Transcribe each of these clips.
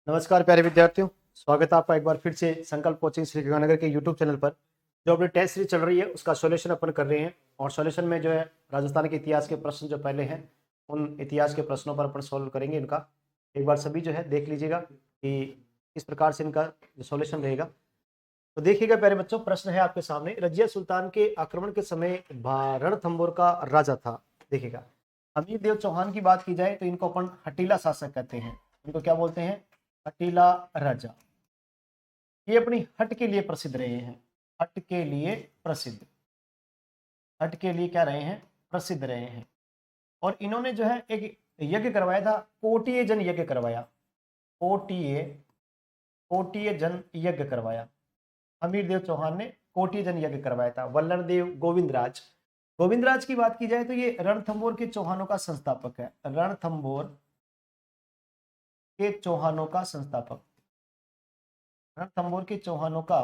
नमस्कार प्यारे विद्यार्थियों, स्वागत है आपका एक बार फिर से संकल्प कोचिंग श्री गंगानगर के यूट्यूब चैनल पर। जो अपनी टेस्ट सीरीज चल रही है उसका सॉल्यूशन अपन कर रहे हैं और सॉल्यूशन में जो है राजस्थान के इतिहास के प्रश्न जो पहले हैं उन इतिहास के प्रश्नों पर अपन सॉल्व करेंगे। इनका एक बार सभी जो है देख लीजिएगा कि किस प्रकार से इनका जो सॉल्यूशन रहेगा। तो देखिएगा प्यारे बच्चों, प्रश्न है आपके सामने। रजिया सुल्तान के आक्रमण के समय रणथंभौर का राजा था। देखिएगा, हमीर देव चौहान की बात की जाए तो इनको अपन हटीला शासक कहते हैं। इनको क्या बोलते हैं? हटीला राजा। ये अपनी हट के लिए प्रसिद्ध रहे हैं। हट के लिए प्रसिद्ध, हट के लिए क्या रहे हैं? प्रसिद्ध रहे हैं। और इन्होंने जो है एक यज्ञ करवाया था, कोटिय जन यज्ञ करवाया। कोटिय कोटिय जन यज्ञ करवाया। हमीर देव चौहान ने कोटिय जन यज्ञ करवाया था। वल्लभ देव गोविंदराज, गोविंदराज की बात की जाए तो ये रणथंभौर के चौहानों का संस्थापक है। रणथंभौर के चौहानों का संस्थापक, रणथंभौर के चौहानों का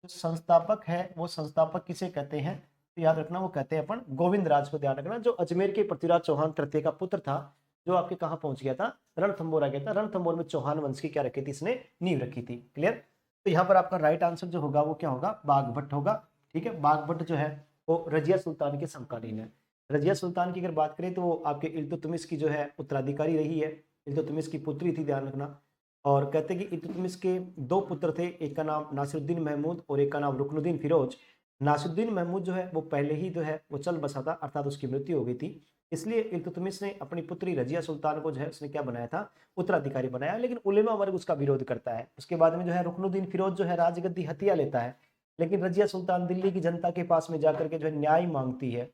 जो संस्थापक है वो संस्थापक किसे कहते हैं? तो याद रखना, वो कहते हैं अपन गोविंदराज को। ध्यान रखना, जो अजमेर के पृथ्वीराज चौहान तृतीय का पुत्र था, जो आपके कहां पहुंच गया था? रणथंभौर आ गया था। रणथंभौर में चौहान वंश की क्या रखी थी? इसने नींव रखी थी। क्लियर? तो यहाँ पर आपका राइट आंसर जो होगा वो क्या होगा? बाघभट्ट होगा। ठीक है, बाघभट्ट जो है वो रजिया सुल्तान के समकालीन है। रजिया सुल्तान की अगर बात करें तो वो आपके इल्तुतमिश की जो है उत्तराधिकारी रही है। इल्तुतमिश की पुत्री थी, ध्यान रखना। और कहते हैं कि इल्तुतमिश के दो पुत्र थे, एक का नाम नासिरुद्दीन महमूद और एक का नाम रुकनुद्दीन फिरोज। नासिरुद्दीन महमूद जो है वो पहले ही जो है वो चल बसा था, अर्थात उसकी मृत्यु हो गई थी। इसलिए इल्तुतमिश ने अपनी पुत्री रजिया सुल्तान को जो है उसने क्या बनाया था? उत्तराधिकारी बनाया। लेकिन उलेमा वर्ग उसका विरोध करता है। उसके बाद में जो है रुकनुद्दीन फिरोज जो है राजगद्दी हथिया लेता है। लेकिन रजिया सुल्तान दिल्ली की जनता के पास में जाकर के जो है न्याय मांगती है।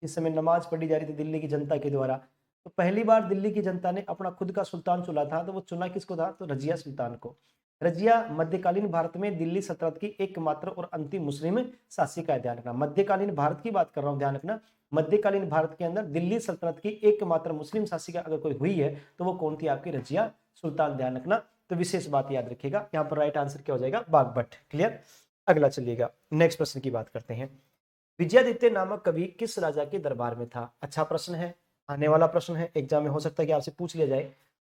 इस समय नमाज पढ़ी जा रही थी दिल्ली की जनता के द्वारा। तो पहली बार दिल्ली की जनता ने अपना खुद का सुल्तान चुना था, तो वो चुना किसको था? तो रजिया सुल्तान को। रजिया मध्यकालीन भारत में दिल्ली सल्तनत की एकमात्र और अंतिम मुस्लिम शासिका है। ध्यान रखना, मध्यकालीन भारत की बात कर रहा हूं। ध्यान रखना, मध्यकालीन भारत के अंदर दिल्ली सल्तनत की एकमात्र मुस्लिम शासिका अगर कोई हुई है तो वो कौन थी? आपकी रजिया सुल्तान। ध्यान रखना, तो विशेष बात याद रखिएगा। यहाँ पर राइट आंसर क्या हो जाएगा? बाघभट्ट। क्लियर? अगला चलिएगा, नेक्स्ट प्रश्न की बात करते हैं। विजयादित्य नामक कवि किस राजा के दरबार में था? अच्छा प्रश्न है, आने वाला प्रश्न है, एग्जाम में हो सकता है कि आपसे पूछ लिया जाए।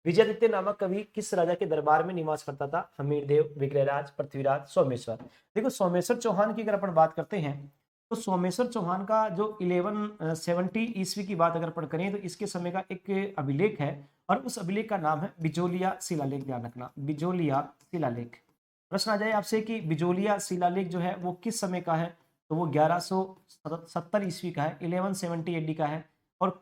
विजयादित्य नामक कवि किस राजा के दरबार में निवास करता था? हमीरदेव, विग्रहराज, पृथ्वीराज, सोमेश्वर। देखो, सोमेश्वर चौहान की अगर अपन बात करते हैं तो सोमेश्वर चौहान का जो 1170 ईस्वी की बात अगर अपन करें तो इसके समय का एक अभिलेख है और उस अभिलेख का नाम है बिजोलिया शिलालेख। ध्यान रखना, बिजोलिया शिलालेख। प्रश्न आ जाए आपसे कि बिजोलिया शिलालेख जो है वो किस समय का है? तो वो 1170 ईस्वी का है, 1170 एडी का है। और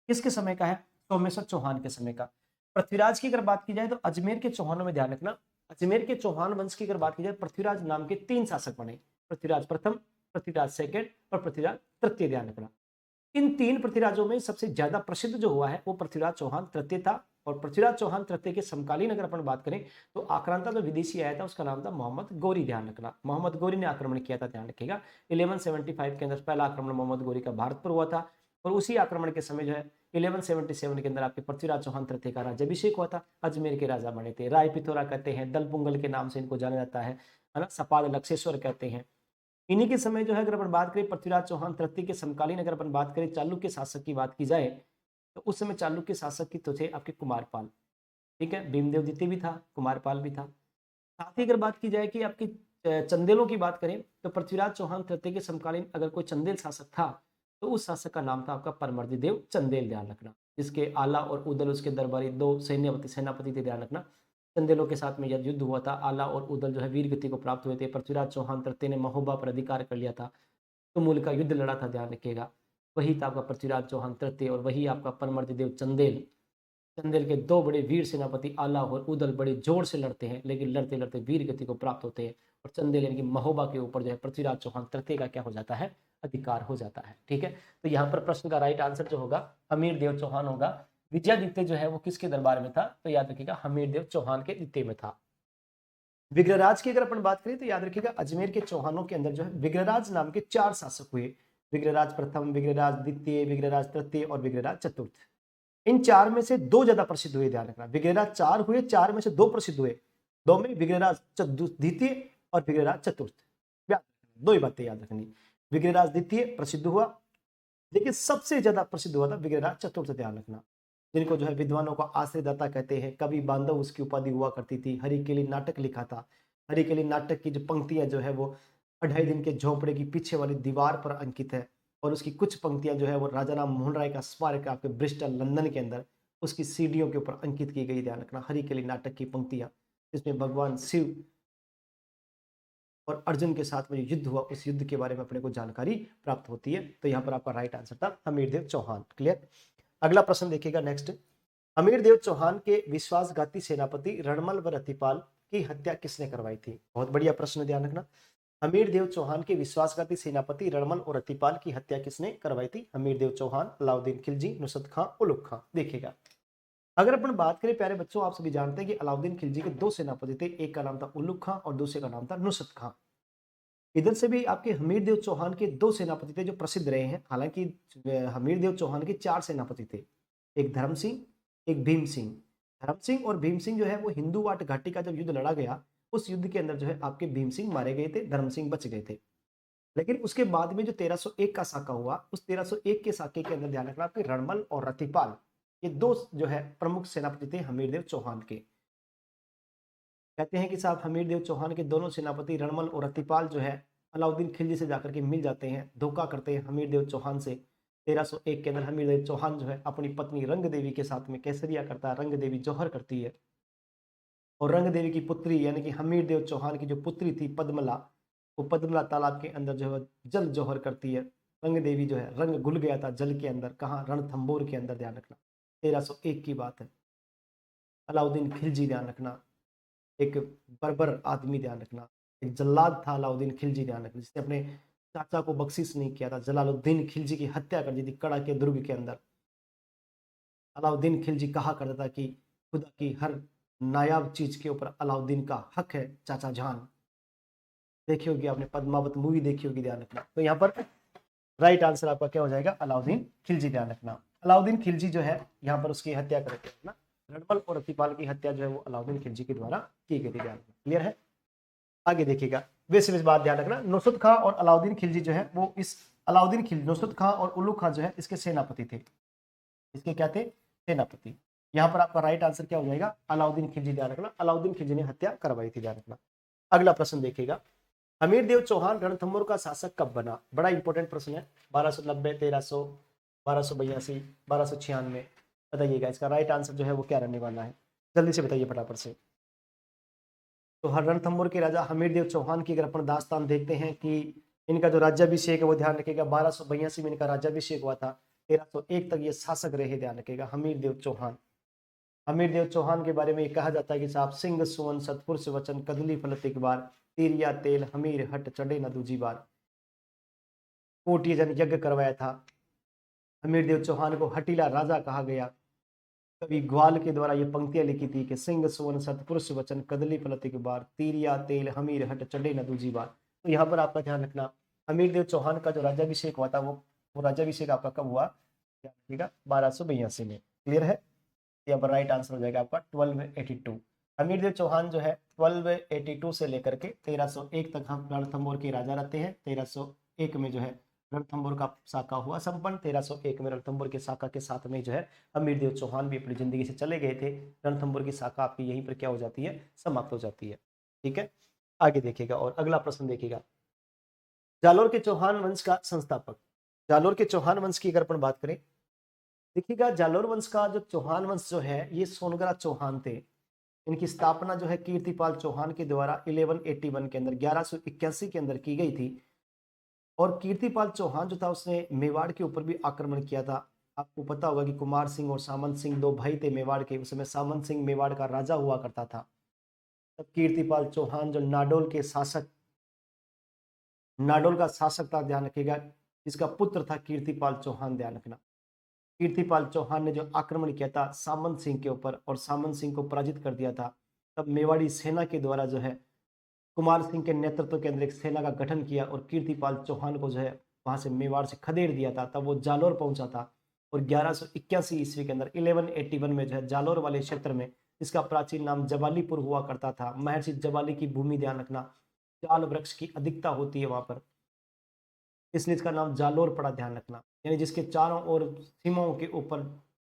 किसके समय का है? सोमेश्वर चौहान के समय का। पृथ्वीराज की अगर बात की जाए तो अजमेर के चौहानों में, ध्यान रखना, अजमेर के चौहान वंश की अगर बात की जाए, पृथ्वीराज नाम के 3 शासक बने। पृथ्वीराज प्रथम, पृथ्वीराज सेकंड और पृथ्वीराज तृतीय। ध्यान रखना, इन 3 पृथ्वीराजों में सबसे ज्यादा प्रसिद्ध जो हुआ है वो पृथ्वीराज चौहान तृतीय था। और पृथ्वीराज चौहान तृतीय के समकालीन अगर अपन बात करें तो आक्रांता जो विदेशी आया था उसका नाम था मोहम्मद गौरी। ध्यान रखना, मोहम्मद गौरी ने आक्रमण किया था। ध्यान रखिएगा, 1175 के अंदर पहला आक्रमण मोहम्मद गौरी का भारत पर हुआ था। और उसी आक्रमण के समय जो है 1177 के अंदर आपके पृथ्वीराज चौहान तृतीय का राज्याभिषेक हुआ था। अजमेर के राजा बने थे। राय पिथौरा कहते हैं, दल पुंगल के नाम से इनको जाना जाता है ना, सपाद लक्षेश्वर कहते हैं। इन्हीं के समय जो है अगर अपन बात करें पृथ्वीराज चौहान तृतीय के समकालीन अगर अपन बात करें चालुक्य शासक की बात की जाए तो उस समय चालुक्य शासक की तो थे आपके कुमारपाल। ठीक है, भीमदेव द्वितीय भी था, कुमारपाल भी था। साथ ही अगर बात की जाए कि आपकी चंदेलों की बात करें तो पृथ्वीराज चौहान तृतीय के समकालीन अगर कोई चंदेल शासक था तो उस शासक का नाम था आपका परमर्दिदेव चंदेल। ध्यान रखना, जिसके आला और उदल उसके दरबारी 2 सेनापति थे। ध्यान रखना, चंदेलों के साथ में युद्ध हुआ था। आला और उदल जो है वीर गति को प्राप्त हुए थे। पृथ्वीराज चौहान तृतीय ने महोबा पर अधिकार कर लिया था, तुमुल का युद्ध लड़ा था। ध्यान रखिएगा, वही था आपका पृथ्वीराज चौहान तृतीय और वही आपका परमर्दिदेव चंदेल। चंदेल के 2 बड़े वीर सेनापति आला और उदल बड़े जोर से लड़ते हैं, लेकिन लड़ते लड़ते वीर गति को प्राप्त होते हैं और चंदेल यानी कि महोबा के ऊपर जो है पृथ्वीराज चौहान तृतीय का क्या हो जाता है? अधिकार हो जाता है। ठीक है, तो यहाँ पर प्रश्न का राइट आंसर जो होगा हमीर देव चौहान होगा। विजयादित्य जो है वो किसके दरबार में था? तो याद रखिएगा हमीर देव चौहान के द्वितीय में था। विग्रहराज की अगर अपन बात करें तो याद रखिएगा अजमेर के चौहानों के अंदर जो है विग्रहराज नाम के 4 शासक हुए। विग्रहराज प्रथम, विग्रहराज द्वितीय, विग्रहराज तृतीय और विग्रहराज चतुर्थ। इन 4 में से 2 ज्यादा प्रसिद्ध हुए। ध्यान रखना, विग्रहराज 4 हुए, 4 में से 2 प्रसिद्ध हुए। 2 में विग्रहराज द्वितीय और विग्रहराज चतुर्थ। 2 ही बातें याद रखनी, विग्रहराज द्वितीय प्रसिद्ध हुआ लेकिन सबसे ज्यादा प्रसिद्ध हुआ था विग्रहराज चतुर्थ। ध्यान रखना, जिनको जो है विद्वानों का आश्रयदाता कहते हैं। कवि बांधव उसकी उपाधि हुआ करती थी। हरिकेली नाटक लिखा था। हरिकेली नाटक की जो पंक्तियां जो है वो 2.5 दिन के झोपड़े की पीछे वाली दीवार पर अंकित है, और उसकी कुछ पंक्तियां जो है वो राजा राम मोहन राय का स्मारक आपके ब्रिस्टल लंदन के अंदर उसकी सीढ़ियों के ऊपर अंकित की गई। ध्यान रखना, हरिकेली नाटक की पंक्तियां, जिसमें भगवान शिव और अर्जुन के साथ में जो युद्ध हुआ उस युद्ध के बारे में अपने को जानकारी प्राप्त होती है। तो यहाँ पर आपका राइट आंसर था हमीरदेव चौहान। क्लियर। अगला प्रश्न देखिएगा नेक्स्ट। हमीरदेव चौहान के विश्वासघाती सेनापति रणमल व रतिपाल की हत्या किसने करवाई थी? बहुत बढ़िया प्रश्न, ध्यान रखना। हमीरदेव चौहान के विश्वासघाती सेनापति रणमल और रतिपाल की हत्या किसने करवाई थी? हमीरदेव चौहान, अलाउद्दीन खिलजी, नुसरत खां, उलुग खां। देखिएगा, अगर अपन बात करें प्यारे बच्चों, आप सभी जानते हैं कि अलाउद्दीन खिलजी के 2 सेनापति थे, एक का नाम था उलुग खां और दूसरे का नाम था नुसरत खां। इधर से भी आपके हमीरदेव चौहान के 2 सेनापति थे जो प्रसिद्ध रहे हैं। हालांकि हमीरदेव चौहान के 4 सेनापति थे, एक धर्म सिंह, एक भीम सिंह। धर्म सिंह और भीम सिंह जो है वो हिंदूवाट घाटी का जब युद्ध लड़ा गया, उस युद्ध के अंदर जो है आपके भीम सिंह मारे गए थे, धर्म सिंह बच गए थे। लेकिन उसके बाद में जो 1301 का साका हुआ, उस 1301 के साके के अंदर ध्यान रखना आपके रणमल और रतिपाल, ये 2 जो है प्रमुख सेनापति थे हमीरदेव चौहान के। कहते हैं कि साहब हमीरदेव चौहान के दोनों सेनापति रणमल और रतिपाल जो है अलाउद्दीन खिलजी से जाकर के मिल जाते हैं, धोखा करते हैं हमीरदेव चौहान से। 1301 के अंदर हमीरदेव चौहान जो है अपनी पत्नी रंग देवी के साथ में केसरिया करता है, रंग देवी जौहर करती है, और रंग देवी की पुत्री यानी कि हमीरदेव चौहान की जो पुत्री थी पद्मला, वो पद्मला तालाब के अंदर जो है जल जौहर करती है। रंग देवी जो है, रंग घुल गया था जल के अंदर, कहाँ? रणथंभौर के अंदर। ध्यान रखना 1301 की बात है। अलाउद्दीन खिलजी, ध्यान रखना, एक बर्बर आदमी, ध्यान रखना, एक जल्लाद था अलाउद्दीन खिलजी, ध्यान रखना, जिसने अपने चाचा को बख्शिश नहीं किया था। जलालुद्दीन खिलजी की हत्या कर दी थी कड़ा के दुर्ग के अंदर। अलाउद्दीन खिलजी कहा करता था कि खुदा की हर नायाब चीज के ऊपर अलाउद्दीन का हक है चाचा जान। देखी होगी आपने, पद्मावत मूवी देखी होगी, ध्यान रखना। तो यहाँ पर राइट आंसर आपका क्या हो जाएगा? अलाउद्दीन खिलजी, ध्यान रखना। अलाउद्दीन खिलजी जो है यहाँ पर उसकी हत्या करते हैं ना, रणमल और रतिपाल की हत्या जो है वो अलाउद्दीन खिलजी के द्वारा की गई थी। ध्यान रखना, क्लियर है। आगे देखिएगा, वैसे इस बात ध्यान रखना, नुसरत खां और अलाउद्दीन खिलजी जो है वो इस अलाउद्दीन खिलजी, नुसरत खां और उल्लू खां जो है इसके सेनापति थे। इसके क्या थे? सेनापति। यहाँ पर आपका राइट आंसर क्या हो जाएगा? अलाउद्दीन खिलजी, ध्यान रखना, अलाउद्दीन खिलजी ने हत्या करवाई थी, ध्यान रखना। अगला प्रश्न देखिएगा, हमीरदेव चौहान रणथंभौर का शासक कब बना? बड़ा इंपॉर्टेंट प्रश्न है। 1290, 1300, 1282, 1296, बताइएगा इसका राइट आंसर जो है वो क्या रहने वाला है? जल्दी से बताइए फटाफट से। तो रणथंभौर के राजा हमीरदेव चौहान की अगर अपन दास्तान देखते हैं कि इनका जो राज्याभिषेक है वो ध्यान रखिएगा 1282 में इनका राज्याभिषेक हुआ था। 1301 तक ये शासक रहे, ध्यान रखिएगा हमीरदेव चौहान। हमीरदेव चौहान के बारे में ये कहा जाता है कि साहब सिंह सुवन सतपुर से वचन कदली फलत एक बार, तीरिया तेल हमीर हट चढ़े न दूजी बार। कोटि जन यज्ञ करवाया था। हमीरदेव चौहान को हटीला राजा कहा गया। कवि ग्वाल के द्वारा ये पंक्तियां लिखी थी कि सिंह सुवन सतपुरुष वचन कदली फलत एक बार, तीरिया तेल हमीर हट चढ़े न दूजी बार। तो यहाँ पर आपका ध्यान रखना, हमीरदेव चौहान का जो राज्याभिषेक हुआ था वो राज्याभिषेक आपका कब हुआ? ध्यान रखिएगा 1282 में। क्लियर है। यहाँ पर राइट आंसर हो जाएगा आपका 1282। हमीरदेव चौहान जो है 1282 से लेकर के 1301 तक हम रणथंभौर के राजा रहते हैं। 1301 में जो है रणथंभौर का साका हुआ संपन्न। 1301 में रणथंभौर के साका के साथ में जो है हमीरदेव चौहान भी अपनी जिंदगी से चले गए थे। रणथंभौर की साका आपकी यहीं पर क्या हो जाती है? समाप्त हो जाती है। ठीक है, आगे देखिएगा और अगला प्रश्न देखिएगा, जालोर के चौहान वंश का संस्थापक। जालोर के चौहान वंश की अगर अपन बात करें, देखिएगा जालोर वंश का जो चौहान वंश जो है ये सोनगरा चौहान थे। इनकी स्थापना जो है कीर्तिपाल चौहान के द्वारा 1181 के अंदर 1181 के अंदर की गई थी। और कीर्तिपाल चौहान जो था उसने मेवाड़ के ऊपर भी आक्रमण किया था। आपको पता होगा कि कुमार सिंह और सामंत सिंह 2 भाई थे मेवाड़ के। उस समय सामंत सिंह मेवाड़ का राजा हुआ करता था। तब कीर्तिपाल चौहान जो नाडोल का शासक था, ध्यान रखिएगा, जिसका पुत्र था कीर्तिपाल चौहान, ध्यान रखना। कीर्तिपाल चौहान ने जो आक्रमण किया था सामंत सिंह के ऊपर और सामंत सिंह को पराजित कर दिया था, तब मेवाड़ी सेना के द्वारा जो है कुमार सिंह के नेतृत्व के अंदर एक सेना का गठन किया और कीर्तिपाल चौहान को जो है वहां से मेवाड़ से खदेड़ दिया था। तब वो जालोर पहुंचा था और 1181 ईस्वी के अंदर 1181 में जो है जालोर वाले क्षेत्र में, जिसका प्राचीन नाम जबालीपुर हुआ करता था, महर्षि जबाली की भूमि, ध्यान रखना, जाल वृक्ष की अधिकता होती है वहां पर, इसलिए इसका नाम जालोर पड़ा, ध्यान रखना। यानी जिसके चारों ओर सीमाओं के ऊपर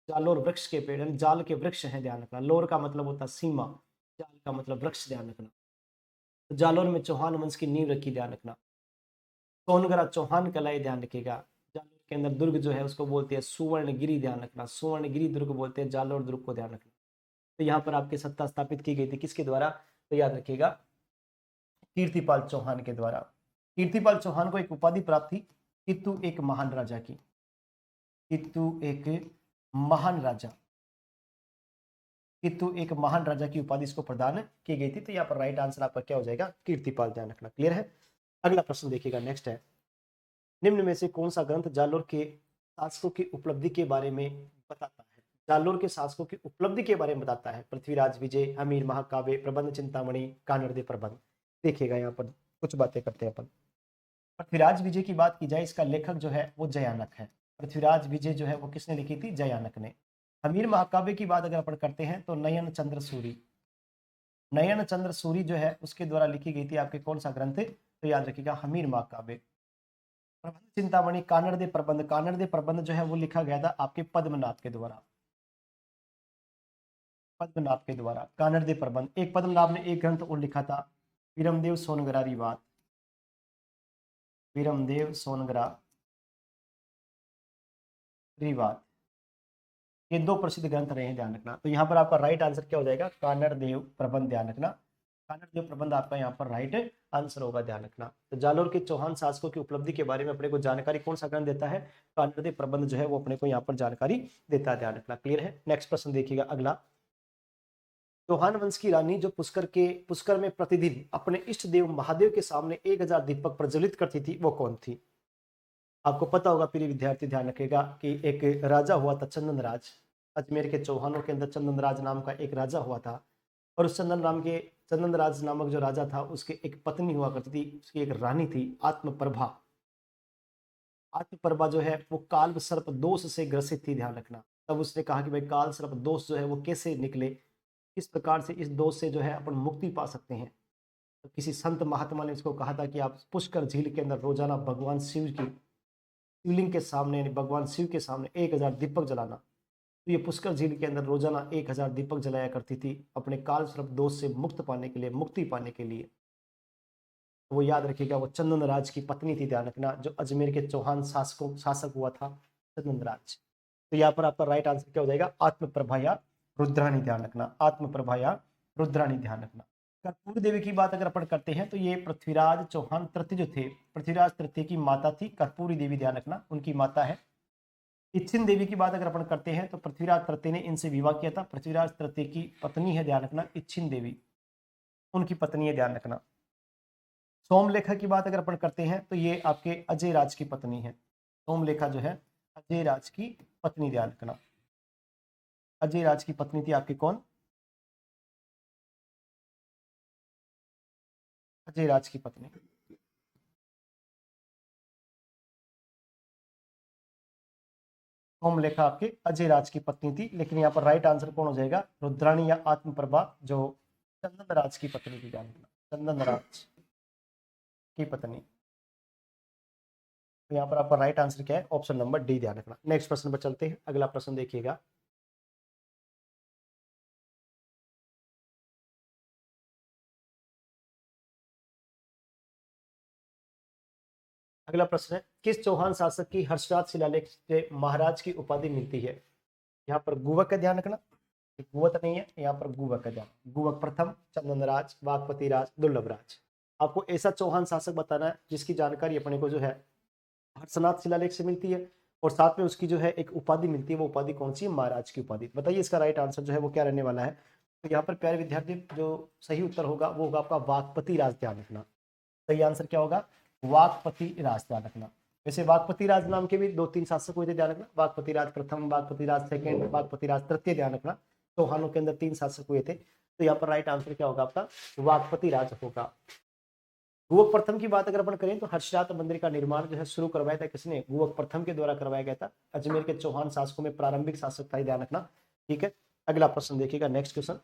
जालोर वृक्ष के पेड़, यानी जाल के वृक्ष हैं, ध्यान रखना। लोर का मतलब होता है सीमा, जाल का मतलब वृक्ष, ध्यान रखना। तो जालोर में चौहान वंश की नींव रखी, ध्यान रखना। सोनगरा चौहान कलाई, ध्यान रखिएगा। जालोर के अंदर दुर्ग जो है उसको बोलते हैं सुवर्णगिरी, ध्यान रखना। सुवर्णगिरी दुर्ग बोलते हैं जालोर दुर्ग को, ध्यान रखना। तो यहाँ पर आपकी सत्ता स्थापित की गई थी किसके द्वारा, तो याद रखिएगा कीर्तिपाल चौहान के द्वारा। कीर्तिपाल चौहान को एक उपाधि प्राप्त थी, कित्तू एक महान राजा की। कित्तू एक महान राजा, कित्तू एक महान राजा की उपाधि इसको प्रदान की गई थी। तो यहाँ पर राइट आंसर आपका क्या हो जाएगा, कीर्तिपाल, ध्यान रखना। क्लियर है। अगला प्रश्न देखिएगा, नेक्स्ट है, निम्न में से कौन सा ग्रंथ जालोर के शासकों की उपलब्धि के बारे में बताता है। जालोर के शासकों की उपलब्धि के बारे में बताता है। पृथ्वीराज विजय, हमीर महाकाव्य, प्रबंध चिंतामणि, कानड़दे प्रबंध। देखिएगा यहाँ पर कुछ बातें करते हैं अपन। पृथ्वीराज विजय की बात की जाए, इसका लेखक जो है वो जयानक है। पृथ्वीराज विजय जो है वो किसने लिखी थी, जयानक ने। हमीर महाकाव्य की बात अगर अपन करते हैं तो नयन चंद्र सूरी, नयन चंद्र सूरी जो है उसके द्वारा लिखी गई थी आपके कौन सा ग्रंथ, तो याद रखिएगा हमीर महाकाव्य। प्रबंध चिंतामणि, कानड़दे प्रबंध, कानड़दे प्रबंध जो है वो लिखा गया था आपके पद्मनाभ के द्वारा, पद्मनाभ के द्वारा कानड़दे प्रबंध। एक पद्मनाभ ने एक ग्रंथ और लिखा था, वीरमदेव सोनगरा रिवात, वीरमदेव सोनगरा रिवात। ये दो प्रसिद्ध ग्रंथ रहे हैं, ध्यान रखना। तो यहाँ पर आपका राइट आंसर क्या हो जाएगा, कानड़देव प्रबंध, ध्यान रखना। कानड़देव प्रबंध आपका यहाँ पर राइट आंसर होगा, ध्यान रखना। तो जालोर के चौहान शासकों की उपलब्धि के बारे में अपने को जानकारी कौन सा ग्रंथ देता है, कानड़देव प्रबंध जो है वो अपने को यहाँ पर जानकारी देता है, ध्यान रखना। क्लियर है। नेक्स्ट प्रश्न देखिएगा अगला, चौहान वंश की रानी जो पुष्कर में प्रतिदिन अपने इष्ट देव महादेव के सामने 1000 दीपक प्रज्वलित करती थी, वो कौन थी। आपको पता होगा प्रिय विद्यार्थी, ध्यान रखेगा कि एक राजा हुआ था चंदन राज। अजमेर के चौहानों के अंदर चंदन राज नाम का एक राजा हुआ था, और उस चंदन राज नामक जो राजा था उसके एक पत्नी हुआ करती थी, उसकी एक रानी थी आत्मप्रभा। आत्मप्रभा जो है वो काल सर्प दोष से ग्रसित थी, ध्यान रखना। तब उसने कहा कि भाई काल सर्प दोष जो है वो कैसे निकले, किस प्रकार से इस दोष से जो है अपन मुक्ति पा सकते हैं। तो किसी संत महात्मा ने इसको कहा था कि आप पुष्कर झील के अंदर रोजाना भगवान शिव की शिवलिंग के सामने, यानी भगवान शिव के सामने 1000 दीपक जलाना। तो ये पुष्कर झील के अंदर रोजाना 1000 दीपक जलाया करती थी अपने काल सर्प दोष से मुक्त पाने के लिए, मुक्ति पाने के लिए। वो याद रखिएगा वो चंदन राज की पत्नी थी, ध्यान रखना, जो अजमेर के चौहान शासक हुआ था चंदन राज। तो यहाँ पर आपका राइट आंसर क्या हो जाएगा, आत्मप्रभा या रुद्राणी, ध्यान रखना। आत्मप्रभा या रुद्राणी, ध्यान रखना। कर्पूरी देवी की बात अगर अपन करते हैं तो ये पृथ्वीराज चौहान तृतीय जो थे, पृथ्वीराज तृतीय की माता थी कर्पूरी देवी, ध्यान रखना, उनकी माता है। इच्छिन देवी की बात अगर अपन करते हैं तो पृथ्वीराज तृतीय ने इनसे विवाह किया था। पृथ्वीराज तृतीय की पत्नी है, ध्यान रखना, इच्छिन देवी, उनकी पत्नी है, ध्यान रखना। सोमलेखा की बात अगर अपन करते हैं तो ये आपके अजय राज की पत्नी है। सोमलेखा जो है अजय राज की पत्नी, ध्यान रखना। अजय राज की पत्नी थी आपकी कौन, अजय राज की पत्नी। सोमलेखा आपके अजय राज की पत्नी थी, लेकिन यहाँ पर राइट आंसर कौन हो जाएगा, रुद्राणी या आत्मप्रभा, जो चंदन राज की पत्नी थी, ध्यान रखना, चंदन राज की पत्नी। तो यहाँ पर आपका राइट आंसर क्या है, ऑप्शन नंबर डी, ध्यान रखना। नेक्स्ट प्रश्न पर चलते हैं। अगला प्रश्न देखिएगा, अगला प्रश्न है, किस चौहान शासक की हर्षराज शिलालेख से महाराज की उपाधि मिलती है। यहाँ पर गुवक का ध्यान रखना, गुवत नहीं है, यहाँ पर गुवक का ध्यान। गुवक प्रथम, चंदन राज, वागपति राज, दुर्लभ राज। आपको ऐसा चौहान शासक बताना है जिसकी जानकारी अपने को जो है हर्षनाथ शिलालेख से मिलती है, और साथ में उसकी जो है एक उपाधि मिलती है। वो उपाधि कौन सी है, महाराज की उपाधि। बताइए इसका राइट आंसर जो है वो क्या रहने वाला है। तो यहाँ पर प्यारे विद्यार्थी जो सही उत्तर होगा वो होगा आपका वागपति राज, ध्यान रखना। सही आंसर क्या होगा, वागपति राज, ध्यान रखना। वैसे वागपति राज नाम के भी 2-3 शासक हुए थे, ध्यान रखना। वागपति राज प्रथम, वागपति राज सेकंड, वागपति राज तृतीय, ध्यान रखना। चौहानों के अंदर 3 शासक हुए थे। तो यहाँ पर राइट आंसर क्या होगा आपका, वागपति राज होगा। गुवक प्रथम की बात अगर अपन करें तो हर्षराज मंदिर का निर्माण जो है शुरू करवाया था किसने, गुवक प्रथम के द्वारा करवाया गया था। अजमेर के चौहान शासकों में प्रारंभिक शासक था, ध्यान रखना। ठीक है, अगला प्रश्न देखिएगा, नेक्स्ट क्वेश्चन,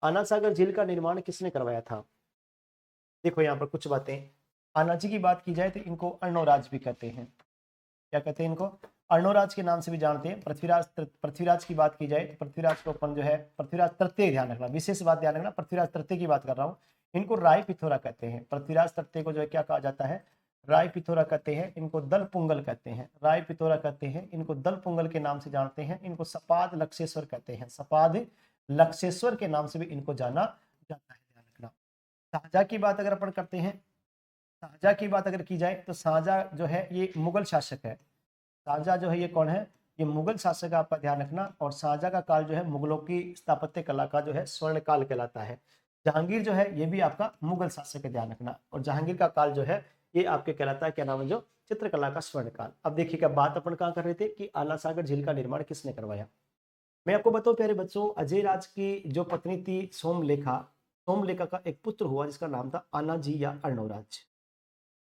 आना सागर झील का निर्माण किसने करवाया था। देखो यहाँ पर कुछ बातें, आना जी की बात की जाए तो इनको अर्णोराज भी कहते हैं। क्या कहते हैं इनको, अर्णोराज के नाम से भी जानते हैं। पृथ्वीराज की बात की जाए तो पृथ्वीराज को अपन जो है पृथ्वीराज तृतीय, ध्यान रखना, विशेष बात ध्यान रखना, पृथ्वीराज तृतीय की बात कर रहा हूँ। इनको राय पिथोरा कहते हैं। पृथ्वीराज तृतीय को जो है क्या कहा जाता है, राय पिथोरा कहते हैं। इनको दल पुंगल कहते हैं, राय पिथोरा कहते हैं। इनको दल पुंगल के नाम से जानते हैं। इनको सपाद लक्षेश्वर कहते हैं, सपाद लक्षेश्वर के नाम से भी इनको जाना जाता है, ध्यान रखना। शाहजहाँ की बात अगर अपन करते हैं, शाहजहाँ की बात अगर की जाए तो शाहजहाँ जो है ये मुगल शासक है। शाहजहाँ जो है ये कौन है, ये मुगल शासक है, आपका ध्यान रखना। और शाहजहाँ का काल जो है मुगलों की स्थापत्य कला का जो है स्वर्ण काल कहलाता है। जहांगीर जो है ये भी आपका मुगल शासक है, ध्यान रखना। और जहांगीर का काल जो है ये आपके कहलाता है, क्या नाम है, जो चित्रकला का स्वर्ण काल। अब देखिएगा बात अपन कहाँ कर रहे थे कि आला सागर झील का निर्माण किसने करवाया। मैं आपको बताऊं प्यारे बच्चों, अजय राज की जो पत्नी थी सोमलेखा, सोमलेखा का एक पुत्र हुआ जिसका नाम था आनाजी या अर्णोराज।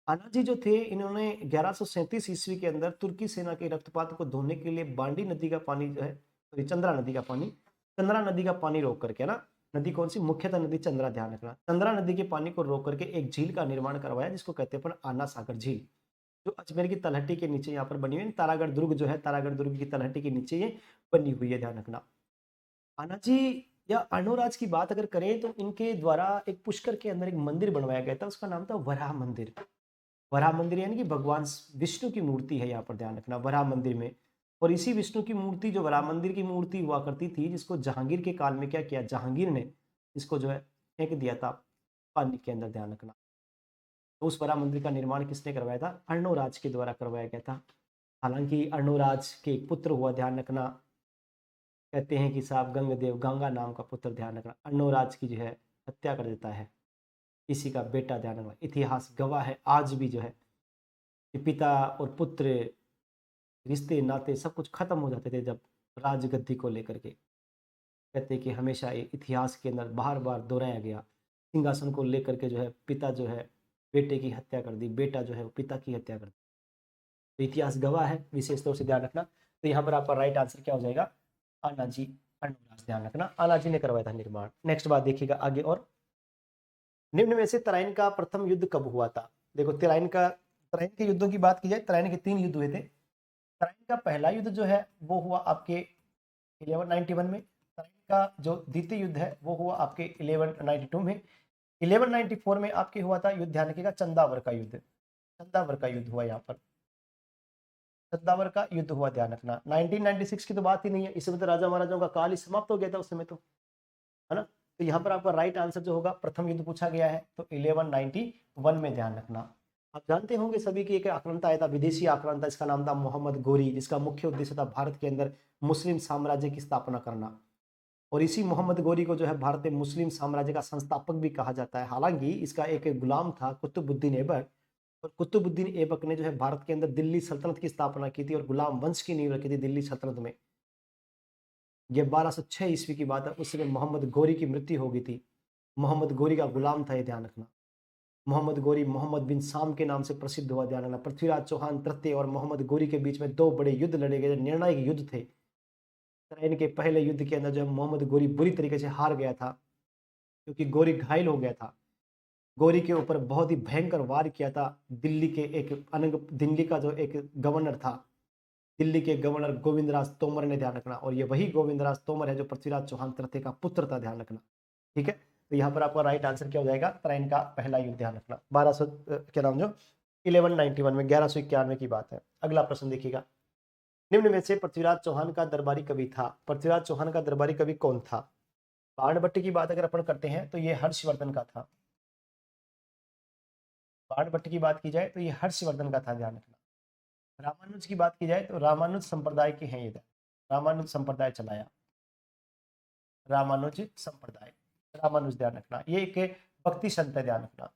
आनाजी जो थे इन्होंने 1137 ईस्वी के अंदर तुर्की सेना के रक्तपात को धोने के लिए बांडी नदी का पानी जो है, सॉरी चंद्रा नदी का पानी रोक करके ना, नदी कौन सी, मुख्यतः नदी चंद्रा, ध्यान रखना, चंद्रा नदी के पानी को रोक करके एक झील का निर्माण करवाया जिसको कहते हैं अपन आना सागर झील, जो अजमेर की तलहटी के नीचे यहाँ पर बनी हुई है। तारागढ़ दुर्ग जो है, तारागढ़ दुर्ग की तलहटी के नीचे ये बनी हुई है, ध्यान रखना। आनाजी या अर्णोराज की बात अगर करें तो इनके द्वारा एक पुष्कर के अंदर एक मंदिर बनवाया गया था, उसका नाम था वराह मंदिर। वराह मंदिर यानी कि भगवान विष्णु की मूर्ति है, यहाँ पर ध्यान रखना, वराह मंदिर में। और इसी विष्णु की मूर्ति, जो वराह मंदिर की मूर्ति हुआ करती थी, जिसको जहांगीर के काल में क्या किया, जहांगीर ने इसको जो है फेंक दिया था पानी के अंदर, ध्यान रखना। तो उस वराह मंदिर का निर्माण किसने करवाया था, अर्णोराज के द्वारा करवाया गया था। हालांकि अर्णोराज के एक पुत्र हुआ, ध्यान रखना, कहते हैं कि साहब गंगदेव, गंगा नाम का पुत्र, ध्यान रखना, अर्णोराज की जो है हत्या कर देता है, इसी का बेटा, ध्यान रखना। इतिहास गवाह है आज भी जो है कि पिता और पुत्र रिश्ते नाते सब कुछ खत्म हो जाते थे जब राजगद्दी को लेकर के। कहते हैं कि हमेशा ये इतिहास के अंदर बार बार दोहराया गया, सिंहासन को लेकर के जो है पिता जो है बेटे की हत्या कर दी, बेटा जो है वो पिता की हत्या कर दी। तो इतिहास गवाह है, विशेष तौर से ध्यान रखना। तो यहाँ पर आपका राइट आंसर क्या हो जाएगा, आनाजी अर्णोराज, ध्यान रखना, आनाजी ने करवाया था निर्माण। नेक्स्ट बात देखिएगा आगे, और निम्न में से तराइन का प्रथम युद्ध कब हुआ था। देखो तराइन के युद्धों की बात की जाए, तराइन के 3 युद्ध हुए थे। तराइन का पहला युद्ध जो है वो हुआ आपके 1191 में। तराइन का जो द्वितीय युद्ध है वो हुआ आपके 1192 में। 1194 में आपके हुआ था युद्ध, ध्यान रखिएगा, चंदावर का युद्ध, चंदावर का युद्ध हुआ यहाँ पर, चंदावर का युद्ध हुआ, ध्यान रखना। 1996 की तो बात ही नहीं है, इसमें तो राजा महाराजाओं का काल ही समाप्त हो गया था उस समय तो, है ना। तो यहाँ पर आपका राइट आंसर जो होगा, प्रथम युद्ध पूछा गया है तो 1191 में, ध्यान रखना। आप जानते होंगे सभी की एक आक्रांता आया था, विदेशी आक्रांता, इसका नाम था मोहम्मद गोरी, जिसका मुख्य उद्देश्य था भारत के अंदर मुस्लिम साम्राज्य की स्थापना करना। और इसी मोहम्मद गोरी को जो है भारतीय मुस्लिम साम्राज्य का संस्थापक भी कहा जाता है। हालांकि इसका एक गुलाम था कुतुबुद्दीन ऐबक, और कुतुबुद्दीन ऐबक ने जो है भारत के अंदर दिल्ली सल्तनत की स्थापना की थी और गुलाम वंश की नींव रखी थी दिल्ली सल्तनत में। ये 1206 ईस्वी की बात है, उस समय मोहम्मद गोरी की मृत्यु हो गई थी। मोहम्मद गोरी का गुलाम था, ये ध्यान रखना। मोहम्मद गोरी मोहम्मद बिन साम के नाम से प्रसिद्ध हुआ, ध्यान रखना। पृथ्वीराज चौहान तृतीय और मोहम्मद गोरी के बीच में 2 बड़े युद्ध लड़े गए, निर्णायक युद्ध थे। इनके पहले युद्ध के अंदर जो मोहम्मद गोरी बुरी तरीके से हार गया था, क्योंकि गोरी घायल हो गया था। गोरी के ऊपर बहुत ही भयंकर वार किया था दिल्ली का जो एक गवर्नर था, दिल्ली के गवर्नर गोविंदराज तोमर ने, ध्यान रखना। और ये वही गोविंदराज तोमर है जो पृथ्वीराज चौहान तृतीय का पुत्र था, ध्यान रखना, ठीक है। तो यहाँ पर आपका राइट आंसर क्या हो जाएगा, तराइन का पहला युद्ध, ध्यान रखना। 1200 क्या नाम, जो 1191 में, 1191 की बात है। अगला प्रश्न देखिएगा, निम्न में से पृथ्वीराज चौहान का दरबारी कवि था। पृथ्वीराज चौहान का दरबारी कवि कौन था। बाणभट्ट की बात अगर अपन करते हैं तो ये हर्षवर्धन का था। बाणभट्ट की बात की जाए तो ये हर्षवर्धन का था, ध्यान रखना। रामानुज की बात की जाए तो रामानुज संप्रदाय के हैं ये, रामानुज संप्रदाय चलाया, रामानुज संप्रदाय, रामानुज, ध्यान रखना। ये एक भक्ति संत है, ध्यान रखना।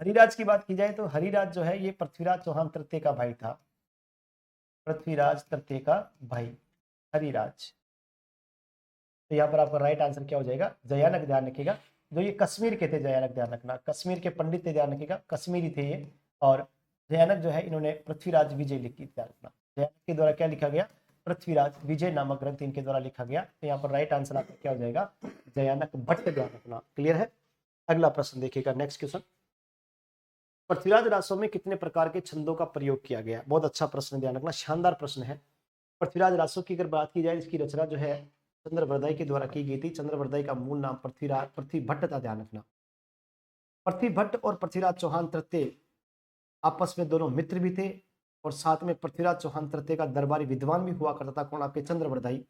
हरिराज की बात की जाए तो हरिराज जो है ये पृथ्वीराज चौहान तृतीय का भाई था, पृथ्वीराज तृतीय का भाई हरिराज। तो यहाँ पर आपका राइट आंसर क्या हो जाएगा, जयानक, ध्यान रखिएगा। जो ये कश्मीर के थे जयानक, ध्यान रखना, कश्मीर के पंडित थे, ध्यान रखिएगा, कश्मीरी थे ये। और जयानक जो है इन्होंने पृथ्वीराज विजय लिखी, ध्यान रखना। जयानक के द्वारा क्या लिखा गया, पृथ्वीराज विजय नामक ग्रंथ इनके द्वारा लिखा गया। तो यहाँ पर राइट आंसर आपका क्या हो जाएगा, जयानक भट्ट, ध्यान रखना। क्लियर है। अगला प्रश्न देखिएगा, नेक्स्ट क्वेश्चन, पृथ्वीराज रासों में कितने प्रकार के छंदों का प्रयोग किया गया। बहुत अच्छा प्रश्न, ध्यान रखना, शानदार प्रश्न है। पृथ्वीराज रासो की अगर बात की जाए, इसकी रचना जो है चंद्रवरदाई के द्वारा की गई थी। चंद्रवरदाई का मूल नाम पृथ्वी भट्ट था, ध्यान रखना। पृथ्वी भट्ट और पृथ्वीराज चौहान तृतीय आपस में दोनों मित्र भी थे, और साथ में पृथ्वीराज चौहान तृतीय का दरबारी विद्वान भी हुआ करता था। कौन? आपके चंद्रवरदाई।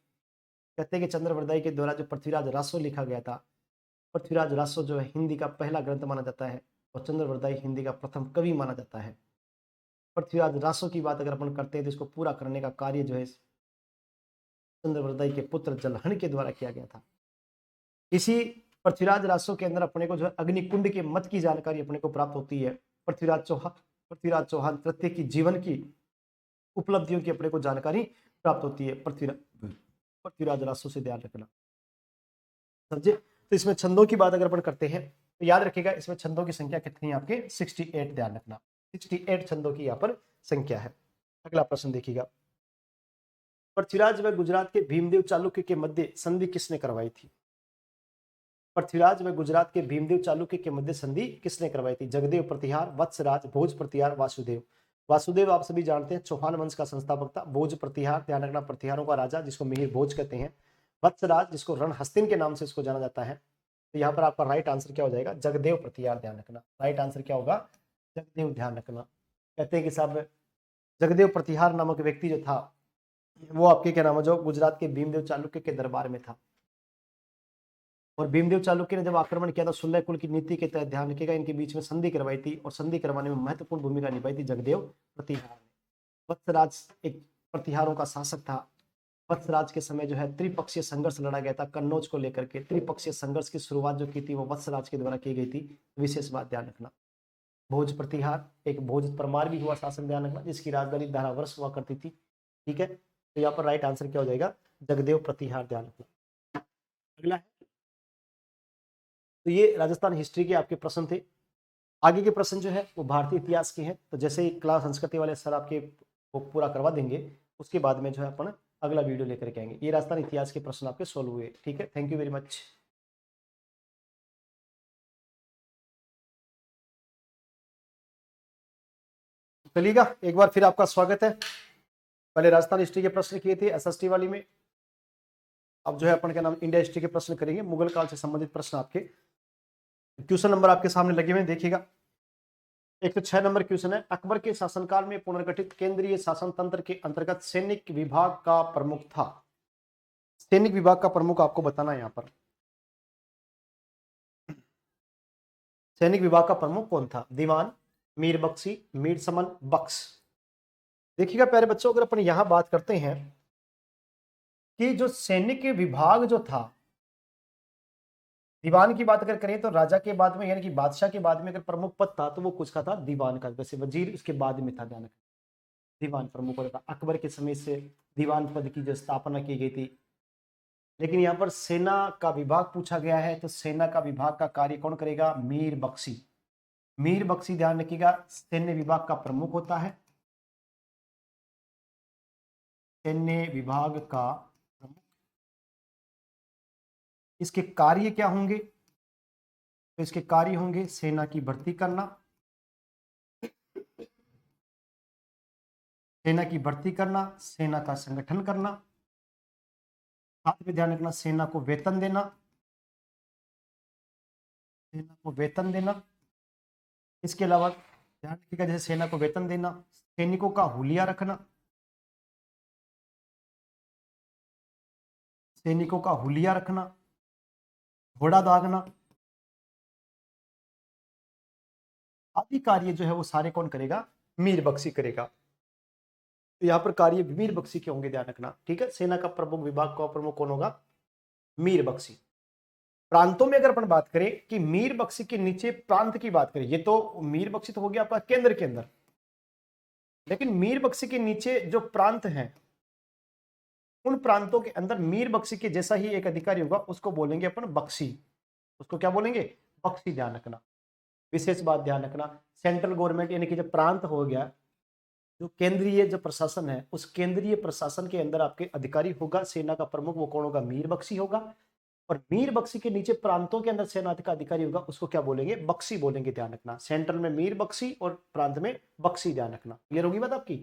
कहते हैं कि चंद्रवरदाई के द्वारा जो पृथ्वीराज रासो लिखा गया था, पृथ्वीराज रासो जो है हिंदी का पहला ग्रंथ माना जाता है, और चंद्रवरदाई हिंदी का प्रथम कवि माना जाता है। पृथ्वीराज रासो की बात अगर अपन करते हैं तो इसको पूरा करने का कार्य जो है चंद्रवरदाई के पुत्र जलहन के द्वारा किया गया था। इसी पृथ्वीराज रासो के अंदर अपने को जो है अग्निकुंड के मत की जानकारी अपने को प्राप्त होती है। पृथ्वीराज चौहान तृतीय की जीवन की उपलब्धियों की अपने को जानकारी प्राप्त होती है पृथ्वीराज रासो से, ध्यान रखना, समझे। तो इसमें छंदों की बात अगर अपन करते हैं तो याद रखिएगा, इसमें छंदों की संख्या कितनी है आपके 68, ध्यान रखना 68 छंदों की यहाँ पर संख्या है। अगला प्रश्न देखिएगा, पृथ्वीराज व गुजरात के भीमदेव चालुक्य के मध्य संधि किसने करवाई थी? पृथ्वीराज व गुजरात के भीमदेव चालुक्य के मध्य संधि किसने करवाई थी? जगदेव प्रतिहार, वत्सराज, भोज प्रतिहार, वासुदेव। वासुदेव आप सभी जानते हैं चौहान वंश का संस्थापक था। भोज प्रतिहार, ध्यान रखना, प्रतिहारों का राजा जिसको मिहिर भोज कहते हैं। वत्सराज जिसको रणहस्तिन के नाम से इसको जाना जाता है। तो यहाँ पर आपका राइट आंसर क्या हो जाएगा? जगदेव प्रतिहार, ध्यान रखना। राइट आंसर क्या होगा? जगदेव, ध्यान रखना। कहते हैं कि साहब जगदेव प्रतिहार नामक व्यक्ति जो था वो आपके क्या नाम है, जो गुजरात के भीमदेव चालुक्य के दरबार में था। और भीमदेव चालुक्य ने जब आक्रमण किया था सुल्लय कुल की नीति के तहत, ध्यान रखिएगा, इनके बीच में संधि करवाई थी, और संधि करवाने में महत्वपूर्ण भूमिका निभाई थी जगदेव प्रतिहार ने। वत्सराज एक प्रतिहारों का शासक था। वत्सराज के समय जो है त्रिपक्षीय संघर्ष लड़ा गया था कन्नौज को लेकर के। त्रिपक्षीय संघर्ष की शुरुआत जो की थी वो वत्सराज के द्वारा की गई थी, विशेष बात ध्यान रखना। भोज प्रतिहार, एक भोज परमार भी हुआ शासक, ध्यान रखना, जिसकी राजधानी धारावर्ष हुआ करती थी। ठीक है, तो यहाँ पर राइट आंसर क्या हो जाएगा? जगदेव प्रतिहार, ध्यान रखना। अगला है, तो ये राजस्थान हिस्ट्री के आपके प्रश्न थे। आगे के प्रश्न जो है वो भारतीय इतिहास के हैं। तो जैसे ही क्लास संस्कृति वाले सर आपके वो पूरा करवा देंगे, उसके बाद में जो है अपन अगला वीडियो लेकर के आएंगे। ये राजस्थान इतिहास के प्रश्न आपके सोल्व हुए। ठीक है, थैंक यू वेरी मच। चलिएगा, एक बार फिर आपका स्वागत है। पहले राजस्थान हिस्ट्री के प्रश्न किए थे एसएसटी वाली में, अब जो है अपन क्या नाम इंडिया हिस्ट्री के प्रश्न करेंगे। मुगल काल से संबंधित प्रश्न आपके क्वेश्चन नंबर आपके सामने लगे हुए, देखिएगा। 106 नंबर क्वेश्चन है, अकबर के शासनकाल में पुनर्गठित केंद्रीय शासन तंत्र के अंतर्गत सैनिक विभाग का प्रमुख था। सैनिक विभाग का प्रमुख आपको बताना है यहाँ पर। सैनिक विभाग का प्रमुख कौन था? दीवान, मीर बख्शी, मीर समन, बख्श। देखिएगा प्यारे बच्चों, अगर अपन यहां बात करते हैं कि जो सैनिक विभाग जो था, दीवान की बात अगर करें तो राजा के बाद में यानी कि बादशाह के बाद में अगर प्रमुख पद था तो वो कुछ का था दीवान का। वैसे वजीर उसके बाद में था, ध्यान रखना। दीवान प्रमुख पद था। अकबर के समय से दीवान पद की जो स्थापना की गई थी। लेकिन यहाँ पर सेना का विभाग पूछा गया है, तो सेना का विभाग का कार्य कौन करेगा? मीर बख्शी। मीर बख्शी, ध्यान रखिएगा, सैन्य विभाग का प्रमुख होता है। सैन्य विभाग का प्रमुख, इसके कार्य क्या होंगे? तो इसके कार्य होंगे सेना की भर्ती करना, सेना की भर्ती करना, सेना का संगठन करना, साथ में ध्यान रखना सेना को वेतन देना, सेना को वेतन देना। इसके अलावा ध्यान रखिएगा, जैसे सेना को वेतन देना, सैनिकों का हुलिया रखना, सैनिकों का हुलिया रखना, घोड़ा दागना आदि कार्य जो है वो सारे कौन करेगा? मीर बख्शी करेगा। तो यहाँ पर कार्य मीर बख्शी के होंगे, ध्यान रखना। ठीक है, सेना का प्रमुख विभाग का प्रमुख कौन होगा? मीर बख्शी। प्रांतों में अगर अपन बात करें कि मीर बख्शी के नीचे प्रांत की बात करें, ये तो मीर बख्शी तो हो गया आपका केंद्र के अंदर, लेकिन मीर बख्शी के नीचे जो प्रांत हैं उन प्रांतों के अंदर मीर बख्शी के जैसा ही एक अधिकारी होगा, उसको बोलेंगे अपन बख्शी। उसको क्या बोलेंगे? बख्शी, ध्यान रखना। विशेष बात ध्यान रखना, सेंट्रल गवर्नमेंट यानी कि जब प्रांत हो गया, जो केंद्रीय जो प्रशासन है उस केंद्रीय प्रशासन के अंदर आपके अधिकारी होगा सेना का प्रमुख, वो कौन होगा? मीर बख्शी होगा। और मीर बख्शी के नीचे प्रांतों के अंदर सेना का अधिकारी होगा, उसको क्या बोलेंगे? बख्शी बोलेंगे, ध्यान रखना। सेंट्रल में मीर बख्शी और प्रांत में बख्शी, ध्यान रखना। क्लियर होगी बात आपकी?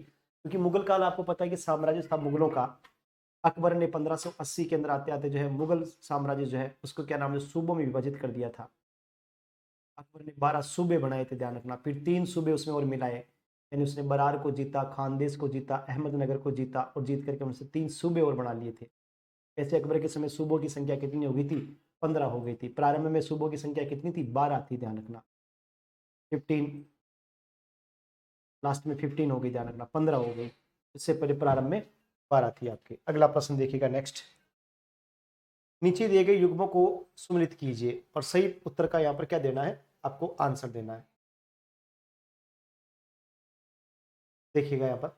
क्योंकि मुगल काल आपको पता है कि साम्राज्य था मुगलों का। अकबर ने 1580 के अंदर आते आते जो है मुगल साम्राज्य जो है उसको क्या नाम है, सूबों में विभाजित कर दिया था। अकबर ने 12 सूबे बनाए थे, ध्यान रखना। फिर 3 सूबे उसमें और मिलाए, यानी उसने बरार को जीता, खानदेश को जीता, अहमदनगर को जीता, और जीत करके उनसे 3 सूबे और बना लिए थे। ऐसे अकबर के समय सूबों की संख्या कितनी हो गई थी? 15 हो गई थी। प्रारंभ में सूबों की संख्या कितनी थी? 12 थी, ध्यान रखना। 15, लास्ट में 15 हो गई, ध्यान रखना, 15 हो गई। इससे पहले प्रारंभ में 12 थी आपकी। अगला प्रश्न देखिएगा नेक्स्ट। नीचे दिए गए युग्मों को सम्मिलित कीजिए और सही उत्तर का यहाँ पर क्या देना है, आपको आंसर देना है। देखिएगा यहाँ पर,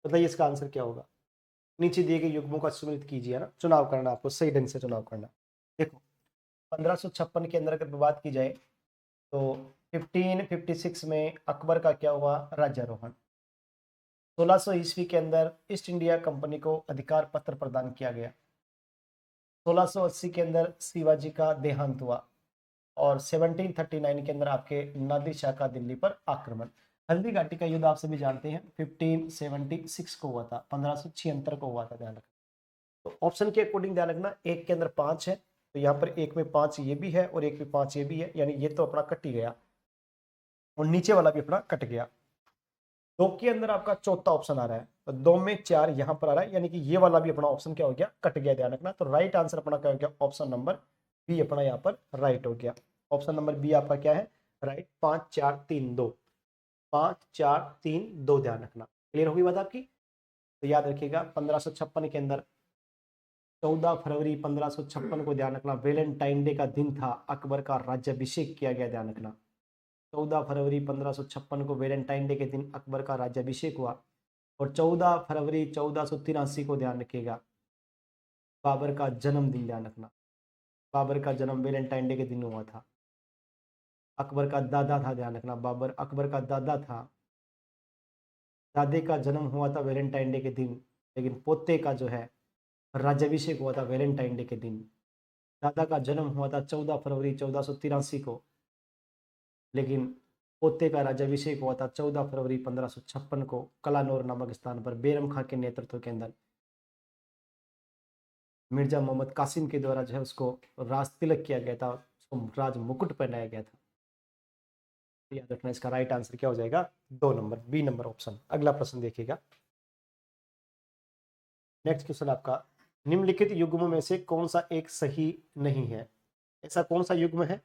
बताइए इसका आंसर क्या होगा। नीचे दिए गए युग्मों का सम्मिलित कीजिए ना, चुनाव करना, आपको सही ढंग से चुनाव करना। देखो 1556 के अंदर अगर बात की जाए तो 1556 में अकबर का क्या हुआ? राज्यारोहण। 1600 ईस्वी के अंदर ईस्ट इंडिया कंपनी को अधिकार पत्र प्रदान किया गया। 1680 के अंदर शिवाजी का देहांत हुआ। और 1739 के अंदर आपके नादिर शाह का दिल्ली पर आक्रमण। हल्दी घाटी का युद्ध आप सभी जानते हैं 1576 को हुआ था, 1576 को हुआ था, ध्यान रखना। तो ऑप्शन के अकॉर्डिंग ध्यान रखना, एक के अंदर 5 है, तो यहाँ पर एक में 5 ये भी है और एक में 5 ये भी है, यानी ये तो अपना कट ही गया और नीचे वाला भी अपना कट गया। 2 के अंदर आपका चौथा ऑप्शन आ रहा है, तो 2 में 4 यहाँ पर आ रहा है, यानी कि ये वाला भी अपना ऑप्शन क्या हो गया? कट गया, ध्यान रखना। तो राइट आंसर अपना क्या हो गया? ऑप्शन नंबर बी अपना यहाँ पर राइट हो गया। ऑप्शन नंबर बी आपका क्या है? राइट। 5 4 3 2, 5 4 3 2, ध्यान रखना। क्लियर होगी बात आपकी? तो याद रखिएगा 1556 के अंदर 14 फरवरी 1556 को, ध्यान रखना, वेलेंटाइन डे का दिन था, अकबर का राज्याभिषेक किया गया, ध्यान रखना। 14 फरवरी 1556 को वेलेंटाइन डे के दिन अकबर का राज्याभिषेक हुआ। और 14 फरवरी 1483 को, ध्यान रखिएगा, बाबर का जन्मदिन, ध्यान रखना। बाबर का जन्म वेलेंटाइन डे के दिन हुआ था। अकबर का दादा था, ध्यान रखना, बाबर अकबर का दादा था। दादे का जन्म हुआ था वेलेंटाइन डे के दिन, लेकिन पोते का जो है राज्याभिषेक हुआ था वेलेंटाइन डे के दिन। दादा का जन्म हुआ था 14 फरवरी 1483 को, लेकिन पोते का राज्याभिषेक हुआ था 14 फरवरी 1556 को कलानौर नामक स्थान पर बेरम खां के नेतृत्व के अंदर। मिर्जा मोहम्मद कासिम के द्वारा जो है उसको राज तिलक किया गया था, उसको राज मुकुट पहनाया गया था। याद रखना, इसका राइट आंसर क्या हो जाएगा? 2 नंबर, बी नंबर ऑप्शन। अगला प्रश्न देखिएगा। नेक्स्ट क्वेश्चन आपका, निम्नलिखित युग्मों में से कौन सा एक सही नहीं है? ऐसा कौन सा युग्म है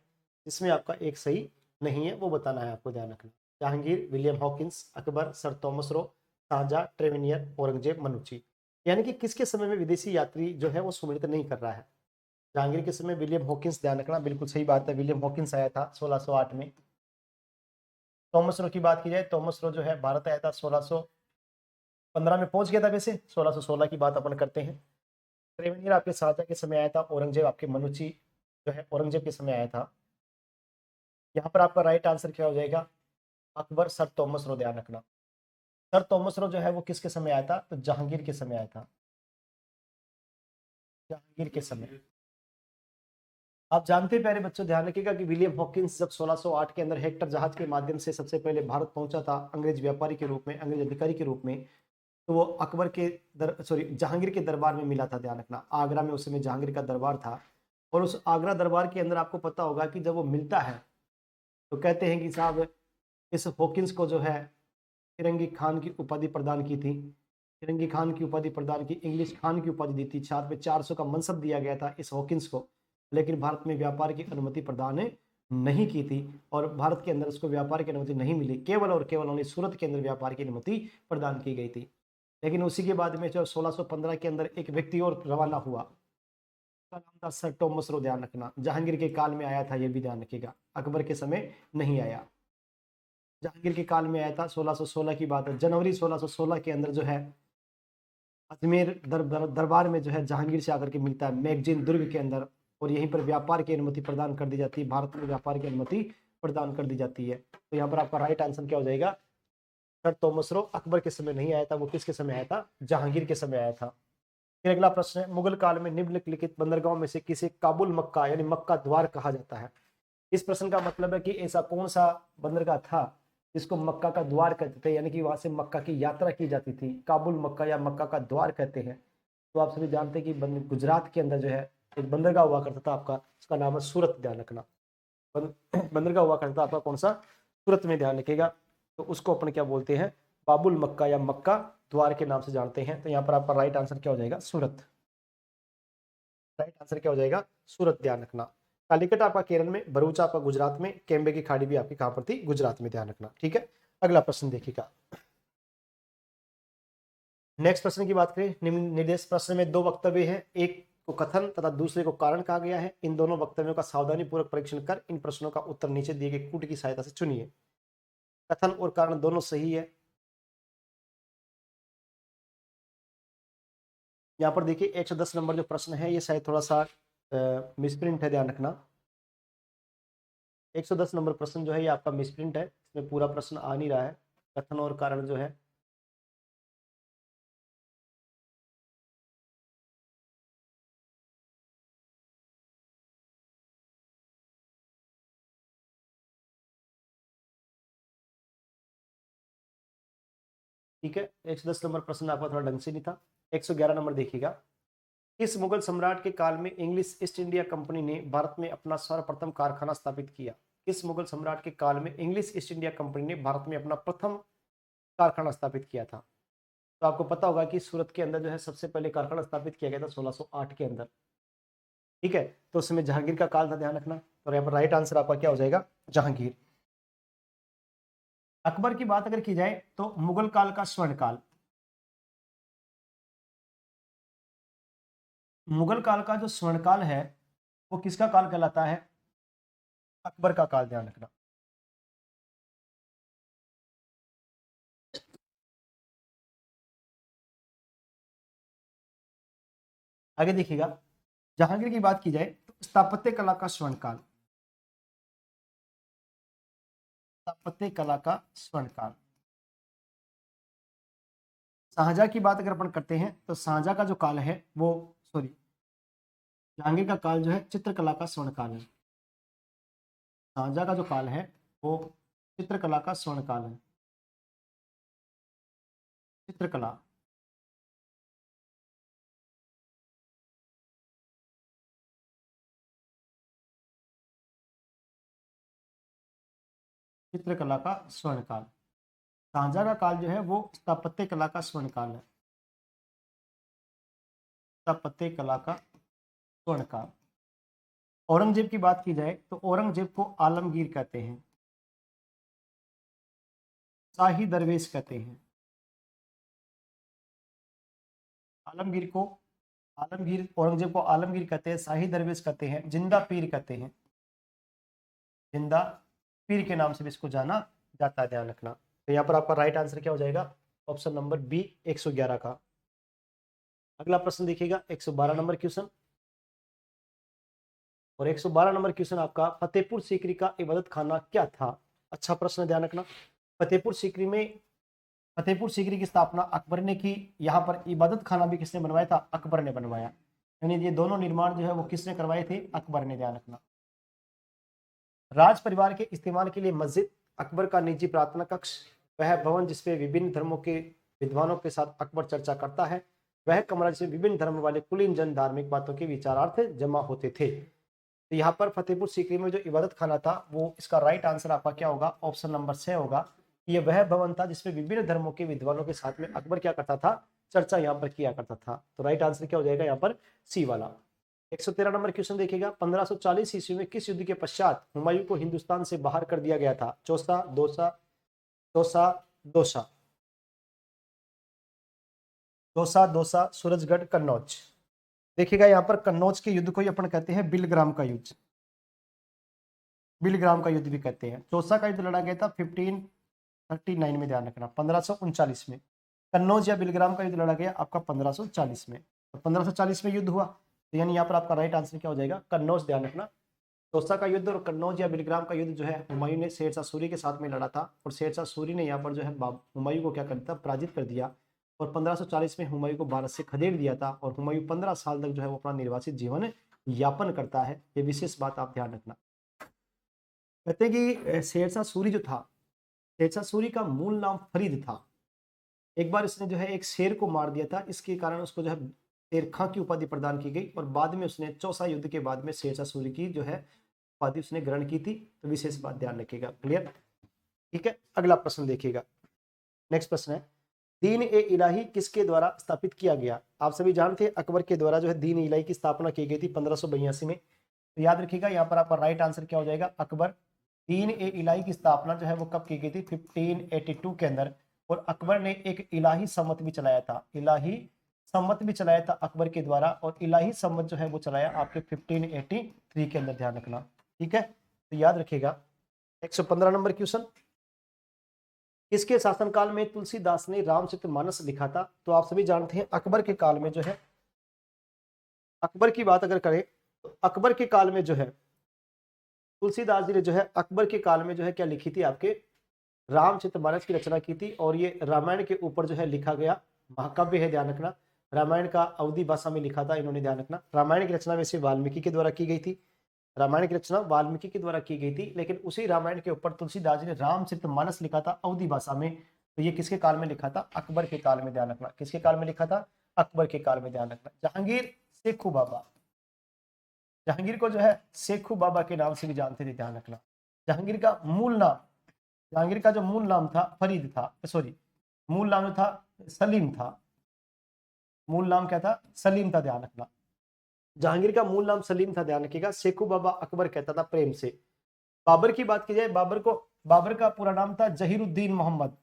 जिसमें आपका एक सही नहीं है, वो बताना है आपको, ध्यान रखना। Jahangir, William Hawkins, Akbar, sir Thomas Roe, Shahjahan, Tavernier, Aurangzeb, Manucci. यानी कि किसके समय में विदेशी यात्री जो है वो सुमिलित नहीं कर रहा है? जहांगीर के समय विलियम हॉकिंस, ध्यान रखना, बिल्कुल सही बात है, विलियम हॉकिंस आया था 1608 में। थॉमस रो की बात की जाए, थॉमस रो जो है भारत आया था 1615 में पहुंच गया था, वैसे 1616 की बात अपन करते हैं। ट्रेवेनियर आपके शाहजहां के समय आया था। औरंगजेब आपके मनुची जो है औरंगजेब के समय आया था। यहाँ पर आपका राइट आंसर क्या हो जाएगा? अकबर, सर थॉमस रो, ध्यान रखना। सर थॉमस रो जो है वो किसके समय आया था? तो जहांगीर के समय आया था, जहांगीर के समय। आप जानते हैं प्यारे बच्चों, ध्यान रखिएगा कि विलियम हॉकिंस जब 1608 के अंदर हेक्टर जहाज के माध्यम से सबसे पहले भारत पहुंचा था अंग्रेज व्यापारी के रूप में, अंग्रेज अधिकारी के रूप में, तो वो अकबर के जहांगीर के दरबार में मिला था, ध्यान रखना। आगरा में उस समय जहांगीर का दरबार था। और उस आगरा दरबार के अंदर आपको पता होगा कि जब वो मिलता है तो कहते हैं कि साहब इस हॉकिंस को जो है फिरंगी खान की उपाधि प्रदान की थी, फिरंगी खान की उपाधि प्रदान की, इंग्लिश खान की उपाधि दी थी, साथ में 400 का मनसब दिया गया था इस हॉकिंस को, लेकिन भारत में व्यापार की अनुमति प्रदान नहीं की थी और भारत के अंदर उसको व्यापार की अनुमति नहीं मिली, केवल और केवल उन्हें सूरत के अंदर व्यापार की अनुमति प्रदान की गई थी। लेकिन उसी के बाद में जो 1615 के अंदर एक व्यक्ति और रवाना हुआ, उसका नाम था सर टॉमस रो, ध्यान रखना। जहांगीर के काल में आया था, यह भी ध्यान रखिएगा, अकबर के समय नहीं आया, जहांगीर के काल में आया था। 1616 की बात है, जनवरी 1616 के अंदर जो है अजमेर दरबार में जो है जहांगीर से आकर के मिलता है मैगजीन दुर्ग के अंदर, और यहीं पर व्यापार की अनुमति प्रदान कर दी जाती है, भारत में व्यापार की अनुमति प्रदान कर दी जाती है। तो यहाँ पर आपका राइट आंसर क्या हो जाएगा? सर थॉमस रो अकबर के समय नहीं आया था, वो किसके समय आया था? जहांगीर के समय आया था। फिर अगला प्रश्न है, मुगल काल में निम्नलिखित बंदरगाहों में से किसे काबुल मक्का यानी मक्का द्वार कहा जाता है? इस प्रश्न का मतलब है कि ऐसा कौन सा बंदरगाह था जिसको मक्का का द्वार कहते थे, यानी कि वहां से मक्का की यात्रा की जाती थी, काबुल मक्का या मक्का का द्वार कहते हैं। तो आप सभी जानते हैं कि गुजरात के अंदर जो है एक बंदरगाह हुआ करता था आपका, उसका नाम है सूरत, ध्यान रखना। बंदरगाह हुआ करता था आपका कौन सा, सूरत में, ध्यान रखिएगा। तो उसको अपन क्या बोलते हैं, बाबुल मक्का या मक्का द्वार के नाम से जानते हैं। तो यहाँ पर आपका राइट आंसर क्या हो जाएगा, सूरत। राइट आंसर क्या हो जाएगा, सूरत, ध्यान रखना। कालीकट आपका केरल में, भरूच आपका गुजरात में, केम्बे की खाड़ी भी आपकी कहां पर थी, गुजरात में, ध्यान रखना। ठीक है, अगला प्रश्न देखिएगा। नेक्स्ट प्रश्न की बात करें, निम्न निर्देश प्रश्न में दो वक्तव्य हैं, एक को कथन तथा दूसरे को कारण कहा गया है। इन दोनों वक्तव्यों का सावधानी पूर्वक परीक्षण कर इन प्रश्नों का उत्तर नीचे दिए गए कूट की सहायता से चुनिए। कथन और कारण दोनों सही है। यहाँ पर देखिए 110 नंबर जो प्रश्न है ये शायद थोड़ा सा मिसप्रिंट है, ध्यान रखना। 110 नंबर प्रश्न जो है ये आपका मिसप्रिंट है, इसमें पूरा प्रश्न आ नहीं रहा है, कथन और कारण जो है। ठीक है, 110 नंबर प्रश्न आपका थोड़ा ढंग से नहीं था। 111 नंबर देखिएगा, किस मुगल सम्राट के काल में इंग्लिश ईस्ट इंडिया कंपनी ने भारत में अपना सर्वप्रथम कारखाना स्थापित किया। किस मुगल सम्राट के काल में इंग्लिश ईस्ट इंडिया कंपनी ने भारत में अपना प्रथम कारखाना स्थापित किया था। तो आपको पता होगा कि सूरत के अंदर जो है सबसे पहले कारखाना स्थापित किया गया था 1608 के अंदर। ठीक है, तो उसमें जहांगीर का काल था, ध्यान रखना। तो यहाँ पर राइट आंसर आपका क्या हो जाएगा, जहांगीर। अकबर की बात अगर की जाए तो मुगल काल का स्वर्ण काल, मुगल काल का जो स्वर्ण काल है वो किसका काल कहलाता है, अकबर का काल, ध्यान रखना। आगे देखिएगा, जहांगीर की बात की जाए तो स्थापत्य कला का स्वर्ण काल, स्थापत्य कला का स्वर्ण काल। शाहजहां की बात अगर अपन करते हैं तो शाहजहां का जो काल है वो, सॉरी, जहांगीर का काल जो है चित्रकला का स्वर्ण काल है। शाहजहां का जो काल है वो चित्रकला का स्वर्ण काल है, चित्रकला। चित्रकला का स्वर्ण काल। शाहजहां का काल जो है वो स्थापत्य कला का स्वर्ण काल है, स्थापत्य कला का स्वर्ण काल। औरंगजेब की बात की जाए तो औरंगजेब को आलमगीर कहते हैं, शाही दरवेश कहते हैं। आलमगीर को, आलमगीर, औरंगजेब को आलमगीर कहते हैं, शाही दरवेश कहते हैं, जिंदा पीर कहते हैं, जिंदा पीर के नाम से भी इसको जाना जाता है, ध्यान रखना। तो यहाँ पर आपका राइट आंसर क्या हो जाएगा, ऑप्शन नंबर बी, 111 का। अगला प्रश्न देखिएगा, 112 नंबर क्वेश्चन। और 112 नंबर क्वेश्चन आपका, फतेहपुर सीकरी का इबादत खाना क्या था। अच्छा प्रश्न, ध्यान रखना। फतेहपुर सीकरी में, फतेहपुर सीकरी की स्थापना अकबर ने की। यहाँ पर इबादत खाना भी किसने बनवाया था, अकबर ने बनवाया। यानी ये दोनों निर्माण जो है वो किसने करवाए थे, अकबर ने, ध्यान रखना। राज परिवार के इस्तेमाल के लिए मस्जिद, अकबर का निजी प्रार्थना कक्ष, वह भवन जिसपे विभिन्न धर्मों के विद्वानों के साथ अकबर चर्चा करता है, वह कमरा जिसमें विभिन्न धर्म वाले कुलीन जन धार्मिक बातों के विचारार्थ जमा होते थे। तो यहाँ पर फतेहपुर सीकरी में जो इबादत खाना था वो, इसका राइट आंसर आपका क्या होगा, ऑप्शन नंबर 6 होगा। ये वह भवन था जिसमें विभिन्न धर्मों के विद्वानों के साथ में अकबर क्या करता था, चर्चा यहाँ पर किया करता था। तो राइट आंसर क्या हो जाएगा यहाँ पर, सी वाला। 113 नंबर क्वेश्चन देखिएगा, 1540 ईस्वी में किस युद्ध के पश्चात हुमायूं को हिंदुस्तान से बाहर कर दिया गया था। चौसा, दोसा, तोसा, दोसा, दोसा, दोसा, सूरजगढ़, कन्नौज। देखिएगा यहाँ पर कन्नौज के युद्ध को ही अपन कहते हैं बिलग्राम का युद्ध, बिलग्राम का युद्ध भी कहते हैं। चौसा का युद्ध लड़ा गया था 1539 में, ध्यान रखना, 1539 में। कन्नौज या बिलग्राम का युद्ध लड़ा गया आपका 1540 में। तो 1540 में युद्ध हुआ, तो यानी यहाँ पर आपका राइट आंसर क्या हो जाएगा, कन्नौज, ध्यान रखना। तोसा का युद्ध और कन्नौज या बिलग्राम का युद्ध जो है हुमायूं ने शेरशाह सूरी के साथ में लड़ा था, और शेरशाह सूरी ने यहाँ पर जो है हुमायूं को क्या कर दिया, पराजित कर दिया। और 1540 में हुमायूं को भारत से खदेड़ दिया था, और हुमायूं 15 साल तक जो है वो अपना निर्वासित जीवन यापन करता है। ये विशेष बात आप ध्यान रखना। कहते हैं कि शेरशाह सूरी जो था शेरशाह सूरी का मूल नाम फरीद था। एक बार इसने जो है एक शेर को मार दिया था, इसके कारण उसको जो है शेर खां की उपाधि प्रदान की गई और बाद में उसने चौसा युद्ध के बाद में शेरशाह सूरी की जो है उपाधि उसने ग्रहण की थी। तो विशेष बात ध्यान रखिएगा। क्लियर? ठीक है, अगला प्रश्न देखिएगा। नेक्स्ट प्रश्न है, दीन ए इलाही किसके द्वारा स्थापित किया गया? आप सभी जानते हैं अकबर के द्वारा जो है दीन ए इलाही की स्थापना की गई थी 1582 में। तो याद रखिएगा यहाँ पर आपका राइट आंसर क्या हो जाएगा, अकबर। दीन ए इलाही की स्थापना जो है वो कब की गई थी? 1582 के अंदर। और अकबर ने एक इलाही सम्मत भी चलाया था, इलाही सम्मत भी चलाया था अकबर के द्वारा, और इलाही सम्मत जो है वो चलाया आपके 1583 के अंदर, ध्यान रखना। ठीक है, तो याद रखिएगा। 115 नंबर क्वेश्चन, किसके शासनकाल में तुलसीदास ने रामचरितमानस लिखा था? तो आप सभी जानते हैं अकबर के काल में जो है, अकबर की बात अगर करें तो अकबर के काल में जो है तुलसीदास जी ने जो है अकबर के काल में जो है क्या लिखी थी? आपके रामचरितमानस की रचना की थी। और ये रामायण के ऊपर जो है लिखा गया महाकाव्य है, ध्यान रखना। रामायण का अवधी भाषा में लिखा था इन्होंने, ध्यान रखना। रामायण की रचना वैसे वाल्मीकि के द्वारा की गई थी, रामायण की रचना वाल्मीकि के द्वारा की गई थी, लेकिन उसी रामायण के ऊपर तुलसीदास जी ने रामचरितमानस लिखा था अवधी भाषा में। तो ये किसके काल में लिखा था? अकबर के काल में, ध्यान रखना। किसके काल में लिखा था? अकबर के काल में, ध्यान रखना। जहांगीर शेखू बाबा, जहांगीर को जो है शेखू बाबा के नाम से भी जानते थे, ध्यान रखना। जहांगीर का मूल नाम, जहांगीर का जो मूल नाम था फरीद था, सॉरी, मूल नाम जो था सलीम था। मूल नाम क्या था? सलीम था, ध्यान रखना। जहांगीर का मूल नाम सलीम था, ध्यान रखिएगा। शेखू बाबा अकबर कहता था प्रेम से। बाबर की बात की जाए, बाबर का पूरा नाम था जहीरुद्दीन मोहम्मद।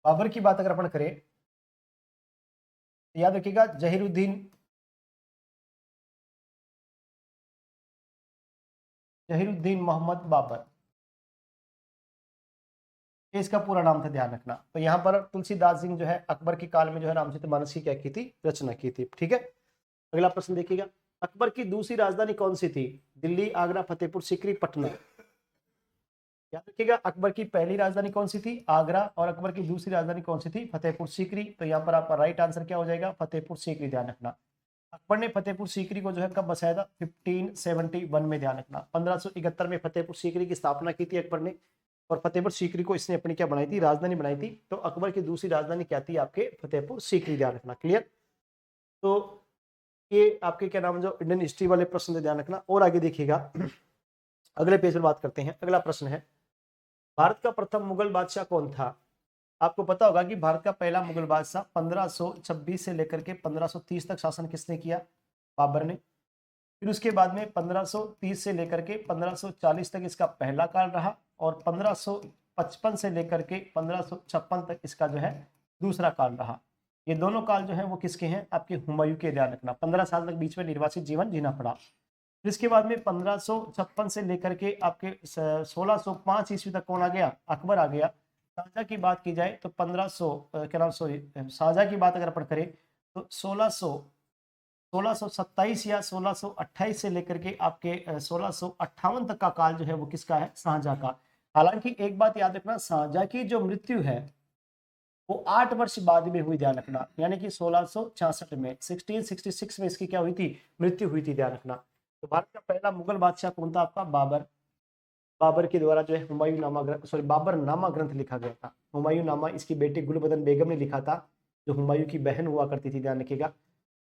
बाबर की बात अगर अपन करें तो याद रखिएगा जहीरुद्दीन मोहम्मद बाबर, ये इसका पूरा नाम था, ध्यान रखना। तो यहाँ पर तुलसीदास सिंह जो है अकबर के काल में जो है रामचरितमानस की क्या की थी? रचना की थी। ठीक है, अगला प्रश्न देखिएगा। अकबर की दूसरी राजधानी कौन सी थी? दिल्ली, आगरा, फतेहपुर सीकरी, पटना। याद रखिएगा, अकबर की पहली राजधानी कौन सी थी? आगरा। और अकबर की दूसरी राजधानी कौन सी थी? फतेहपुर सीकरी। तो यहाँ पर आपका राइट आंसर क्या हो जाएगा? फतेहपुर सीकरी, ध्यान रखना। अकबर ने फतेहपुर सीकरी को जो है कब बसाया था? 1571 में, ध्यान रखना। 1571 में फतेहपुर सीकरी की स्थापना की थी अकबर ने। और फतेहपुर सीकरी को इसने अपनी क्या बनाई थी? राजधानी बनाई थी। तो अकबर की दूसरी राजधानी क्या थी? आपके फतेहपुर सीकरी, ध्यान रखना। क्लियर? तो ये आपके क्या नाम, जो इंडियन हिस्ट्री वाले प्रश्न थे, ध्यान रखना। और आगे देखिएगा, अगले पेज पर बात करते हैं। अगला प्रश्न है, भारत का प्रथम मुगल बादशाह कौन था? आपको पता होगा कि भारत का पहला मुगल बादशाह 1526 से लेकर के 1530 तक शासन किसने किया? बाबर ने। फिर उसके बाद में 1530 से लेकर के 1540 तक इसका पहला काल रहा, और 1555 से लेकर के 1556 तक इसका जो है दूसरा काल रहा। ये दोनों काल जो है वो किसके हैं? आपके हुमायूं के, ध्यान रखना। 15 साल तक बीच में निर्वासित जीवन जीना पड़ा। फिर इसके बाद में 1556 से लेकर के आपके 1605 ईस्वी तक कौन आ गया? अकबर आ गया। शाहजहां की बात की जाए तो 1500 क्या नाम, सॉरी, शाहजहां की बात अगर अपन करें तो 1627 या 1628 से लेकर के आपके 1658 तक का काल जो है वो किसका है? शाहजहां का। हालांकि एक बात याद रखना, शाहजहां की जो मृत्यु है वो 8 वर्ष बाद में हुई, ध्यान रखना। यानी कि 1666 में, 1666 में इसकी क्या हुई थी? मृत्यु हुई थी, ध्यान रखना। तो भारत का पहला मुगल बादशाह कौन था? आपका बाबर। बाबर के द्वारा जो है हुमायूं नामा ग्रंथ, सॉरी, बाबर नामा ग्रंथ लिखा गया था। हुमायूं नामा इसकी बेटी गुलबदन बेगम ने लिखा था, जो हुमायूं की बहन हुआ करती थी, ध्यान रखिएगा।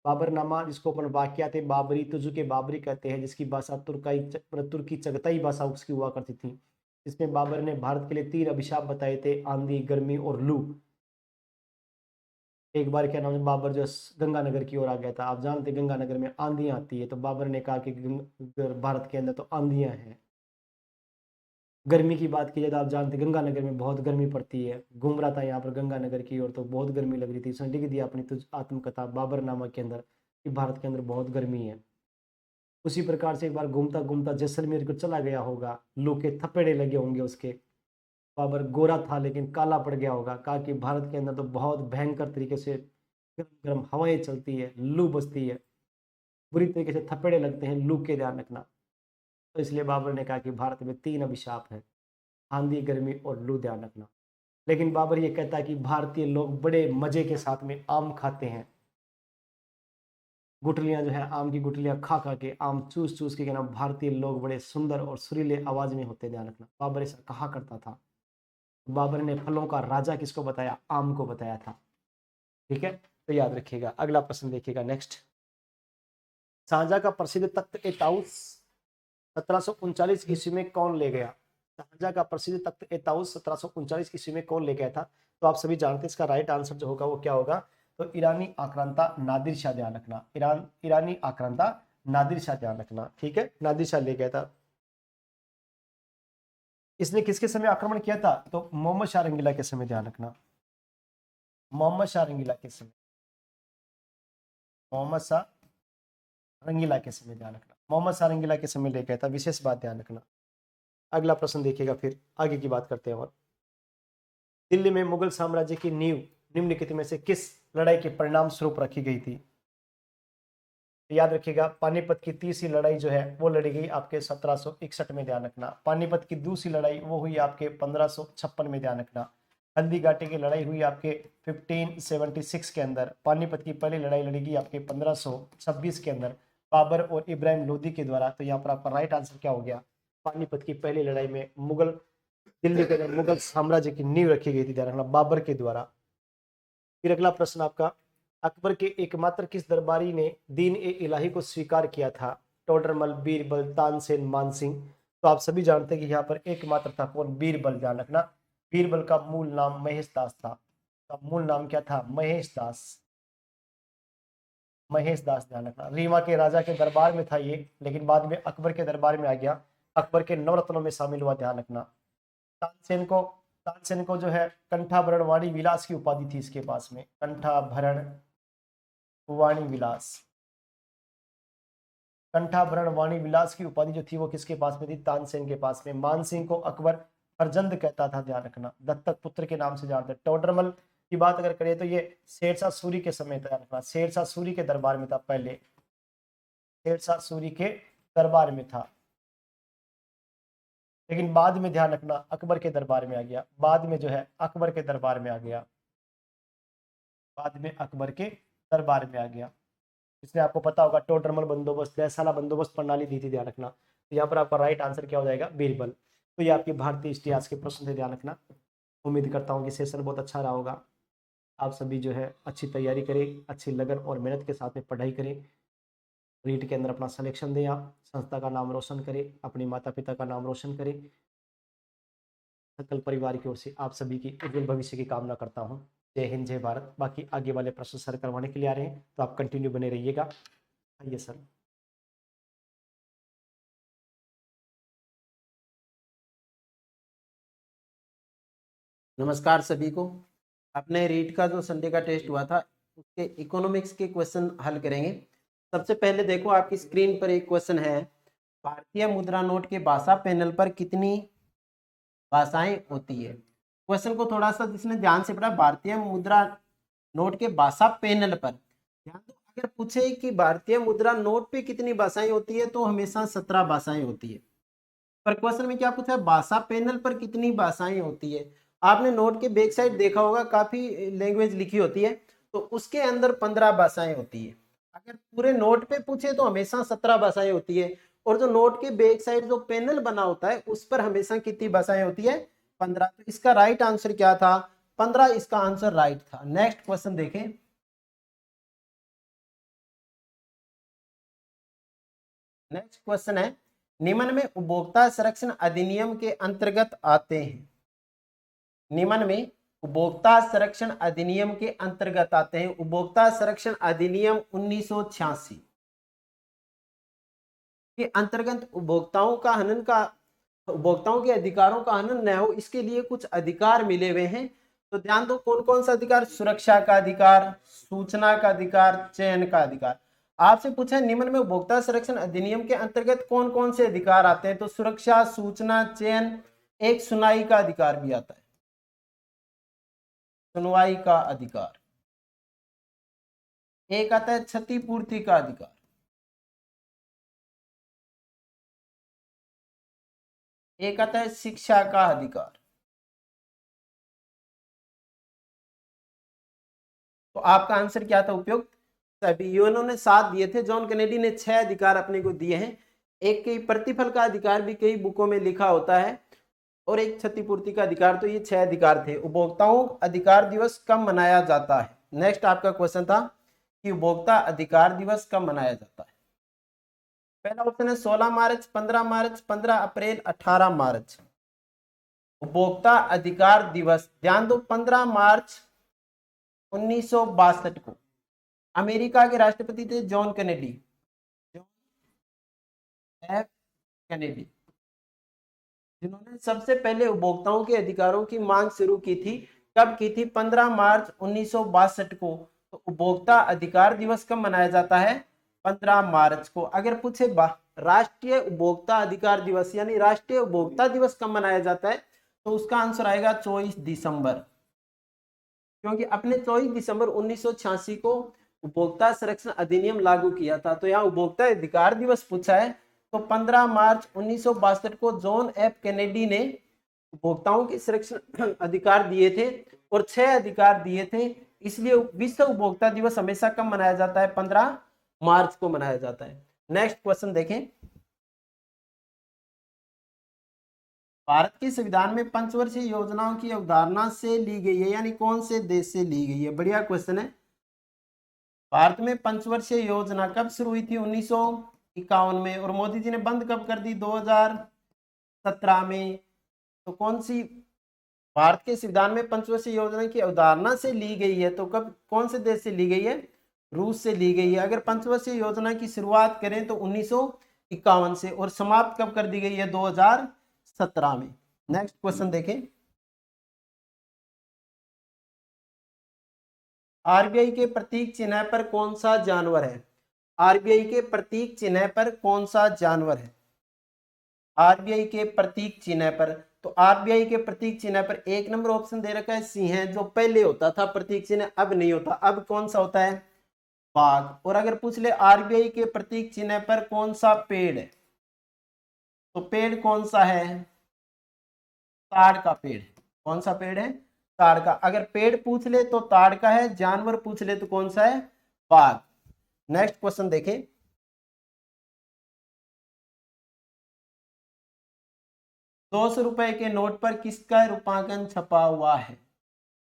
बाबरनामा, जिसको अपन वाकयात बाबरी तुजु के बाबरी कहते हैं, जिसकी भाषा तुर्की चगताई भाषा उसकी हुआ करती थी। इसमें बाबर ने भारत के लिए 3 अभिशाप बताए थे, आंधी, गर्मी और लू। एक बार क्या नाम है, बाबर जो गंगानगर की ओर आ गया था। आप जानते हैं गंगानगर में आंधियां आती है, तो बाबर ने कहा कि भारत के अंदर तो आंधियां हैं। गर्मी की बात की जाए तो आप जानते हैं गंगानगर में बहुत गर्मी पड़ती है। घूम रहा था यहाँ पर गंगानगर की ओर, तो बहुत गर्मी लग रही थी। उसने लिख दिया अपनी तुझ आत्मकथा बाबरनामा के अंदर कि भारत के अंदर बहुत गर्मी है। उसी प्रकार से एक बार घूमता घूमता जैसलमेर को चला गया होगा, लू के थपेड़े लगे होंगे उसके। बाबर गोरा था लेकिन काला पड़ गया होगा, कहा कि भारत के अंदर तो बहुत भयंकर तरीके से गर्म गर्म हवाएं चलती है, लू बसती है, बुरी तरीके से थपेड़े लगते हैं लू के, ध्यान रखना। तो इसलिए बाबर ने कहा कि भारत में 3 अभिशाप है, आंधी, गर्मी और लू, ध्यान रखना। लेकिन बाबर ये कहता है कि भारतीय लोग बड़े मजे के साथ में आम खाते हैं। गुठलियां जो है, आम की गुठलियां खा खा के, आम चूस चूस के, कहना भारतीय लोग बड़े सुंदर और सुरीले आवाज में होते, ध्यान रखना, बाबर ऐसा कहा करता था। बाबर ने फलों का राजा किसको बताया? आम को बताया था। ठीक है, तो याद रखिएगा। अगला प्रश्न देखिएगा नेक्स्ट। शाहजहां का प्रसिद्ध तख्त ए ताउस 1739 ईस्वी में कौन ले गया? शाहजहां का प्रसिद्ध तख्त ए ताउस 1739 ईस्वी में कौन ले गया था? तो आप सभी जानते हैं इसका राइट आंसर जो होगा वो क्या होगा? तो ईरानी आक्रांता नादिर शाह, ध्यान रखना, ईरानी आक्रांता नादिर शाह, ध्यान रखना। ठीक है, नादिर शाह ले गया था। इसने किसके समय आक्रमण किया था? तो मोहम्मद शाह रंगीला के समय, ध्यान रखना, मोहम्मद शाह रंगीला के समय, मोहम्मद शाह रंगीला के समय, ध्यान रखना, मोहम्मद शाह रंगीला के समय ले गया था, विशेष बात ध्यान रखना। अगला प्रश्न देखिएगा, फिर आगे की बात करते हैं। और दिल्ली में मुगल साम्राज्य की नींव निम्नलिखित में से किस लड़ाई के परिणाम स्वरूप रखी गई थी? याद रखिएगा, पानीपत की तीसरी लड़ाई जो है वो लड़ी गई आपके 1761 में, ध्यान रखना। पानीपत की दूसरी लड़ाई वो हुई आपके 1556 में, ध्यान रखना। हल्दी घाटी की लड़ाई हुई आपके 1576 के अंदर। पानीपत की पहली लड़ाई लड़ी गई आपके 1526 के अंदर बाबर और इब्राहिम लोदी के द्वारा। तो यहाँ पर आपका राइट आंसर क्या हो गया? पानीपत की पहली लड़ाई में दिल्ली के अंदर मुगल साम्राज्य की नींव रखी गई थी, ध्यान रखना, बाबर के द्वारा। फिर अगला प्रश्न आपका, अकबर के एकमात्र किस दरबारी ने दीन ए इलाही को स्वीकार किया था? टोडरमल, बीरबल, तानसेन, मानसिंह। तो आप सभी जानते हैं कि यहाँ पर एकमात्र था कौन? बीरबल, ध्यान रखना। बीरबल का मूल नाम महेश दास था। का मूल नाम क्या था? महेश दास, महेश दास, ध्यान रखना। रीवा के राजा के दरबार में था ये, लेकिन बाद में अकबर के दरबार में आ गया, अकबर के नवरत्नों में शामिल हुआ, ध्यान रखना। तानसेन को तानसेन को जो है कंठाभरण वाणी विलास की उपाधि थी इसके पास में, कंठाभरण वाणी विलास, कंठाभरण वाणी विलास की उपाधि जो थी वो किसके पास में थी? तानसेन के पास में। मानसिंह को अकबर फरजंद कहता था, ध्यान रखना, दत्तक पुत्र के नाम से जानते। टोडरमल की बात अगर करें तो ये शेरशाह सूरी के समय, ध्यान रखना, शेरशाह सूरी के दरबार में था, पहले शेरशाह सूरी के दरबार में था, लेकिन बाद में ध्यान रखना अकबर के दरबार में आ गया, बाद में जो है अकबर के दरबार में आ गया, बाद में अकबर के दरबार में आ गया। इसने आपको पता होगा टोडरमल बंदोबस्त, वैशाला बंदोबस्त प्रणाली दी थी, ध्यान रखना। तो यहाँ पर आपका राइट आंसर क्या हो जाएगा? बीरबल। तो ये आपके भारतीय इतिहास के प्रश्न थे, ध्यान रखना। उम्मीद करता हूँ कि सेशन बहुत अच्छा रहा होगा। आप सभी जो है अच्छी तैयारी करें, अच्छी लगन और मेहनत के साथ में पढ़ाई करें, रीट के अंदर अपना सिलेक्शन दें, आप संस्था का नाम रोशन करें, अपने माता पिता का नाम रोशन करें। सकल परिवार की ओर से आप सभी की उज्जवल भविष्य की कामना करता हूँ। जय हिंद, जय भारत। बाकी आगे वाले प्रश्न सर करवाने के लिए आ रहे हैं, तो आप कंटिन्यू बने रहिएगा। आइए सर। नमस्कार सभी को। अपने रीट का जो संडे का टेस्ट हुआ था उसके इकोनॉमिक्स के क्वेश्चन हल करेंगे। सबसे पहले देखो आपकी स्क्रीन पर एक क्वेश्चन है, भारतीय मुद्रा नोट के भाषा पैनल पर कितनी भाषाएं होती है। क्वेश्चन को थोड़ा सा जिसने ध्यान से पढ़ा, भारतीय मुद्रा नोट के भाषा पैनल पर ध्यान दो। अगर पूछे कि भारतीय मुद्रा नोट पे कितनी भाषाएं होती है तो हमेशा 17 भाषाएं होती है। पर क्वेश्चन में क्या पूछा है? भाषा पैनल पर कितनी भाषाएं होती है। आपने नोट के बैक साइड देखा होगा, काफी लैंग्वेज लिखी होती है, तो उसके अंदर 15 भाषाएं होती है। अगर पूरे नोट पे पूछे तो हमेशा 17 भाषाएं होती है, और जो नोट के बैक साइड जो पैनल बना होता है उस पर हमेशा कितनी भाषाएं होती है? 15। तो इसका राइट आंसर क्या था? 15 इसका आंसर राइट था। नेक्स्ट क्वेश्चन देखें। नेक्स्ट क्वेश्चन है, निम्न में उपभोक्ता संरक्षण अधिनियम के अंतर्गत आते हैं। निम्न में उपभोक्ता संरक्षण अधिनियम के अंतर्गत आते हैं। उपभोक्ता संरक्षण अधिनियम 1986 के अंतर्गत उपभोक्ताओं के अधिकारों का हनन न हो, इसके लिए कुछ अधिकार मिले हुए हैं। तो ध्यान दो, कौन कौन सा अधिकार? सुरक्षा का अधिकार, सूचना का अधिकार, चयन का अधिकार। आपसे पूछा है निम्न में उपभोक्ता संरक्षण अधिनियम के अंतर्गत कौन कौन से अधिकार आते हैं, तो सुरक्षा, सूचना, चयन, एक सुनवाई का अधिकार भी आता है, सुनवाई का अधिकार। एक आता है क्षतिपूर्ति का अधिकार। एक आता है शिक्षा का अधिकार। तो आपका आंसर क्या था? उपयुक्त सभी। यूएनओ ने 7 दिए थे, जॉन कैनेडी ने 6 अधिकार अपने को दिए हैं। एक कई प्रतिफल का अधिकार भी कई बुकों में लिखा होता है, और एक क्षतिपूर्ति का अधिकार, तो ये 6 अधिकार थे। उपभोक्ताओं अधिकार दिवस कब मनाया जाता है? नेक्स्ट आपका क्वेश्चन था कि उपभोक्ता अधिकार दिवस कब मनाया जाता है। पहला ऑप्शन है 16 मार्च, 15 मार्च, 15 अप्रैल, 18 मार्च। उपभोक्ता अधिकार दिवस, ध्यान दो, 15 मार्च 1962 को अमेरिका के राष्ट्रपति थे John Kennedy, John F Kennedy, जिन्होंने सबसे पहले उपभोक्ताओं के अधिकारों की मांग शुरू की थी। कब की थी? 15 मार्च 1962 को। तो उपभोक्ता अधिकार दिवस कब मनाया जाता है? 15 मार्च को। अगर पूछे राष्ट्रीय उपभोक्ता अधिकार दिवस यानी राष्ट्रीय उपभोक्ता दिवस कब मनाया जाता है, तो उसका आंसर आएगा 24 दिसंबर, क्योंकि अपने 24 दिसंबर 1986 को उपभोक्ता संरक्षण अधिनियम लागू किया था। तो यहाँ उपभोक्ता अधिकार दिवस पूछा है, तो 15 मार्च 1962 को जॉन एफ कैनेडी ने उपभोक्ताओं के संरक्षण अधिकार दिए थे और 6 अधिकार दिए थे। इसलिए विश्व उपभोक्ता दिवस हमेशा कब मनाया जाता है? 15 मार्च को मनाया जाता है। नेक्स्ट क्वेश्चन देखें। भारत के संविधान में पंचवर्षीय योजनाओं की अवधारणा से ली गई है, यानी कौन से देश से ली गई है? बढ़िया क्वेश्चन है। भारत में पंचवर्षीय योजना कब शुरू हुई थी? 1951 में। और मोदी जी ने बंद कब कर दी? 2017 में। तो कौन सी भारत के संविधान में पंचवर्षीय योजना की अवधारणा से ली गई है, तो कब, कौन से देश से ली गई है? रूस से ली गई है। अगर पंचवर्षीय योजना की शुरुआत करें तो 1951 से, और समाप्त कब कर दी गई है? 2017 में। नेक्स्ट क्वेश्चन देखें। आरबीआई के प्रतीक चिन्ह पर कौन सा जानवर है? आरबीआई के प्रतीक चिन्ह पर कौन सा जानवर है? आरबीआई के प्रतीक चिन्ह पर, तो आरबीआई के प्रतीक चिन्ह पर 1 नंबर ऑप्शन दे रखा है सिंह है, जो पहले होता था प्रतीक चिन्ह, अब नहीं होता। अब कौन सा होता है? बाघ। और अगर पूछ ले आरबीआई के प्रतीक चिन्ह पर कौन सा पेड़ है, तो पेड़ कौन सा है? ताड़ का पेड़। कौन सा पेड़ है? ताड़ का। अगर पेड़ पूछ ले तो ताड़ का है, जानवर पूछ ले तो कौन सा है? बाघ। नेक्स्ट क्वेश्चन देखें। ₹200 के नोट पर किसका रूपांकन छपा हुआ है?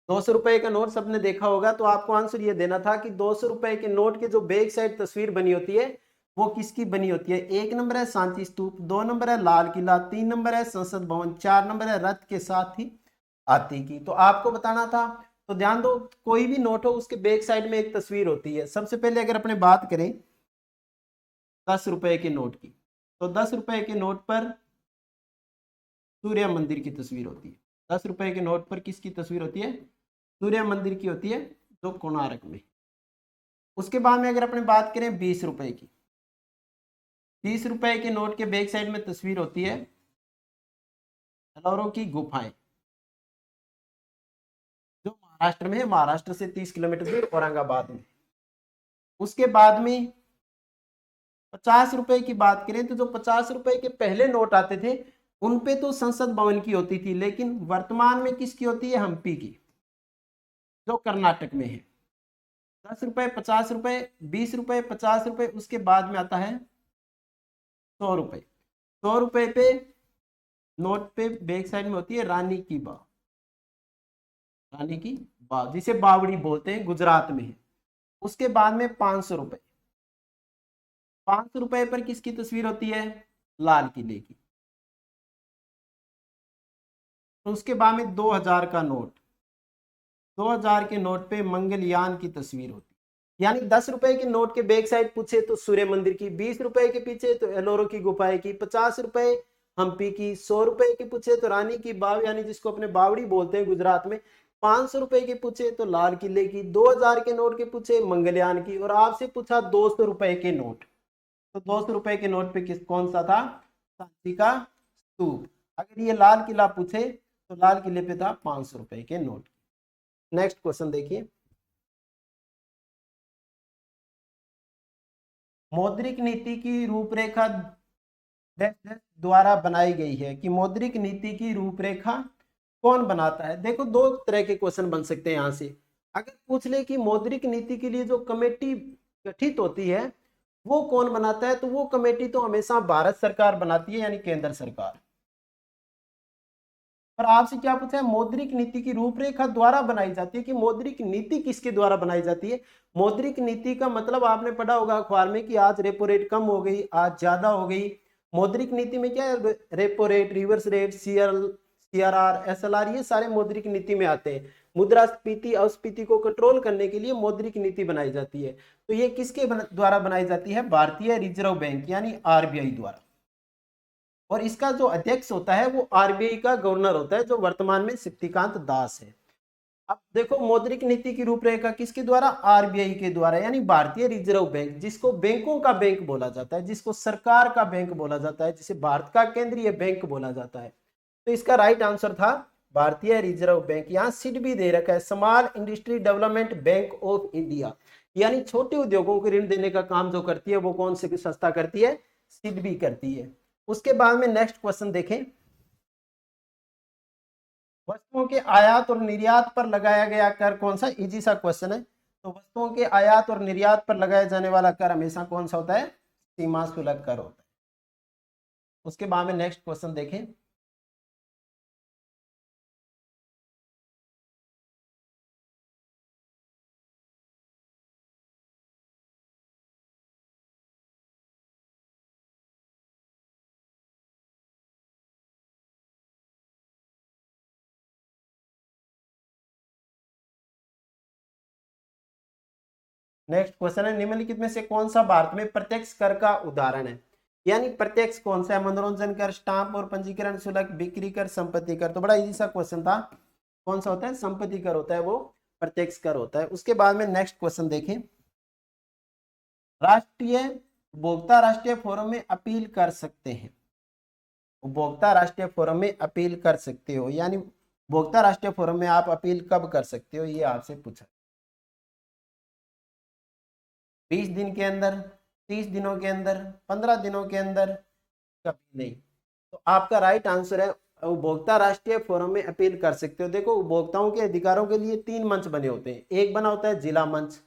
₹200 का नोट सबने देखा होगा, तो आपको आंसर ये देना था कि ₹200 के नोट के जो बैक साइड तस्वीर बनी होती है वो किसकी बनी होती है? 1 नंबर है सांची स्तूप, 2 नंबर है लाल किला, 3 नंबर है संसद भवन, 4 नंबर है रथ के साथ ही हाथी की। तो आपको बताना था। तो ध्यान दो, कोई भी नोट हो उसके बैक साइड में एक तस्वीर होती है। सबसे पहले अगर अपने बात करें ₹10 के नोट की, तो ₹10 के नोट पर सूर्य मंदिर की तस्वीर होती है। ₹10 के नोट पर किसकी तस्वीर होती है? सूर्य मंदिर की होती है, जो कोणार्क में। उसके बाद में अगर अपने बात करें ₹20 की, ₹20 के नोट के बैक साइड में तस्वीर होती है एलोरा की गुफाएं, जो महाराष्ट्र में है, महाराष्ट्र से 30 किलोमीटर दूर औरंगाबाद में। उसके बाद में ₹50 की बात करें, तो जो ₹50 के पहले नोट आते थे उन पे तो संसद भवन की होती थी, लेकिन वर्तमान में किसकी होती है? हम्पी की, जो कर्नाटक में है। ₹10, ₹50, ₹20, ₹50। उसके बाद में आता है ₹100। ₹100 पे नोट पे बैक साइड में होती है रानी की बाव, रानी की बाव जिसे बावड़ी बोलते हैं, गुजरात में है। उसके बाद में ₹500। ₹500 पर किसकी तस्वीर होती है? लाल किले की। तो उसके बाद में 2000 का नोट, 2000 के नोट पे मंगलयान की तस्वीर होती है। यानी ₹10 के नोट के बैक साइड पूछे तो सूर्य मंदिर की, ₹20 के पीछे तो एलोरा की गुफाएं की, ₹50 हम्पी की, ₹100 के पूछे तो रानी की बाव यानी जिसको अपने बावड़ी बोलते हैं गुजरात में, ₹500 के पूछे तो लाल किले की, 2000 के नोट के पूछे मंगलयान की, और आपसे पूछा ₹200 के नोट, तो ₹200 के नोट पे कौन सा था? सांची का स्तूप। अगर ये लाल किला पूछे तो लाल किले पे था ₹500 के नोट। नेक्स्ट क्वेश्चन देखिए। मौद्रिक नीति की रूपरेखा द्वारा बनाई गई है, कि मौद्रिक नीति की रूपरेखा कौन बनाता है? देखो, 2 तरह के क्वेश्चन बन सकते हैं यहां से। अगर पूछ ले कि मौद्रिक नीति के लिए जो कमेटी गठित होती है वो कौन बनाता है, तो वो कमेटी तो हमेशा भारत सरकार बनाती है, यानी केंद्र सरकार। पर आपसे क्या पूछा है, मौद्रिक नीति की रूपरेखा द्वारा बनाई जाती है, कि मौद्रिक नीति किसके द्वारा बनाई जाती है। मौद्रिक नीति का मतलब आपने पढ़ा होगा अखबार में कि आज रेपो रेट कम हो गई, आज ज्यादा हो गई। मौद्रिक नीति में क्या है, repo rate, reverse rate, CRR, SLR, ये सारे मौद्रिक नीति में आते हैं। मुद्रास्फीति अस्फीति को कंट्रोल करने के लिए मौद्रिक नीति बनाई जाती है। तो ये किसके द्वारा बनाई जाती है, भारतीय रिजर्व बैंक यानी आरबीआई द्वारा। और इसका जो अध्यक्ष होता है वो आरबीआई का गवर्नर होता है, जो वर्तमान में शक्तिकांत दास है। अब देखो मौद्रिक नीति की रूपरेखा किसके द्वारा, आरबीआई के द्वारा, यानी भारतीय रिजर्व बैंक, जिसको बैंकों का बैंक बोला जाता है, जिसको सरकार का बैंक बोला जाता है, जिसे भारत का केंद्रीय बैंक बोला जाता है। तो इसका राइट आंसर था भारतीय रिजर्व बैंक। यहाँ सीट भी दे रखा है, small industry development bank of India, यानी छोटे उद्योगों को ऋण देने का काम जो करती है वो कौन सी संस्था करती है, सिडबी करती है। उसके बाद में नेक्स्ट क्वेश्चन देखें, वस्तुओं के आयात और निर्यात पर लगाया गया कर कौन सा, इजी सा क्वेश्चन है। तो वस्तुओं के आयात और निर्यात पर लगाया जाने वाला कर हमेशा कौन सा होता है, सीमा शुल्क कर होता है। उसके बाद में नेक्स्ट क्वेश्चन देखें, नेक्स्ट क्वेश्चन है, निम्नलिखित में से कौन सा भारत में प्रत्यक्ष कर का उदाहरण है। यानी प्रत्यक्ष कौन सा है, मनोरंजन कर, स्टाम्प और पंजीकरण शुल्क, बिक्री कर, संपत्ति कर। तो बड़ा इजी सा क्वेश्चन था, कौन सा होता है, संपत्ति कर होता है, वो प्रत्यक्ष कर होता है। उसके बाद में नेक्स्ट क्वेश्चन देखें, राष्ट्रीय उपभोक्ता राष्ट्रीय फोरम में अपील कर सकते हैं। उपभोक्ता राष्ट्रीय फोरम में अपील कर सकते हो, यानी उपभोक्ता राष्ट्रीय फोरम में आप अपील कब कर सकते हो, ये आपसे पूछा। 20 दिन के अंदर, 30 दिनों के अंदर, 15 दिनों के अंदर, कभी नहीं। तो आपका राइट आंसर है उपभोक्ता राष्ट्रीय फोरम में अपील कर सकते हो। देखो उपभोक्ताओं के अधिकारों के लिए 3 मंच बने होते हैं, एक बना होता है जिला मंच,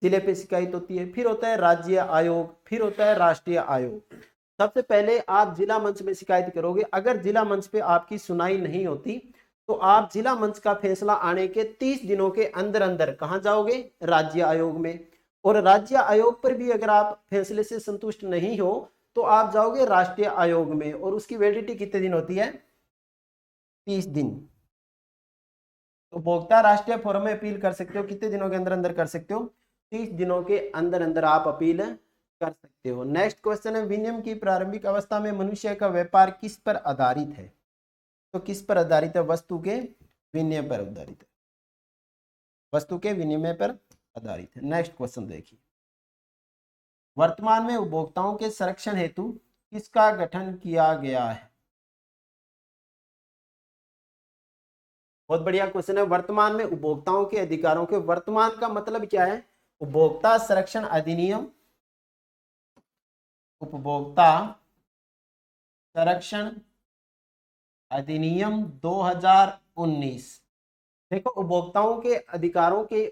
जिले पे शिकायत होती है, फिर होता है राज्य आयोग, फिर होता है राष्ट्रीय आयोग। सबसे पहले आप जिला मंच में शिकायत करोगे, अगर जिला मंच पे आपकी सुनाई नहीं होती तो आप जिला मंच का फैसला आने के 30 दिनों के अंदर अंदर कहां जाओगे, राज्य आयोग में। और राज्य आयोग पर भी अगर आप फैसले से संतुष्ट नहीं हो तो आप जाओगे राष्ट्रीय आयोग में, और उसकी वैलिडिटी कितने दिन होती है, 30 दिन। तो उपभोक्ता राष्ट्रीय फोरम में अपील कर सकते हो, कितने दिनों के अंदर अंदर कर सकते हो, 30 दिनों के अंदर अंदर आप अपील कर सकते हो। नेक्स्ट क्वेश्चन है, विनिमय की प्रारंभिक अवस्था में मनुष्य का व्यापार किस पर आधारित है। तो किस पर आधारित है, वस्तु के विनिमय पर आधारित है, वस्तु के विनिमय पर आधारित है। नेक्स्ट क्वेश्चन देखिए, वर्तमान में उपभोक्ताओं के संरक्षण हेतु किसका गठन किया गया है। बहुत बढ़िया क्वेश्चन है, वर्तमान में उपभोक्ताओं के अधिकारों के, वर्तमान का मतलब क्या है, उपभोक्ता संरक्षण अधिनियम, उपभोक्ता संरक्षण अधिनियम 2019। देखो उपभोक्ताओं के अधिकारों के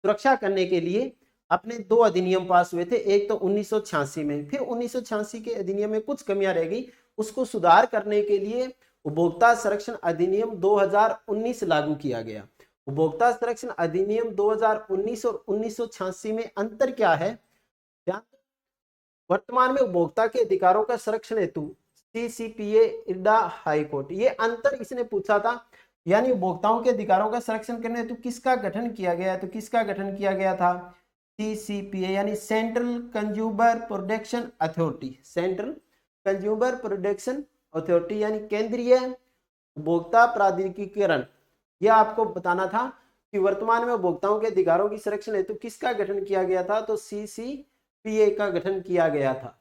सुरक्षा करने के लिए अपने 2 अधिनियम पास हुए थे, एक तो 1986 में, फिर 1986 के अधिनियम में कुछ कमियां रह गई, उसको सुधार करने के लिए उपभोक्ता संरक्षण अधिनियम 2019 लागू किया गया। उपभोक्ता संरक्षण अधिनियम 2019 और 1986 में अंतर क्या है, वर्तमान में उपभोक्ता के अधिकारों का संरक्षण हेतु सीसीपीए, इरडा, हाईकोर्ट, ये अंतर इसने पूछा था। यानी उपभोक्ताओं के अधिकारों का संरक्षण करने हेतु किसका गठन किया गया, तो किसका गठन किया गया था, सीसीपीए यानी central consumer protection authority, central consumer protection authority यानी केंद्रीय उपभोक्ता प्राधिकरण। यह आपको बताना था कि वर्तमान में उपभोक्ताओं के अधिकारों की संरक्षण हेतु किसका गठन किया गया था, तो सीसीपीए का गठन किया गया था।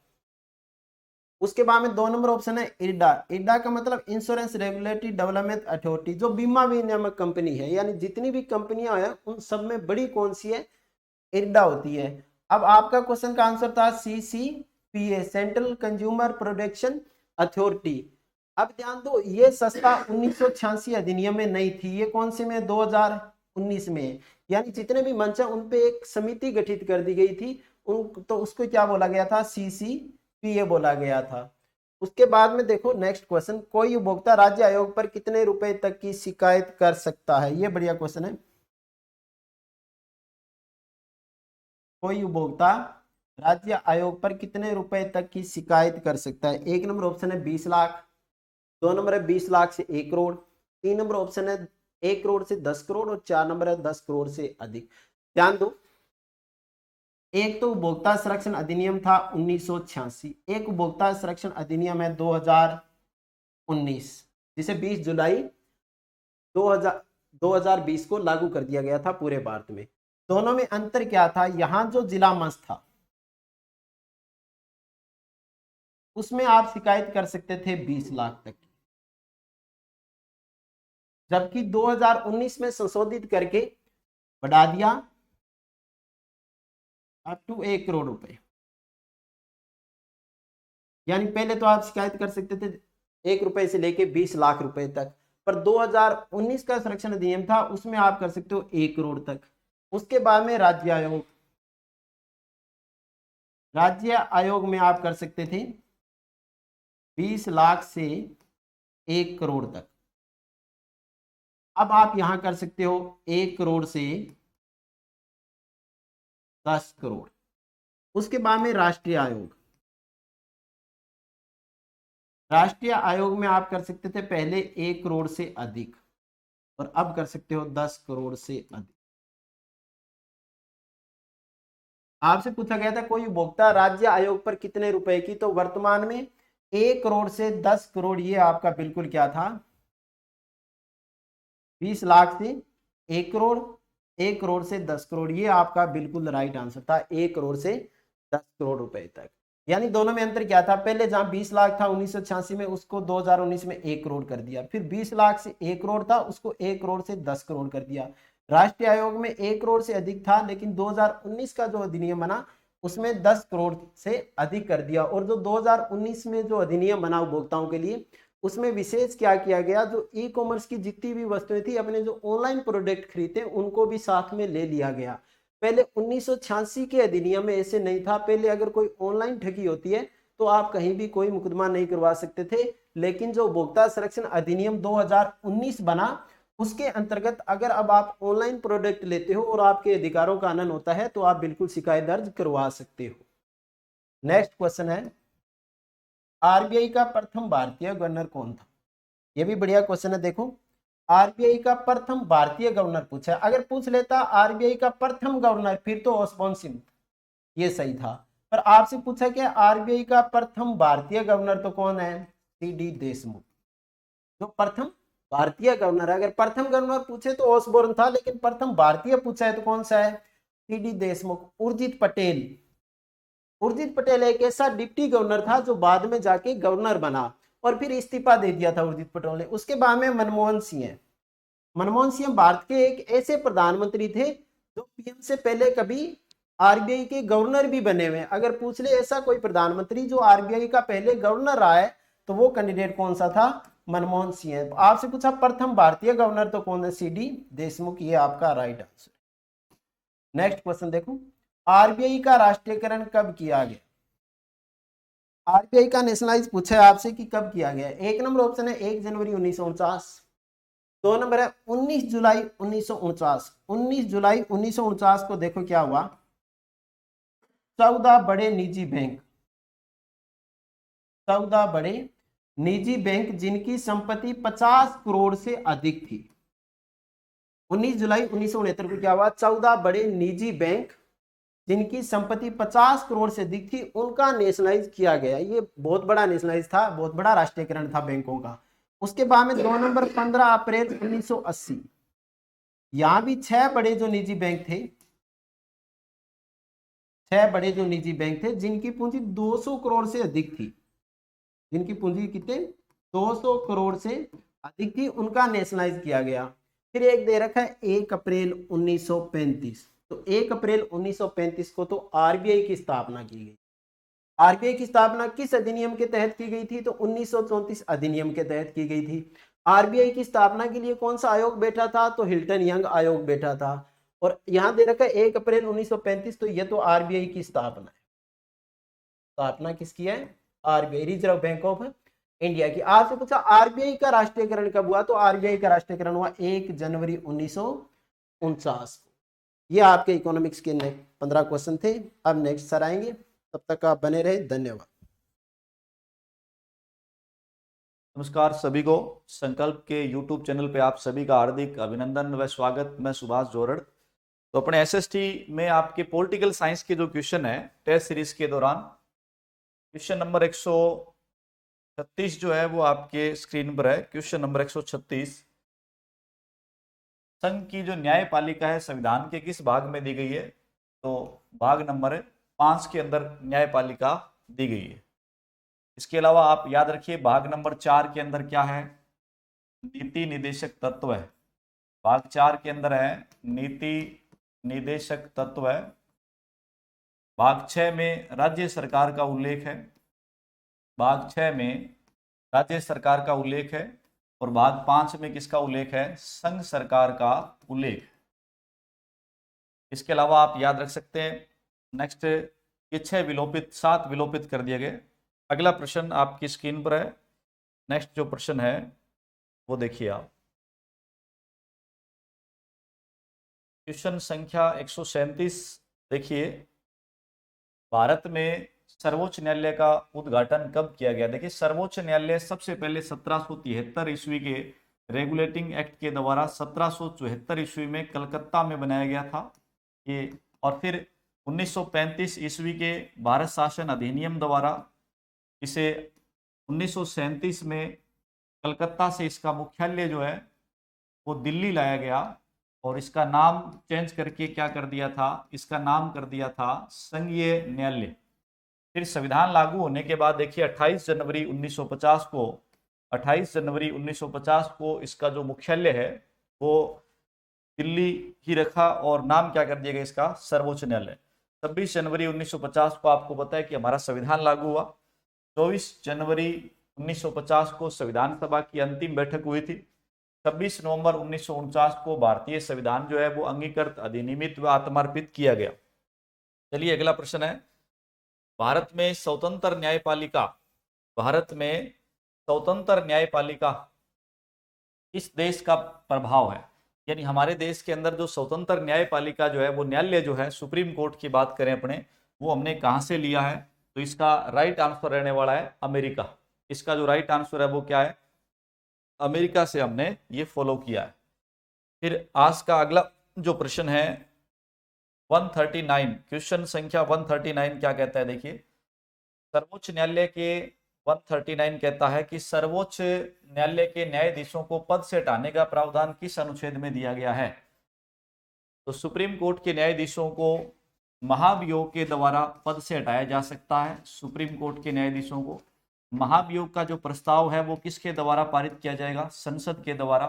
उसके बाद में 2 नंबर ऑप्शन है इरडा। इरडा का मतलब इंश्योरेंस रेगुलेटरी डेवलपमेंट अथॉरिटी, जो बीमा विनियामक कंपनी है, यानी जितनी भी कंपनियां हैं उन सब में बड़ी कौन सी है, इरडा होती है। अब आपका क्वेश्चन का आंसर था CCPA, central consumer protection authority. अब ध्यान दो, ये संस्था 1986 अधिनियम में नहीं थी, ये कौन से में, 2019 2019 में है। यानी जितने भी मंच है उन पे एक समिति गठित कर दी गई थी, उन तो उसको क्या बोला गया था, CCPA बोला गया था। उसके बाद में देखो नेक्स्ट क्वेश्चन, कोई उपभोक्ता राज्य आयोग पर कितने रुपए तक की शिकायत कर सकता है? ये बढ़िया क्वेश्चन है। कोई उपभोक्ता राज्य आयोग पर कितने रुपए तक की शिकायत कर सकता है? एक नंबर ऑप्शन है 20 लाख, 2 नंबर है 20 लाख से 1 करोड़, 3 नंबर ऑप्शन है 1 करोड़ से 10 करोड़ और 4 नंबर है 10 करोड़ से अधिक। ध्यान दो, एक तो उपभोक्ता संरक्षण अधिनियम था 1986, एक उपभोक्ता संरक्षण अधिनियम है 2019, जिसे 20 जुलाई 2020 को लागू कर दिया गया था पूरे भारत में। दोनों में अंतर क्या था? यहां जो जिला मंच था उसमें आप शिकायत कर सकते थे 20 लाख तक की, जबकि 2019 में संशोधित करके बढ़ा दिया अप टू 1 करोड़ रुपए। यानी पहले तो आप शिकायत कर सकते थे 1 रुपए से लेके 20 लाख रुपए तक, पर 2019 का संरक्षण अधिनियम था उसमें आप कर सकते हो 1 करोड़ तक। उसके बाद में राज्य आयोग में आप कर सकते थे 20 लाख से 1 करोड़ तक। अब आप यहां कर सकते हो 1 करोड़ से 10 करोड़। उसके बाद में राष्ट्रीय आयोग में आप कर सकते थे पहले 1 करोड़ से अधिक और अब कर सकते हो 10 करोड़ से अधिक। आपसे पूछा गया था कोई उपभोक्ता राज्य आयोग पर कितने रुपए की, तो वर्तमान में 1 करोड़ से 10 करोड़, ये आपका बिल्कुल क्या था, 20 लाख से 1 करोड़, 1 करोड़ से 10 करोड़, ये आपका बिल्कुल राइट आंसर था, 1 करोड़ से 10 करोड़ रुपए तक। यानी दोनों में अंतर क्या था? पहले जहां 20 लाख था 1986 में, उसको 2019 में 1 करोड़ कर दिया, फिर 20 लाख से 1 करोड़ था उसको 1 करोड़ से 10 करोड़ कर दिया। राष्ट्रीय आयोग में 1 करोड़ से अधिक था, लेकिन 2019 का जो अधिनियम बना उसमें 10 करोड़ से अधिक कर दिया। और जो 2019 में जो अधिनियम बना उपभोक्ताओं के लिए, उसमें विशेष क्या किया गया, जो ई कॉमर्स की जितनी भी वस्तुएं थी, अपने जो ऑनलाइन प्रोडक्ट खरीदते उनको भी साथ में ले लिया गया। पहले 1986 के अधिनियम में ऐसे नहीं था। पहले अगर कोई ऑनलाइन ठगी होती है तो आप कहीं भी कोई मुकदमा नहीं करवा सकते थे, लेकिन जो उपभोक्ता संरक्षण अधिनियम 2019 बना उसके अंतर्गत अगर अब आप ऑनलाइन प्रोडक्ट लेते हो और आपके अधिकारों का हनन होता है तो आप बिल्कुल शिकायत दर्ज करवा सकते हो। नेक्स्ट क्वेश्चन है, आरबीआई का प्रथम भारतीय गवर्नर कौन था? यह भी बढ़िया क्वेश्चन है। देखो, आरबीआई का प्रथम भारतीय गवर्नर पूछा, अगर पूछ लेता आरबीआई का प्रथम गवर्नर फिर तो ओसबोर्न सिंह, ये सही था। पर आपसे पूछा कि आरबीआई का प्रथम भारतीय गवर्नर तो कौन है? सीडी देशमुख। जो प्रथम भारतीय गवर्नर है, अगर प्रथम गवर्नर पूछे तो ओसबोर्न था, लेकिन प्रथम भारतीय पूछा है तो कौन सा है? सीडी देशमुख। उर्जित पटेल एक ऐसा डिप्टी गवर्नर था जो बाद में जाके गवर्नर बना और फिर इस्तीफा दे दिया था उर्जित पटेल ने। उसके बाद में मनमोहन सिंह भारत के एक ऐसे प्रधानमंत्री थे जो पीएम से पहले कभी आरबीआई के गवर्नर भी बने हुए। अगर पूछ ले ऐसा कोई प्रधानमंत्री जो आरबीआई का पहले गवर्नर रहा है तो वो कैंडिडेट कौन सा था? मनमोहन सिंह है। आपसे पूछा प्रथम भारतीय गवर्नर तो कौन है? सीडी देशमुख, ये आपका राइट आंसर। नेक्स्ट क्वेश्चन देखो, आरबीआई का राष्ट्रीयकरण कब किया गया? आरबीआई का नेशनलाइज पूछा है आपसे कि कब किया गया। एक नंबर ऑप्शन है 1 जनवरी 1949, 2 नंबर है 19 जुलाई 1949। 19 जुलाई 1949 को देखो क्या हुआ, 14 बड़े निजी बैंक जिनकी संपत्ति 50 करोड़ से अधिक थी। 19 जुलाई 1969 को क्या हुआ, 14 बड़े निजी बैंक जिनकी संपत्ति 50 करोड़ से अधिक थी उनका नेशनलाइज किया गया। ये बहुत बड़ा नेशनलाइज था, बहुत बड़ा राष्ट्रीयकरण था बैंकों का। उसके बाद में 2 नंबर 15 अप्रैल 1980, यहां भी 6 बड़े जो निजी बैंक थे, 6 बड़े जो निजी बैंक थे जिनकी पूंजी 200 करोड़ से अधिक थी, जिनकी पूंजी कितने 200 करोड़ से अधिक थी, उनका नेशनलाइज किया गया। फिर एक दे रखा है 1 अप्रैल 1935, तो 1 अप्रैल 1935 को तो आरबीआई की स्थापना की गई। आरबीआई की स्थापना किस अधिनियम के तहत की गई थी? तो 1934 अधिनियम के तहत की गई थी। आरबीआई की स्थापना के लिए कौन सा आयोग बैठा था? तो हिल्टन यंग आयोग बैठा था। और यहां दे रखा है 1 अप्रैल 1935, तो ये तो आरबीआई की स्थापना है। स्थापना किसकी है? RBI, reserve bank of India की। आपसे पूछा आरबीआई का राष्ट्रीयकरण कब हुआ? तो आरबीआई का राष्ट्रीयकरण हुआ 1 जनवरी 1949। ये आपके इकोनॉमिक्स के 15 क्वेश्चन थे। अब नेक्स्ट सर आएंगे, तब तक आप बने रहे, धन्यवाद। नमस्कार सभी को, संकल्प के YouTube चैनल पे आप सभी का हार्दिक अभिनंदन व स्वागत। मैं सुभाष जोरड़। तो अपने एसएसटी में आपके पॉलिटिकल साइंस के जो क्वेश्चन है टेस्ट सीरीज के दौरान, क्वेश्चन नंबर 136 जो है वो आपके स्क्रीन पर है। क्वेश्चन नंबर 136, संघ की जो न्यायपालिका है संविधान के किस भाग में दी गई है? तो भाग नंबर 5 के अंदर न्यायपालिका दी गई है। इसके अलावा आप याद रखिए भाग नंबर 4 के अंदर क्या है? नीति निदेशक तत्व है। भाग 4 के अंदर है नीति निदेशक तत्व है। भाग 6 में राज्य सरकार का उल्लेख है। भाग 6 में राज्य सरकार का उल्लेख है। और भाग 5 में किसका उल्लेख है? संघ सरकार का उल्लेख। इसके अलावा आप याद रख सकते हैं नेक्स्ट, ये 6 विलोपित, 7 विलोपित कर दिए गए। अगला प्रश्न आपकी स्क्रीन पर है। नेक्स्ट जो प्रश्न है वो देखिए आप, क्वेश्चन संख्या 137। देखिए, भारत में सर्वोच्च न्यायालय का उद्घाटन कब किया गया? देखिए, सर्वोच्च न्यायालय सबसे पहले 1773 ईस्वी के रेगुलेटिंग एक्ट के द्वारा 1774 ईस्वी में कलकत्ता में बनाया गया था ये। और फिर 1935 ईस्वी के भारत शासन अधिनियम द्वारा इसे 1937 में कलकत्ता से इसका मुख्यालय जो है वो दिल्ली लाया गया और इसका नाम चेंज करके क्या कर दिया था? इसका नाम कर दिया था संघीय न्यायालय। फिर संविधान लागू होने के बाद देखिए 28 जनवरी 1950 को 28 जनवरी 1950 को इसका जो मुख्यालय है वो दिल्ली ही रखा और नाम क्या कर दिया गया इसका? सर्वोच्च न्यायालय। 26 जनवरी 1950 को आपको पता है कि हमारा संविधान लागू हुआ। 24 जनवरी 1950 को संविधान सभा की अंतिम बैठक हुई थी। 26 नवंबर 1949 को भारतीय संविधान जो है वो अंगीकृत, अधिनियमित व आत्मार्पित किया गया। चलिए अगला प्रश्न है, भारत में स्वतंत्र न्यायपालिका, भारत में स्वतंत्र न्यायपालिका किस देश का प्रभाव है? यानी हमारे देश के अंदर जो स्वतंत्र न्यायपालिका जो है वो न्यायालय जो है सुप्रीम कोर्ट की बात करें अपने, वो हमने कहां से लिया है? तो इसका राइट आंसर रहने वाला है अमेरिका। इसका जो राइट आंसर है वो क्या है? अमेरिका से हमने ये फॉलो किया है। फिर आज का अगला जो प्रश्न है 139, क्वेश्चन संख्या 139 क्या कहता है? देखिए, सर्वोच्च न्यायालय के 139 कहता है कि सर्वोच्च न्यायालय के न्यायाधीशों को पद से हटाने का प्रावधान किस अनुच्छेद में दिया गया है? तो सुप्रीम कोर्ट के न्यायाधीशों को महाभियोग के द्वारा पद से हटाया जा सकता है। सुप्रीम कोर्ट के न्यायाधीशों को महाभियोग का जो प्रस्ताव है वो किसके द्वारा पारित किया जाएगा? संसद के द्वारा।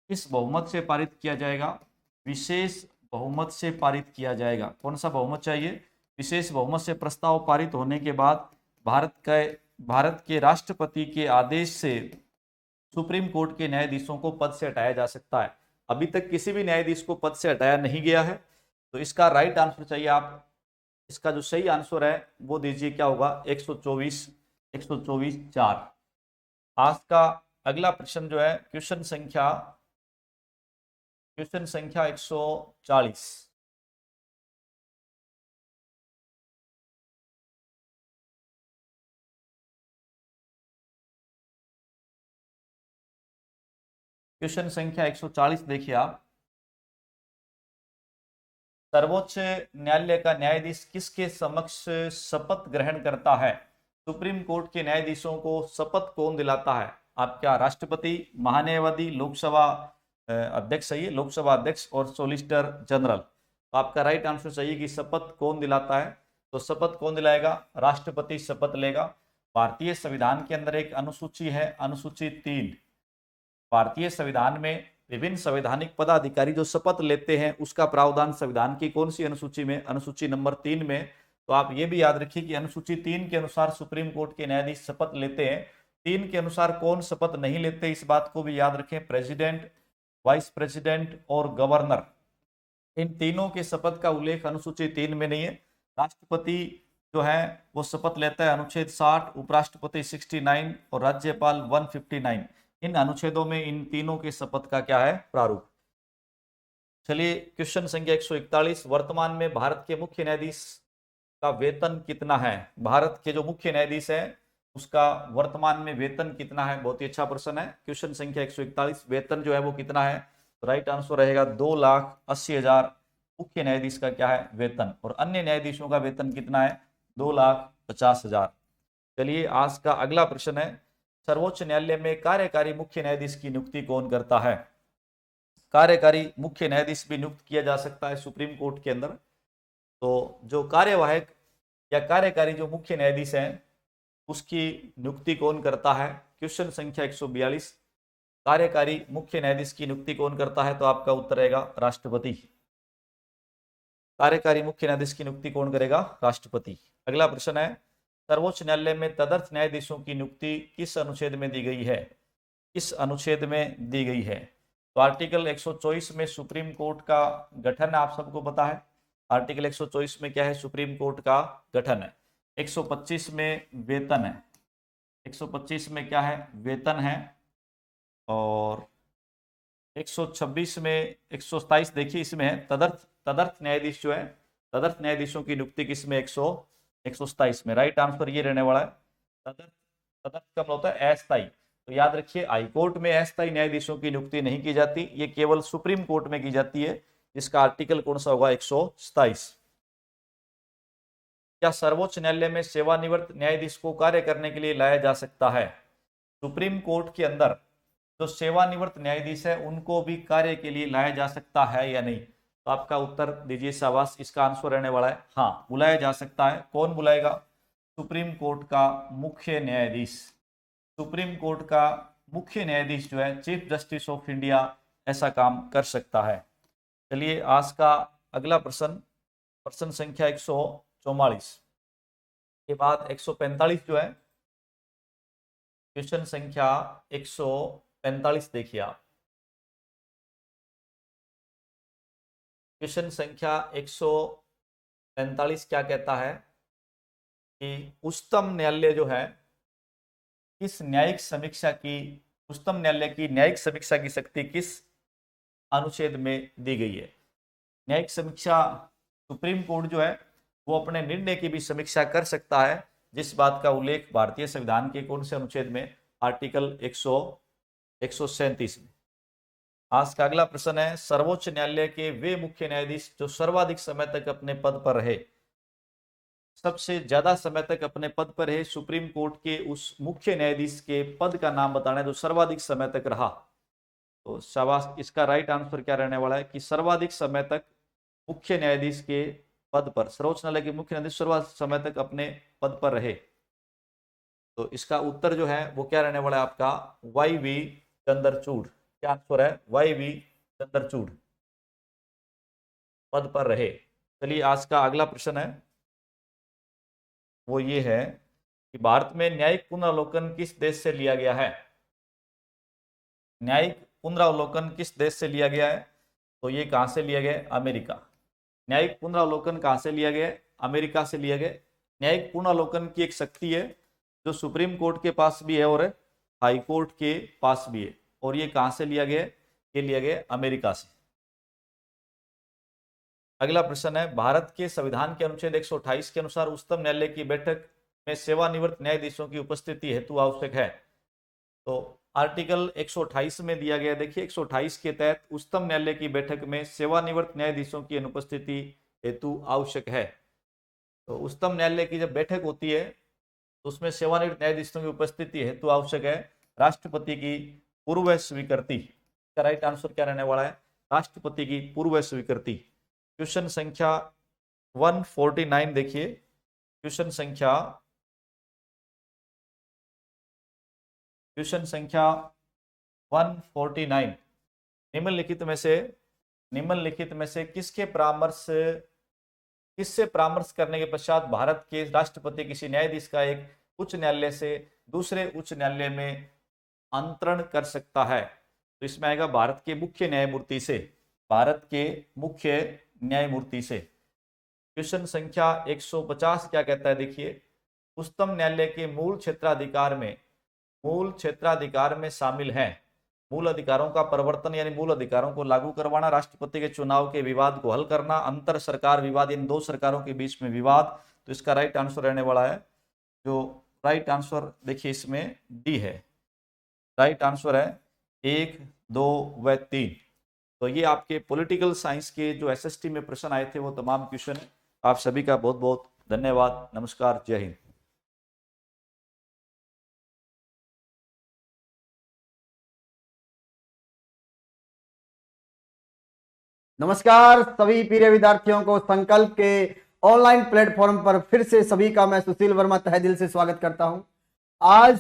किस बहुमत से पारित किया जाएगा? विशेष बहुमत से पारित किया जाएगा। कौन सा बहुमत चाहिए? विशेष बहुमत से प्रस्ताव पारित होने के बाद भारत के राष्ट्रपति के आदेश से सुप्रीम कोर्ट के न्यायाधीशों को पद से हटाया जा सकता है। अभी तक किसी भी न्यायाधीश को पद से हटाया नहीं गया है। तो इसका राइट आंसर चाहिए आप, इसका जो सही आंसर है वो दीजिए, क्या होगा? 124/4। आज का अगला प्रश्न जो है क्वेश्चन संख्या 140। क्वेश्चन संख्या 140 देखिए आप, सर्वोच्च न्यायालय का न्यायाधीश किसके समक्ष शपथ ग्रहण करता है? सुप्रीम कोर्ट के न्यायाधीशों को शपथ कौन दिलाता है? आपका राष्ट्रपति, महान्यायवादी, लोकसभा अध्यक्ष, सही है, लोकसभा अध्यक्ष और सोलिसिटर जनरल। तो आपका राइट आंसर चाहिए कि शपथ कौन दिलाता है? तो शपथ कौन दिलाएगा? राष्ट्रपति शपथ लेगा। भारतीय संविधान के अंदर एक अनुसूची है, अनुसूची 3। भारतीय संविधान में विभिन्न संवैधानिक पदाधिकारी जो शपथ लेते हैं उसका प्रावधान संविधान की कौन सी अनुसूची में? अनुसूची नंबर 3 में। तो आप ये भी याद रखिए कि अनुसूची 3 के अनुसार सुप्रीम कोर्ट के न्यायाधीश शपथ लेते हैं 3 के अनुसार कौन शपथ नहीं लेते, इस बात को भी याद रखें। प्रेसिडेंट, वाइस प्रेसिडेंट और गवर्नर, इन तीनों के शपथ का उल्लेख अनुसूची 3 में नहीं है। राष्ट्रपति जो है वो शपथ लेता है अनुच्छेद 60, उपराष्ट्रपति 69 और राज्यपाल 159। इन अनुच्छेदों में इन तीनों के शपथ का क्या है, प्रारूप। चलिए क्वेश्चन संख्या 141, वर्तमान में भारत के मुख्य न्यायाधीश का वेतन कितना है। भारत के जो मुख्य न्यायाधीश है उसका वर्तमान में वेतन कितना है, बहुत ही अच्छा प्रश्न है। क्वेश्चन संख्या 141, वेतन जो है वो कितना है, तो राइट आंसर रहेगा 2,80,000 मुख्य न्यायाधीश का क्या है, वेतन। और अन्य न्यायाधीशों का वेतन कितना है, 2,50,000। चलिए आज का अगला प्रश्न है, सर्वोच्च न्यायालय में कार्यकारी मुख्य न्यायाधीश की नियुक्ति कौन करता है। कार्यकारी मुख्य न्यायाधीश भी नियुक्त किया जा सकता है सुप्रीम कोर्ट के अंदर। तो जो कार्यवाहक या कार्यकारी जो मुख्य न्यायाधीश है उसकी नियुक्ति कौन करता है। क्वेश्चन संख्या 142, कार्यकारी मुख्य न्यायाधीश की नियुक्ति कौन करता है, तो आपका उत्तर रहेगा राष्ट्रपति। कार्यकारी मुख्य न्यायाधीश की नियुक्ति कौन करेगा, राष्ट्रपति। अगला प्रश्न है, सर्वोच्च न्यायालय में तदर्थ न्यायाधीशों की नियुक्ति किस अनुच्छेद में दी गई है, किस अनुच्छेद में दी गई है। तो आर्टिकल 124 में सुप्रीम कोर्ट का गठन आप सबको पता है। आर्टिकल 124 में क्या है, सुप्रीम कोर्ट का गठन है। 125 में वेतन है, 125 में क्या है, वेतन है। और 126 में 127 देखिए इसमें है तदर्थ न्यायाधीश जो है, तदर्थ न्यायाधीशों की नियुक्ति किसमें, 127 में। राइट आंसर ये रहने वाला है। तदर्थ कब होता है, अस्थायी। तो याद रखिए हाईकोर्ट में अस्थायी न्यायाधीशों की नियुक्ति नहीं की जाती, ये केवल सुप्रीम कोर्ट में की जाती है। इसका आर्टिकल कौन सा होगा, 127। क्या सर्वोच्च न्यायालय में सेवानिवृत्त न्यायाधीश को कार्य करने के लिए लाया जा सकता है। सुप्रीम कोर्ट के अंदर जो सेवानिवृत्त न्यायाधीश है उनको भी कार्य के लिए लाया जा सकता है या नहीं, तो आपका उत्तर दीजिए शाबाश। इसका आंसर रहने वाला है हाँ, बुलाया जा सकता है। कौन बुलाएगा, सुप्रीम कोर्ट का मुख्य न्यायाधीश। सुप्रीम कोर्ट का मुख्य न्यायाधीश जो है, चीफ जस्टिस ऑफ इंडिया, ऐसा काम कर सकता है। चलिए आज का अगला प्रश्न, प्रश्न संख्या 144 के बाद 145 जो है, क्वेश्चन संख्या 145 देखिए आप। क्वेश्चन संख्या 145 क्या कहता है कि उच्चतम न्यायालय जो है किस न्यायिक समीक्षा की, उच्चतम न्यायालय की न्यायिक समीक्षा की शक्ति किस अनुच्छेद में दी गई है। न्यायिक समीक्षा, सुप्रीम कोर्ट जो है वो अपने निर्णय की भी समीक्षा कर सकता है, जिस बात का उल्लेख भारतीय संविधान के कौन से अनुच्छेद में, आर्टिकल 137 में। आज का अगला प्रश्न है, सर्वोच्च न्यायालय के वे मुख्य न्यायाधीश जो सर्वाधिक समय तक अपने पद पर रहे। सबसे ज्यादा समय तक अपने पद पर रहे सुप्रीम कोर्ट के उस मुख्य न्यायाधीश के पद का नाम बताना है जो सर्वाधिक समय तक रहा। तो शाबाश, इसका राइट आंसर क्या रहने वाला है कि सर्वाधिक समय तक मुख्य न्यायाधीश के पद पर, सर्वोच्च न्यायालय के मुख्य न्यायाधीश सर्वाधिक समय तक अपने पद पर रहे। तो इसका उत्तर जो है वो क्या रहने वाला है आपका, वाई.वी. चंद्रचूड़। क्या आंसर है, वाई.वी. चंद्रचूड़ पद पर रहे। चलिए आज का अगला प्रश्न है वो ये है कि भारत में न्यायिक पुनरावलोकन किस देश से लिया गया है। न्यायिक पुनरावलोकन किस देश से लिया गया है, तो ये कहां से लिया गया है, अमेरिका। न्यायिक पुनरावलोकन कहां से लिया गया है, अमेरिका से लिया गया। न्यायिक पुनरावलोकन की एक शक्ति है जो सुप्रीम कोर्ट के पास भी है और हाई कोर्ट के पास भी है, और ये कहां से लिया गया, ये लिया गया अमेरिका से। अगला प्रश्न है, भारत के संविधान के अनुच्छेद 128 के अनुसार उच्चतम न्यायालय की बैठक में सेवानिवृत्त न्यायाधीशों की उपस्थिति हेतु आवश्यक है। तो आर्टिकल 128 में दिया गया, देखिए 128 के तहत उच्चतम न्यायालय की बैठक में सेवानिवृत्त न्यायाधीशों की अनुपस्थिति हेतु आवश्यक है। तो उच्चतम न्यायालय की जब बैठक होती है तो उसमें सेवानिवृत्त न्यायाधीशों की उपस्थिति हेतु आवश्यक है राष्ट्रपति की पूर्व स्वीकृति। इसका राइट आंसर क्या रहने वाला है, राष्ट्रपति की पूर्व स्वीकृति। क्वेश्चन संख्या 149 देखिए, क्वेश्चन संख्या 149, निम्नलिखित में से किससे परामर्श करने के पश्चात भारत के राष्ट्रपति किसी न्यायाधीश का एक उच्च न्यायालय से दूसरे उच्च न्यायालय में अंतरण कर सकता है? तो इसमें आएगा भारत के मुख्य न्यायमूर्ति से, भारत के मुख्य न्यायमूर्ति से। क्वेश्चन संख्या 150 क्या कहता है, देखिए, उच्चतम न्यायालय के मूल क्षेत्राधिकार में शामिल है मूल अधिकारों का परिवर्तन यानी मूल अधिकारों को लागू करवाना, राष्ट्रपति के चुनाव के विवाद को हल करना, अंतर सरकार विवाद, इन दो सरकारों के बीच में विवाद। तो इसका राइट आंसर रहने वाला है, जो राइट आंसर देखिए इसमें डी है। राइट आंसर है 1, 2 व 3। तो ये आपके पॉलिटिकल साइंस के जो एसएसटी में प्रश्न आए थे वो तमाम क्वेश्चन है। आप सभी का बहुत बहुत धन्यवाद। नमस्कार, जय हिंद। नमस्कार सभी प्रिय विद्यार्थियों को संकल्प के ऑनलाइन प्लेटफॉर्म पर फिर से सभी का मैं सुशील वर्मा तहे दिल से स्वागत करता हूं। आज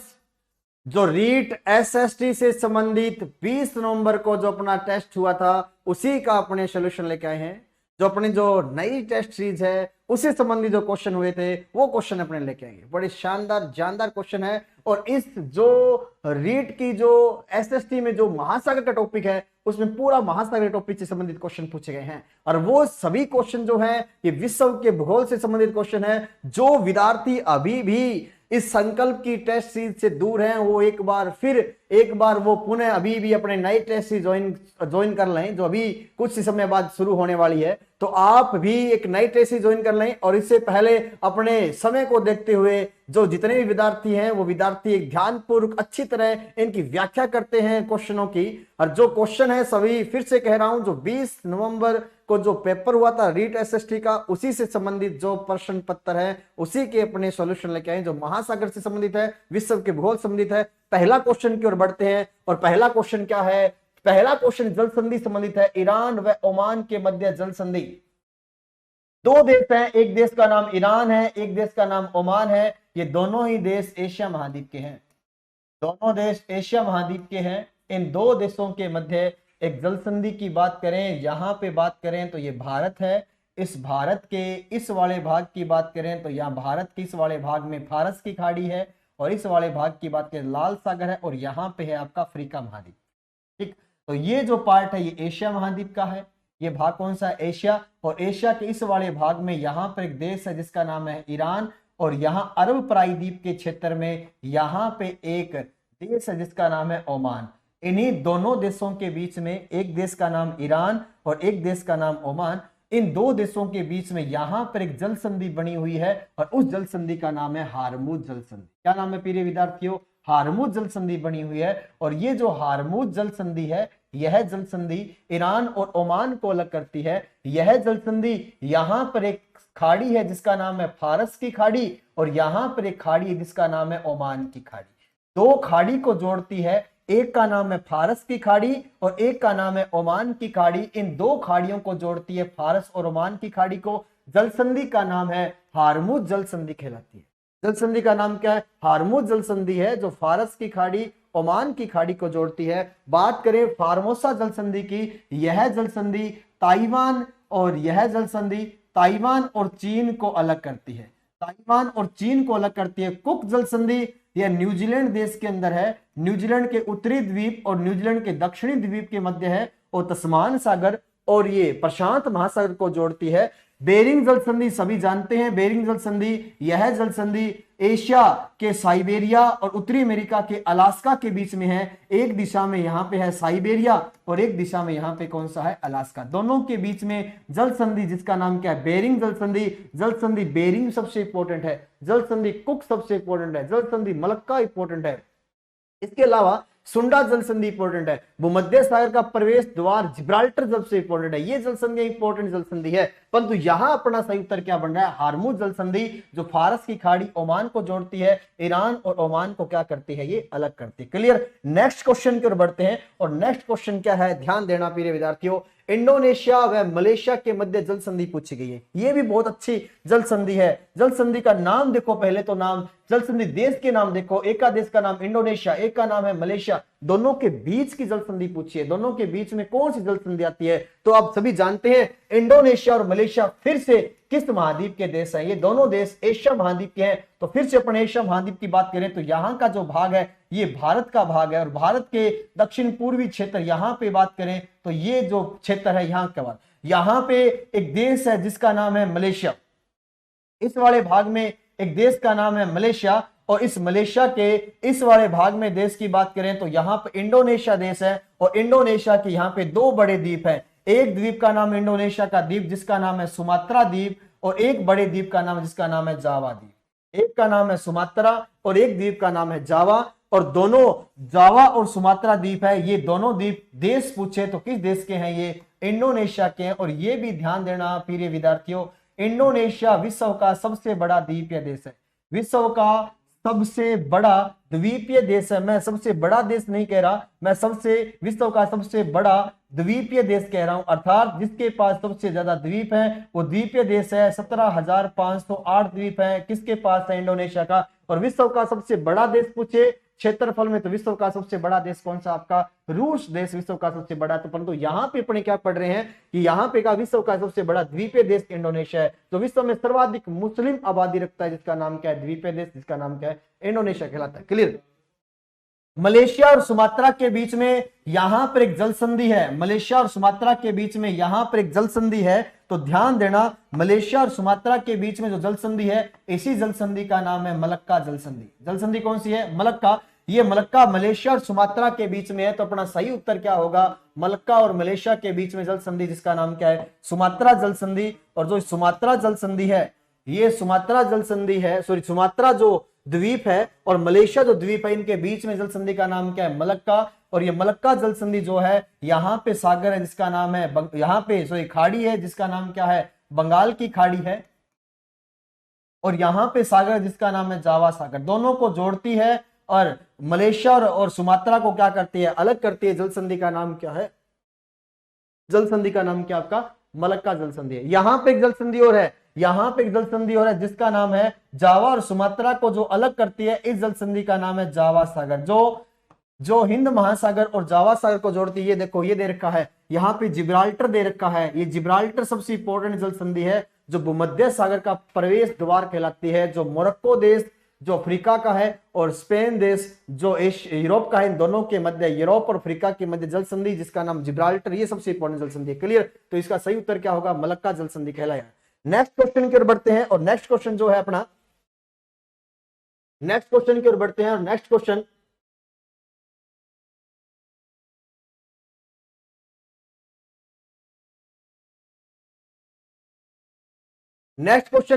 जो रीट एसएसटी से संबंधित 20 नवंबर को जो अपना टेस्ट हुआ था उसी का अपने सोल्यूशन लेके आए हैं। जो अपनी जो नई टेस्ट सीरीज है उससे संबंधित जो क्वेश्चन हुए थे वो क्वेश्चन अपने लेके आएंगे। बड़े शानदार जानदार क्वेश्चन है और इस जो रीट की जो एसएसटी में जो महासागर का टॉपिक है उसमें पूरा महासागर टॉपिक से संबंधित क्वेश्चन पूछे गए हैं और वो सभी क्वेश्चन जो है ये विश्व के भूगोल से संबंधित क्वेश्चन है। जो विद्यार्थी अभी भी इस संकल्प की टेस्ट सीरीज से दूर हैं वो एक बार वो पुनः अभी भी अपने नए टेस्ट सीरीज ज्वाइन कर लें, जो अभी कुछ समय बाद शुरू होने वाली है। तो आप भी एक नई टेस्ट सीरीज ज्वाइन कर लें और इससे पहले अपने समय को देखते हुए जो जितने भी विद्यार्थी हैं वो विद्यार्थी एक ध्यानपूर्वक अच्छी तरह इनकी व्याख्या करते हैं क्वेश्चनों की। और जो क्वेश्चन है सभी फिर से कह रहा हूं, जो 20 नवंबर को जो पेपर हुआ था रीट एसएसटी का उसी से संबंधित जो प्रश्न पत्र है उसी के अपने सॉल्यूशन लेके आए, जो महासागर से संबंधित है, विश्व के भूगोल संबंधित है। पहला क्वेश्चन की ओर बढ़ते हैं और पहला क्वेश्चन क्या है? पहला क्वेश्चन जल संधि संबंधित है। ईरान व ओमान के मध्य जल संधि। दो देश हैं, एक देश का नाम ईरान है, एक देश का नाम ओमान है। ये दोनों ही देश एशिया महाद्वीप के हैं, दोनों देश एशिया महाद्वीप के हैं। इन दो देशों के मध्य एक जल संधि की बात करें, यहां पे बात करें तो ये भारत है। इस भारत के इस वाले भाग की बात करें तो यहाँ भारत के इस वाले भाग में फारस की खाड़ी है और इस वाले भाग की बात करें लाल सागर है और यहाँ पे है आपका अफ्रीका महाद्वीप। ठीक, तो ये जो पार्ट है ये एशिया महाद्वीप का है। ये भाग कौन सा है? एशिया। और एशिया के इस वाले भाग में यहाँ पर एक देश है जिसका नाम है ईरान और यहाँ अरब प्रायद्वीप के क्षेत्र में यहाँ पे एक देश है जिसका नाम है ओमान। इन्हीं दोनों देशों के बीच में एक देश का नाम ईरान और एक देश का नाम ओमान, इन दो देशों के बीच में यहां पर एक जल संधि बनी हुई है और उस जल संधि का नाम है हारमुज जल संधि। क्या नाम है प्रिय विद्यार्थियों? हारमुज जल संधि बनी हुई है। और ये जो हारमुज जल संधि है यह जल संधि ईरान और ओमान को अलग करती है। यह जल संधि यहां पर एक खाड़ी है जिसका नाम है फारस की खाड़ी और यहां पर एक खाड़ी है जिसका नाम है ओमान की खाड़ी। दो खाड़ी को जोड़ती है, एक का नाम है फारस की खाड़ी और एक का नाम है ओमान की खाड़ी। इन दो खाड़ियों को जोड़ती है फारस और ओमान की खाड़ी को। जल संधि का नाम है हारमुज जल संधि कहलाती है। जल संधि का नाम क्या है? हारमुज जल संधि है, जो फारस की खाड़ी ओमान की खाड़ी को जोड़ती है। बात करें फार्मोसा जल संधि की, यह जल संधि ताइवान और यह जल संधि ताइवान और चीन को अलग करती है। ताइवान और चीन को अलग करती है। कुक जल संधि यह न्यूजीलैंड देश के अंदर है। न्यूजीलैंड के उत्तरी द्वीप और न्यूजीलैंड के दक्षिणी द्वीप के मध्य है और तस्मान सागर और ये प्रशांत महासागर को जोड़ती है। बेरिंग जल संधि सभी जानते हैं। बेरिंग जल संधि, यह जल संधि एशिया के साइबेरिया और उत्तरी अमेरिका के अलास्का के बीच में है। एक दिशा में यहाँ पे है साइबेरिया और एक दिशा में यहाँ पे कौन सा है? अलास्का। दोनों के बीच में जल संधि जिसका नाम क्या है? बेरिंग जल संधि। जल संधि बेरिंग सबसे इंपॉर्टेंट है, जल संधि कुक सबसे इंपॉर्टेंट है, जल संधि मलक्का इंपॉर्टेंट है। इसके अलावा सुंडा जल संधि इंपॉर्टेंट है। भूमध्य सागर का प्रवेश द्वार जिब्राल्टर सबसे इंपॉर्टेंट है। ये जल संधि इंपॉर्टेंट जल संधि है, परंतु यहां अपना सही उत्तर क्या बन रहा है? हारमुज जल संधि, जो फारस की खाड़ी ओमान को जोड़ती है, ईरान और ओमान को क्या करती है? ये अलग करती है। क्लियर? नेक्स्ट क्वेश्चन की ओर बढ़ते हैं और नेक्स्ट क्वेश्चन क्या है? ध्यान देना प्रिय विद्यार्थियों, इंडोनेशिया व मलेशिया के मध्य जल संधि पूछी गई है। यह भी बहुत अच्छी जल संधि है। जल संधि का नाम देखो, पहले तो नाम जल संधि देश के नाम देखो। एक का देश का नाम इंडोनेशिया, एक का नाम है मलेशिया। दोनों के बीच की जल संधि पूछी है, दोनों के बीच में कौन सी जल संधि आती है? तो आप सभी जानते हैं इंडोनेशिया और मलेशिया फिर से किस महाद्वीप के देश हैं? ये दोनों देश एशिया महाद्वीप के हैं। तो फिर से अपन एशिया महाद्वीप की बात करें तो यहाँ का जो भाग है ये भारत का भाग है, और भारत के दक्षिण पूर्वी क्षेत्र यहाँ पे बात करें तो ये जो क्षेत्र है यहाँ का, यहाँ पे एक देश है जिसका नाम है मलेशिया। इस वाले भाग में एक देश का नाम है मलेशिया, और इस मलेशिया के इस वाले भाग में देश की बात करें तो यहाँ पे इंडोनेशिया देश है, और इंडोनेशिया के यहाँ पे दो बड़े द्वीप है। एक द्वीप का नाम इंडोनेशिया का द्वीप जिसका नाम है सुमात्रा द्वीप, और एक बड़े द्वीप का नाम जिसका नाम है जावा द्वीप। एक का नाम है सुमात्रा और एक द्वीप का नाम है जावा, और दोनों जावा और सुमात्रा द्वीप है। ये दोनों द्वीप देश पूछे तो किस देश के हैं? ये इंडोनेशिया के हैं। और ये भी ध्यान देना प्रिय विद्यार्थियों, इंडोनेशिया विश्व का सबसे बड़ा द्वीपीय देश है, विश्व का सबसे बड़ा द्वीपीय देश है। मैं सबसे बड़ा देश नहीं कह रहा, मैं विश्व का सबसे बड़ा द्वीपीय देश कह रहा हूं, अर्थात जिसके पास सबसे ज्यादा द्वीप है वो द्वीपीय देश है। 17,508 द्वीप है किसके पास है? इंडोनेशिया का। और विश्व का सबसे बड़ा देश पूछे क्षेत्रफल में तो विश्व का सबसे बड़ा देश कौन सा? आपका रूस देश विश्व का सबसे बड़ा। तो परंतु यहाँ पे अपने क्या पढ़ रहे हैं कि यहाँ पे का विश्व का सबसे बड़ा द्वीपीय देश इंडोनेशिया है, जो विश्व में सर्वाधिक मुस्लिम आबादी रखता है, जिसका नाम क्या है? द्वीपीय देश, जिसका नाम क्या है? इंडोनेशिया कहलाता है। क्लियर? मलेशिया और सुमात्रा के बीच में यहां पर एक जल संधि है, मलेशिया और सुमात्रा के बीच में यहां पर एक जल संधि है। तो ध्यान देना, मलेशिया और सुमात्रा के बीच में जो जल संधि है, इसी जल संधि का नाम है मलक्का जल संधि। जल संधि कौन सी है? मलक्का। ये मलक्का मलेशिया और सुमात्रा के बीच में है। तो अपना सही उत्तर क्या होगा? मलक्का और मलेशिया के बीच में जल संधि, जिसका नाम क्या है? सुमात्रा जल संधि। और जो सुमात्रा जल संधि है, ये सुमात्रा जल संधि है, सुमात्रा जो द्वीप है और मलेशिया जो द्वीप है, इनके बीच में जल संधि का नाम क्या है? मलक्का। और ये मलक्का जल संधि जो है, यहाँ पे सागर है जिसका नाम है, यहाँ पे खाड़ी है जिसका नाम क्या है? बंगाल की खाड़ी है। और यहाँ पे सागर जिसका नाम है जावा सागर, दोनों को जोड़ती है। और मलेशिया और सुमात्रा को क्या करती है? अलग करती है। जल संधि का नाम क्या है? जल संधि का नाम क्या आपका? मलक्का जल संधि है। यहाँ पे एक जल संधि और है, यहाँ पे एक जल संधि और है जिसका नाम है जावा और सुमात्रा को जो अलग करती है, इस जल संधि का नाम है जावा सागर, जो हिंद महासागर और जावा सागर को जोड़ती है। ये देखो, ये दे रखा है, यहाँ पे जिब्राल्टर दे रखा है। ये जिब्राल्टर सबसे इंपॉर्टेंट जल संधि है, जो भूमध्य सागर का प्रवेश द्वार कहलाती है। जो मोरक्को देश जो अफ्रीका का है और स्पेन देश जो यूरोप का है, इन दोनों के मध्य, यूरोप और अफ्रीका के मध्य जल संधि जिसका नाम जिब्राल्टर, ये सबसे इंपॉर्टेंट जल संधि है। क्लियर? तो इसका सही उत्तर क्या होगा? मलक्का जल संधि कहलाया। नेक्स्ट क्वेश्चन की ओर बढ़ते हैं, और नेक्स्ट क्वेश्चन जो है अपना, नेक्स्ट क्वेश्चन की ओर बढ़ते हैं। और नेक्स्ट क्वेश्चन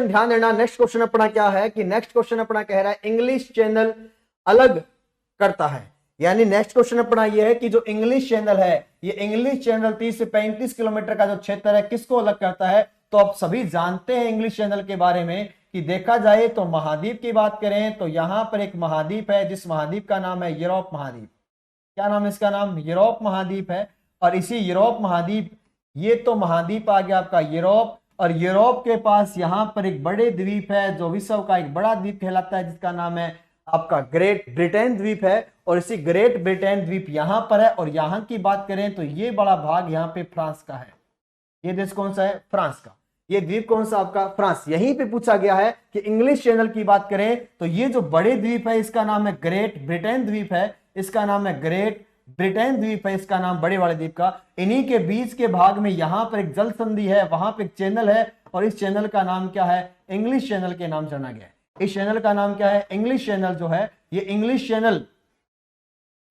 ध्यान देना, नेक्स्ट क्वेश्चन अपना क्या है कि नेक्स्ट क्वेश्चन अपना कह रहा है इंग्लिश चैनल अलग करता है। यानी नेक्स्ट क्वेश्चन अपना ये है कि जो इंग्लिश चैनल है, ये इंग्लिश चैनल 30 से 35 किलोमीटर का जो क्षेत्र है, किसको अलग करता है? तो आप सभी जानते हैं इंग्लिश चैनल के बारे में कि देखा जाए तो महाद्वीप की बात करें तो यहां पर एक महाद्वीप है, जिस महाद्वीप का नाम है यूरोप महाद्वीप। क्या नाम है इसका? नाम यूरोप महाद्वीप है। और इसी यूरोप महाद्वीप, ये तो महाद्वीप आ गया आपका यूरोप, और यूरोप के पास यहाँ पर एक बड़े द्वीप है जो विश्व का एक बड़ा द्वीप कहलाता है, जिसका नाम है आपका ग्रेट ब्रिटेन द्वीप है। और इसी ग्रेट ब्रिटेन द्वीप यहाँ पर है। और यहाँ की बात करें तो ये बड़ा भाग यहाँ पे फ्रांस का है। ये देश कौन सा है? फ्रांस का। ये द्वीप कौन सा आपका? फ्रांस। यहीं पे पूछा गया है कि इंग्लिश चैनल की बात करें तो ये जो बड़े द्वीप है इसका नाम है ग्रेट ब्रिटेन द्वीप है, इसका नाम है ग्रेट ब्रिटेन द्वीप है, इसका नाम बड़े वाले द्वीप का। इन्हीं के बीच के भाग में यहाँ पर एक जल संधि है, वहां पे एक चैनल है, और इस चैनल का नाम क्या है? इंग्लिश चैनल के नाम जाना गया है। इस चैनल का नाम क्या है? इंग्लिश चैनल जो है, ये इंग्लिश चैनल,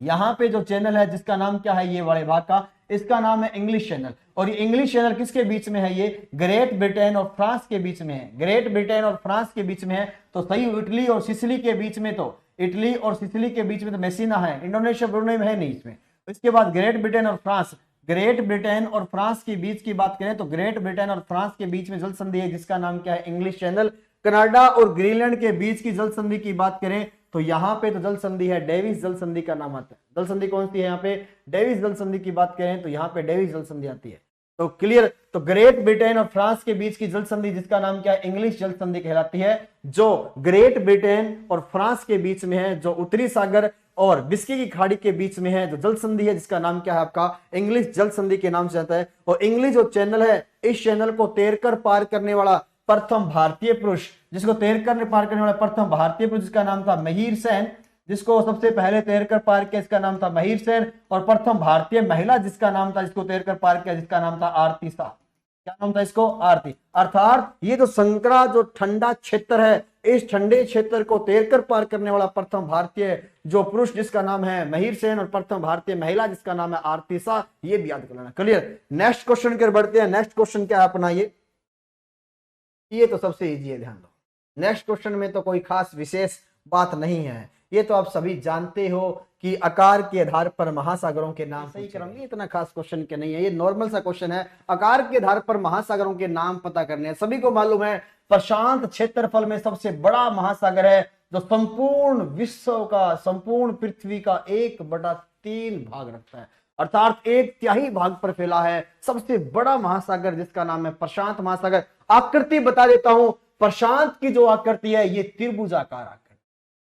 यहाँ पे जो चैनल है जिसका नाम क्या है? ये बड़े भाग का, इसका नाम है इंग्लिश चैनल। और ये इंग्लिश चैनल किसके बीच में है? ये ग्रेट ब्रिटेन और फ्रांस के बीच में है। ग्रेट ब्रिटेन और फ्रांस के बीच में है। तो सही इटली और सिसिली के बीच में, तो इटली और सिसिली के बीच में तो मेसिना है, इंडोनेशिया ब्रुनेई में है नहीं इसमें। इसके बाद ग्रेट ब्रिटेन और फ्रांस, ग्रेट ब्रिटेन और फ्रांस के बीच की बात करें तो ग्रेट ब्रिटेन और फ्रांस के बीच में जल संधि है जिसका नाम क्या है? English channel. कनाडा और ग्रीनलैंड के बीच की जल संधि की बात करें तो यहाँ पे तो जल संधि है डेविस जल संधि का नाम आता है। जल संधि कौन सी है? यहाँ पे डेविस जल संधि की बात करें तो यहाँ पे डेविस जल संधि आती है। तो क्लियर? तो ग्रेट ब्रिटेन और फ्रांस के बीच की जल संधि जिसका नाम क्या है? इंग्लिश जल संधि कहलाती है, जो ग्रेट ब्रिटेन और फ्रांस के बीच में है, जो उत्तरी सागर और बिस्की की खाड़ी के बीच में है जो जल संधि है, जिसका नाम क्या है आपका इंग्लिश जल संधि के नाम से आता है। और इंग्लिश जो चैनल है, इस चैनल को तैरकर पार करने वाला प्रथम भारतीय पुरुष, जिसको तैरकर पार करने वाला प्रथम भारतीय पुरुष, जिसका नाम था महिर सेन, जिसको सबसे पहले तैरकर पार किया, इसका नाम था महिर सेन। और प्रथम भारतीय महिला जिसका नाम था, जिसको तैरकर पार किया, जिसका नाम था आरती शाह। क्या नाम था इसको? आरती। अर्थात ये जो संकरा जो ठंडा क्षेत्र है, इस ठंडे क्षेत्र को तैरकर पार करने वाला प्रथम भारतीय जो पुरुष जिसका नाम है महिर सेन और प्रथम भारतीय महिला जिसका नाम है आरती शाह, ये भी याद कर लेना। क्लियर? नेक्स्ट क्वेश्चन की ओर बढ़ते हैं। नेक्स्ट क्वेश्चन क्या है अपना? ये तो सबसे इजी है, ध्यान दो। नेक्स्ट क्वेश्चन में तो कोई खास विशेष बात नहीं है, ये तो आप सभी जानते हो कि आकार के आधार पर महासागरों के नाम सही क्रम में, इतना खास क्वेश्चन के नहीं है, ये नॉर्मल सा क्वेश्चन है। आकार के आधार पर महासागरों के नाम पता करने हैं। सभी को मालूम है प्रशांत क्षेत्रफल में सबसे बड़ा महासागर है जो संपूर्ण विश्व का, संपूर्ण पृथ्वी का 1/3 भाग रखता है, अर्थात 1/3 भाग पर फैला है सबसे बड़ा महासागर जिसका नाम है प्रशांत महासागर। आकृति बता देता हूं, प्रशांत की जो आकृति है ये त्रिभुजाकार आकृति।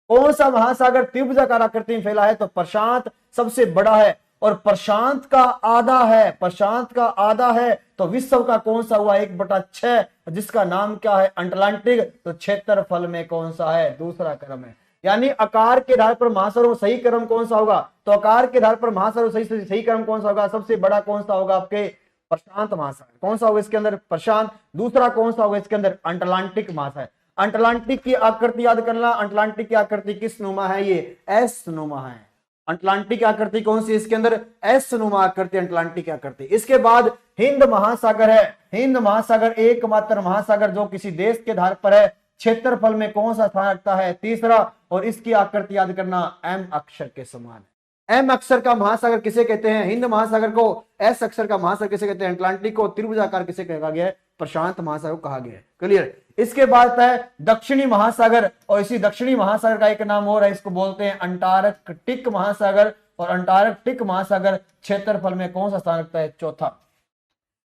कौन सा महासागर त्रिभुजाकार आकृति में फैला है? तो प्रशांत सबसे बड़ा है और प्रशांत का आधा है, प्रशांत का आधा है तो विश्व का कौन सा हुआ? 1/6, जिसका नाम क्या है? अटलांटिक। तो क्षेत्रफल में कौन सा है? दूसरा क्रम है। यानी आकार के आधार पर महासागरों सही क्रम कौन सा होगा? तो आकार के आधार पर महासागरों सही क्रम कौन सा होगा? सबसे बड़ा कौन सा होगा? आपके प्रशांत महासागर। कौन सा होगा इसके अंदर? प्रशांत। दूसरा कौन सा होगा इसके अंदर? अटलांटिक महासागर। अटलांटिक की आकृति याद करना, अटलांटिक की आकृति किस नुमा है? ये एस नुमा है। अटलांटिक की आकृति कौन सी? इसके अंदर एस नुमा आकृति, अटलांटिक की आकृति। इसके बाद हिंद महासागर है। हिंद महासागर एकमात्र महासागर जो किसी देश के आधार पर है। क्षेत्रफल में कौन सा स्थान रखता है? तीसरा। और इसकी आकृति याद करना एम अक्षर के समान है। एम अक्षर का महासागर किसे कहते हैं? हिंद महासागर को। एस अक्षर का महासागर किसे कहते हैं? अटलांटिक को। त्रिभुजाकार किसे कहा गया है? प्रशांत महासागर कहा गया है। क्लियर? इसके बाद है दक्षिणी महासागर, और इसी दक्षिणी महासागर का एक नाम और है, इसको बोलते हैं अंटार्कटिक महासागर। और अंटार्कटिक महासागर क्षेत्रफल में कौन सा स्थान रखता है? चौथा।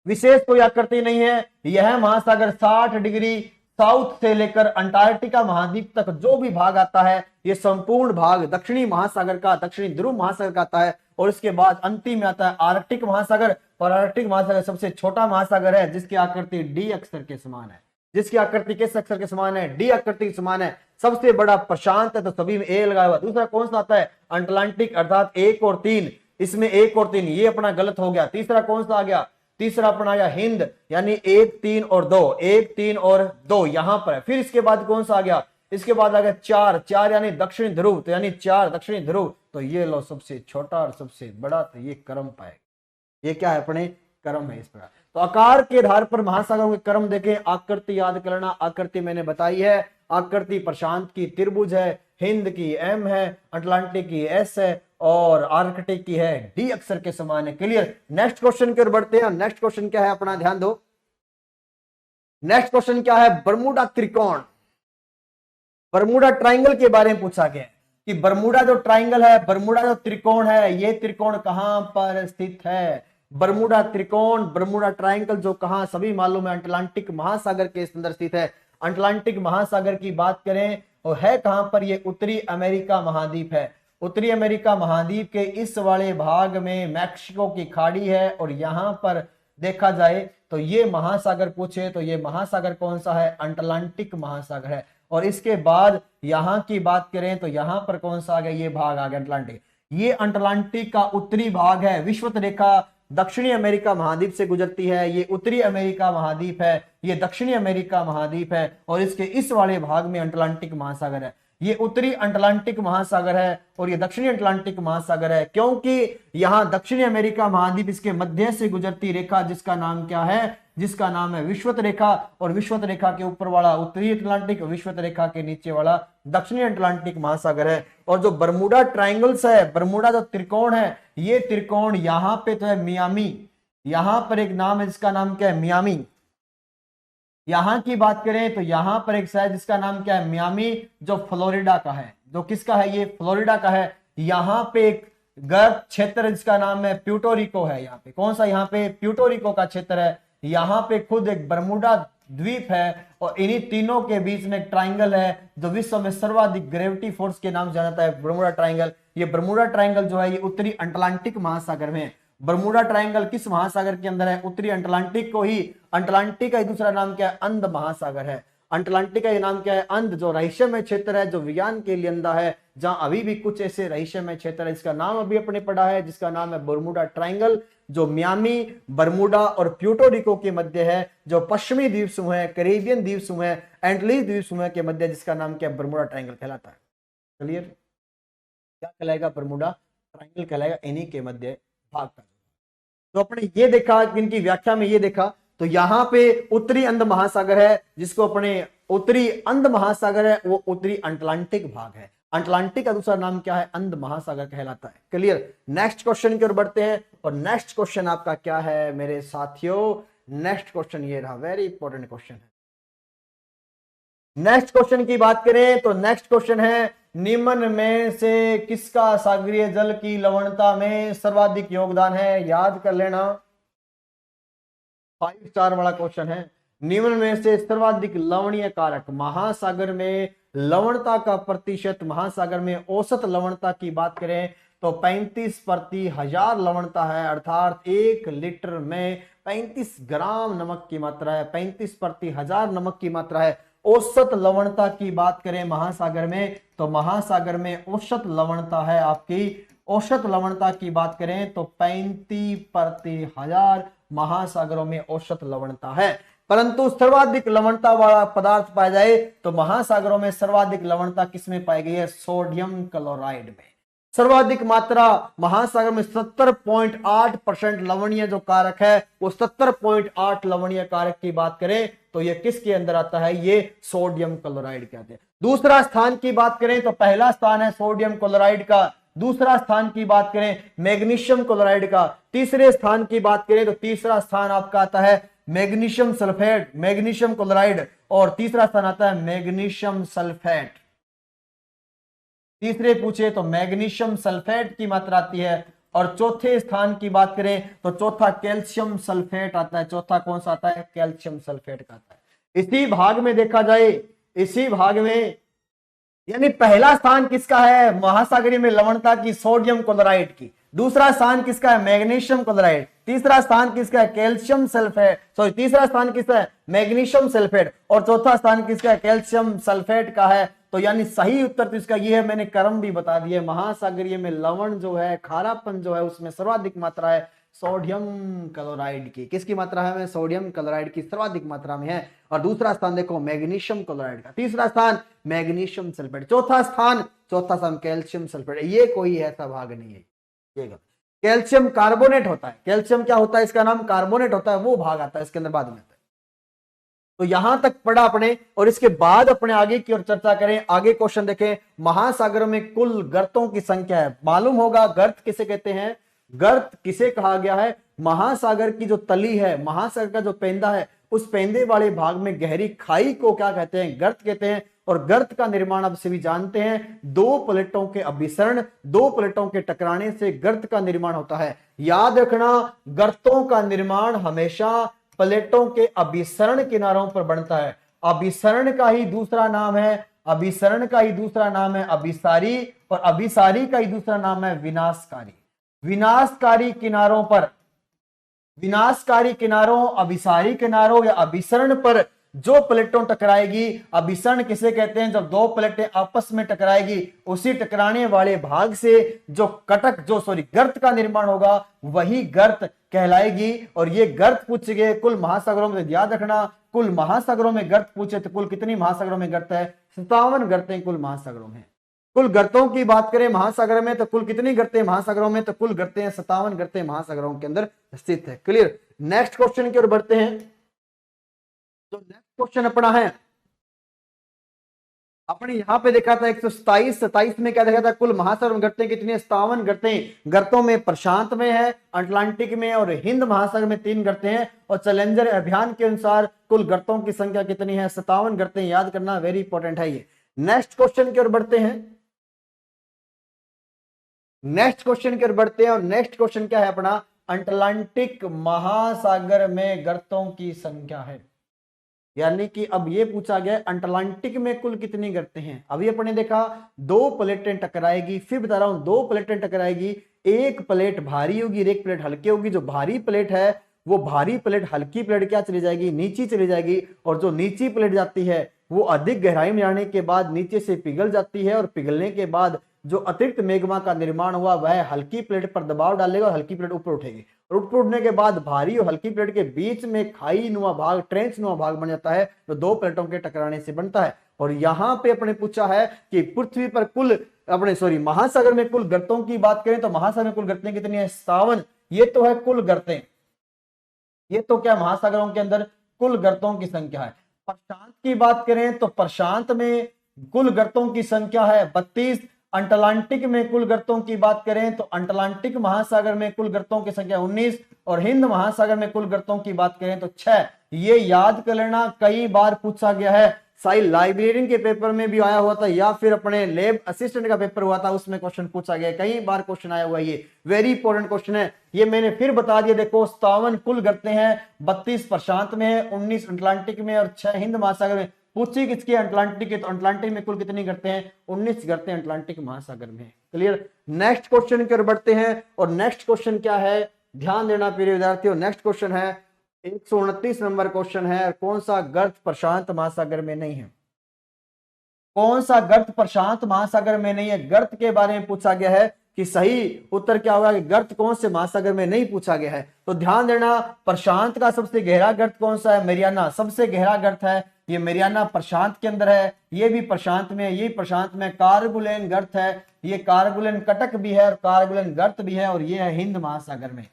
विशेष कोई आकृति नहीं है। यह महासागर 60 डिग्री साउथ से लेकर अंटार्कटिका महाद्वीप तक जो भी भाग आता है, ये संपूर्ण भाग दक्षिणी महासागर का, दक्षिणी ध्रुव महासागर का आता है। और इसके बाद अंतिम में आता है आर्कटिक महासागर। और आर्कटिक महासागर सबसे छोटा महासागर है जिसकी आकृति डी अक्षर के समान है। जिसकी आकृति किस अक्षर के समान है? डी आकृति के समान है। सबसे बड़ा प्रशांत है तो सभी में ए लगाया हुआ। दूसरा कौन सा आता है? अटलांटिक, अर्थात 1 और 3। इसमें 1 और 3 ये अपना गलत हो गया। तीसरा कौन सा आ गया? तीसरा अपना आया हिंद, यानी 1, 3 और 2, 1, 3 और 2 यहां पर है। फिर इसके बाद कौन सा आ गया? इसके बाद आ गया 4 यानी दक्षिणी ध्रुव, तो यानी 4 दक्षिणी ध्रुव। तो ये लो सबसे छोटा और सबसे बड़ा, तो ये क्रम पाएगा। ये क्या है? अपने क्रम है इस प्रकार। तो आकार के आधार पर महासागरों के क्रम देखें। आकृति याद करना, आकृति मैंने बताई है। आकृति प्रशांत की त्रिभुज है, हिंद की एम है, अटलांटिक की एस है और आर्कटिक की है डी अक्षर के समान है। क्लियर? नेक्स्ट क्वेश्चन की ओर बढ़ते हैं। नेक्स्ट क्वेश्चन क्या है अपना? ध्यान दो। नेक्स्ट क्वेश्चन क्या है? बरमूडा त्रिकोण, बरमूडा ट्राइंगल के बारे में पूछा गया कि बरमूडा जो ट्राइंगल है, बरमूडा जो त्रिकोण है, ये त्रिकोण कहां पर स्थित है? बरमूडा त्रिकोण, बरमूडा ट्राइंगल जो कहां, सभी मालूम है अटलांटिक महासागर के अंदर स्थित है। अटलांटिक महासागर की बात करें और है कहां पर? ये उत्तरी अमेरिका महाद्वीप है। उत्तरी अमेरिका महाद्वीप के इस वाले भाग में मैक्सिको की खाड़ी है। और यहां पर देखा जाए तो ये महासागर पूछे तो ये महासागर कौन सा है? अटलांटिक महासागर है। और इसके बाद यहां की बात करें तो यहां पर कौन सा आ गया? ये भाग आ गया अटलांटिक। ये अटलांटिक का उत्तरी भाग है। विषुवत रेखा दक्षिणी अमेरिका महाद्वीप से गुजरती है। ये उत्तरी अमेरिका महाद्वीप है, ये दक्षिणी अमेरिका महाद्वीप है। और इसके इस वाले भाग में अटलांटिक महासागर है। ये उत्तरी अटलांटिक महासागर है और ये दक्षिणी अटलांटिक महासागर है, क्योंकि यहां दक्षिणी अमेरिका महाद्वीप इसके मध्य से गुजरती रेखा जिसका नाम क्या है? जिसका नाम है विषुवत रेखा। और विषुवत रेखा के ऊपर वाला उत्तरी अटलांटिक, विषुवत रेखा के नीचे वाला दक्षिणी अटलांटिक महासागर है। और जो बरमूडा ट्राइंगल्स है, बरमूडा जो त्रिकोण है, ये त्रिकोण यहां पे तो है मियामी। यहां पर एक नाम है जिसका नाम क्या है? मियामी। यहां की बात करें तो यहां पर एक शहर जिसका नाम क्या है? मियामी, जो फ्लोरिडा का है। जो किसका है? ये फ्लोरिडा का है। यहां पे एक गर्म क्षेत्र जिसका नाम है प्यूर्टो रिको है। यहाँ पे कौन सा? यहाँ पे प्यूर्टो रिको का क्षेत्र है। यहाँ पे खुद एक बरमूडा द्वीप है और इन्हीं तीनों के बीच में एक ट्राइंगल है जो विश्व में सर्वाधिक ग्रेविटी फोर्स के नाम से जाना जाता है, बरमूडा ट्राइंगल। ये बरमूडा ट्राइंगल जो है ये उत्तरी अटलांटिक महासागर में है। बरमूडा ट्राइंगल किस महासागर के अंदर है? उत्तरी अटलांटिक को ही, अटलांटिक का दूसरा नाम क्या है? अंध महासागर है। अटलांटिक का नाम क्या है? अंध, जो रहस्यमय क्षेत्र है, जो विज्ञान के लिए अंधा है, जहां अभी भी कुछ ऐसे रहस्यमय क्षेत्र है, इसका नाम अभी अपने पढ़ा है, जिसका नाम है बरमूडा ट्राइंगल, जो मियामी, बरमूडा और प्यूर्टो रिको के मध्य है, जो पश्चिमी द्वीप समूह है, कैरेबियन द्वीप समूह है, एंटीलीज द्वीप समूह के मध्य, जिसका नाम क्या है? बरमूडा ट्राइंगल कहलाता है। क्लियर? क्या कहलाएगा? बरमूडा ट्राइंगल कहलाएगा, इन्हीं के मध्य भाग का। तो अपने ये देखा, इनकी व्याख्या में ये देखा, तो यहां पे उत्तरी अंध महासागर है, जिसको अपने उत्तरी अंध महासागर है, वो उत्तरी अटलांटिक भाग है। अटलांटिक का दूसरा नाम क्या है? अंध महासागर कहलाता है। क्लियर? नेक्स्ट क्वेश्चन की ओर बढ़ते हैं, और नेक्स्ट क्वेश्चन आपका क्या है मेरे साथियों? नेक्स्ट क्वेश्चन ये रहा, वेरी इंपॉर्टेंट क्वेश्चन है। नेक्स्ट क्वेश्चन की बात करें तो नेक्स्ट क्वेश्चन है, निम्न में से किसका सागरीय जल की लवणता में सर्वाधिक योगदान है? याद कर लेना, 5 स्टार वाला क्वेश्चन है। निम्न में से सर्वाधिक लवणीय कारक, महासागर में लवणता का प्रतिशत, महासागर में औसत लवणता की बात करें तो 35/1000 लवणता है, अर्थात 1 लीटर में 35 ग्राम नमक की मात्रा है, 35/1000 नमक की मात्रा है। औसत लवणता की बात करें महासागर में तो महासागर में औसत लवणता है आपकी, औसत लवणता की बात करें तो 35/1000 महासागरों में औसत लवणता है। परंतु सर्वाधिक लवणता वाला पदार्थ पाया जाए तो महासागरों में सर्वाधिक लवणता किसमें पाई गई है? सोडियम क्लोराइड में। सर्वाधिक मात्रा महासागर में 70.8% लवणीय जो कारक है, वो 70.8 लवणीय कारक की बात करें तो ये किसके अंदर आता है? ये सोडियम क्लोराइड कहते हैं। दूसरा स्थान की बात करें तो पहला स्थान है सोडियम क्लोराइड का, दूसरा स्थान की बात करें मैग्नीशियम क्लोराइड का, तीसरे स्थान की बात करें तो तीसरा स्थान आपका आता है मैग्नीशियम सल्फेट, मैग्नीशियम क्लोराइड, और तीसरा स्थान आता है मैग्नीशियम सल्फेट। तीसरे पूछे तो मैग्नीशियम सल्फेट की मात्रा आती है, और चौथे स्थान की बात करें तो चौथा कैल्शियम सल्फेट आता है। चौथा कौन सा आता है? कैल्शियम सल्फेट का आता है। इसी भाग में देखा जाए, इसी भाग में यानी पहला स्थान किसका है महासागरीय में लवणता की? सोडियम क्लोराइड की। दूसरा स्थान किसका है? Magnesium chloride. तीसरा स्थान किसका है? कैल्शियम सल्फेट, सॉरी तीसरा स्थान किसका है? मैग्नीशियम सल्फेट, और चौथा स्थान किसका है? कैल्शियम सल्फेट का है। तो यानी सही उत्तर तो इसका ये है, मैंने क्रम भी बता दिया, महासागरीय में लवण जो है, खारापन जो है, उसमें सर्वाधिक मात्रा है सोडियम क्लोराइड की। किसकी मात्रा है? सोडियम क्लोराइड की सर्वाधिक मात्रा में है। और दूसरा स्थान देखो मैग्नीशियम क्लोराइड का, तीसरा स्थान मैग्नीशियम सल्फेट, चौथा स्थान कैल्शियम सल्फेट। ये कोई ऐसा भाग नहीं है। कैल्शियम कार्बोनेट होता है, कैल्शियम क्या होता है? इसका नाम कार्बोनेट होता है, वो भाग आता है इसके अंदर बाद में। तो यहां तक पढ़ा अपने, और इसके बाद अपने आगे की ओर चर्चा करें। आगे क्वेश्चन देखें, महासागरों में कुल गर्तों की संख्या है। मालूम होगा गर्त किसे कहते हैं? गर्त किसे कहा गया है? महासागर की जो तली है, महासागर का जो पेंदा है, उस पेंदे वाले भाग में गहरी खाई को क्या कहते हैं? गर्त कहते हैं। और गर्त का निर्माण आप सभी जानते हैं, दो प्लेटों के अभिसरण, दो प्लेटों के टकराने से गर्त का निर्माण होता है। याद रखना, गर्तों का निर्माण हमेशा प्लेटों के अभिसरण किनारों पर बनता है। अभिसरण का ही दूसरा नाम है, अभिसरण का ही दूसरा नाम है अभिसारी, और अभिसारी का ही दूसरा नाम है विनाशकारी। विनाशकारी किनारों पर, विनाशकारी किनारों, अभिसारी किनारों या अभिसरण पर जो प्लेटों टकराएगी, अभिसरण किसे कहते हैं? जब दो प्लेटें आपस में टकराएगी, उसी टकराने वाले भाग से जो गर्त का निर्माण होगा, वही गर्त कहलाएगी। और ये गर्त पूछे गए कुल महासागरों में, याद रखना कुल महासागरों में गर्त पूछे तो कुल कितनी महासागरों में गर्त है? 57 गर्तें कुल महासागरों में। कुल गर्तों की बात करें महासागर में तो कुल कितनी गर्तें महासागरों में? तो कुल गर्तें 57 गर्तें महासागरों के अंदर स्थित है। क्लियर? नेक्स्ट क्वेश्चन की ओर बढ़ते हैं। तो नेक्स्ट क्वेश्चन अपना है, अपने यहां पे देखा था 127 में क्या देखा था? कुल महासागर में गर्तें कितनी? 57 गर्तें। गर्तों में प्रशांत में है, अटलांटिक में और हिंद महासागर में 3 गर्तें हैं। और चैलेंजर अभियान के अनुसार कुल गर्तों की संख्या कितनी है? 57 गर्तें। याद करना, वेरी इंपॉर्टेंट है ये। नेक्स्ट क्वेश्चन की ओर बढ़ते हैं। नेक्स्ट क्वेश्चन की ओर बढ़ते हैं, और नेक्स्ट क्वेश्चन क्या है अपना? अटलांटिक महासागर में गर्तों की संख्या है। यानी कि अब ये पूछा गया अटलांटिक में कुल कितनी गर्तें हैं। अभी अपने देखा दो प्लेटें टकराएगी, फिर बता रहा हूं दो प्लेटें टकराएगी, एक प्लेट भारी होगी और एक प्लेट हल्की होगी। जो भारी प्लेट है वो भारी प्लेट हल्की प्लेट क्या चली जाएगी, नीचे चली जाएगी, और जो नीची प्लेट जाती है वो अधिक गहराई में जाने के बाद नीचे से पिघल जाती है, और पिघलने के बाद जो अतिरिक्त मैग्मा का निर्माण हुआ वह हल्की प्लेट पर दबाव डालेगा और हल्की प्लेट ऊपर उठेगी, और ऊपर उठने के बाद भारी और हल्की प्लेट के बीच में खाई नुमा भाग, ट्रेंच नुमा भाग बन जाता है, जो दो प्लेटों के टकराने से बनता है। और यहां पे अपने पूछा है कि पृथ्वी पर कुल महासागर में कुल गर्तों की बात करें तो महासागर में कुल गर्तें कितनी है, 57। ये तो है कुल गर्तें, ये तो क्या महासागरों के अंदर कुल गर्तों की संख्या है। प्रशांत की बात करें तो प्रशांत में कुल गर्तों की संख्या है 32। अटलांटिक में कुल गर्तों की बात करें तो अटलांटिक महासागर में कुल गर्तों की संख्या 19, और हिंद महासागर में कुल गर्तों की बात करें तो 6। ये याद कर लेना, कई बार पूछा गया है, साई लाइब्रेरियन के पेपर में भी आया हुआ था, या फिर अपने लैब असिस्टेंट का पेपर हुआ था उसमें क्वेश्चन पूछा गया, कई बार क्वेश्चन आया हुआ है। ये वेरी इंपॉर्टेंट क्वेश्चन है, ये मैंने फिर बता दिया। देखो 57 कुल गर्तें हैं, 32 प्रशांत में है, 19 अटलांटिक में और 6 हिंद महासागर में। पूछी किसकी, अटलांटिक के, तो अटलांटिक में कुल कितनी गर्तें हैं, 19 गर्तें अटलांटिक महासागर में। क्लियर। नेक्स्ट क्वेश्चन की ओर बढ़ते हैं, और नेक्स्ट क्वेश्चन क्या है, ध्यान देना प्रिय विद्यार्थियों। नेक्स्ट क्वेश्चन है 129 नंबर क्वेश्चन है, कौन सा गर्त प्रशांत महासागर में नहीं है, कौन सा गर्त प्रशांत महासागर में नहीं है। गर्त के बारे में पूछा गया है कि सही उत्तर क्या होगा कि गर्त कौन से महासागर में नहीं पूछा गया है। तो ध्यान देना, प्रशांत का सबसे गहरा गर्त कौन सा है, मेरियाना सबसे गहरा गर्त है, ये मेरियाना प्रशांत के अंदर है, ये भी प्रशांत में, ये प्रशांत में। कारगुलेन गर्त है, ये कारगुलेन कटक भी है और कारगुलेन गर्त भी है, और ये है हिंद महासागर में।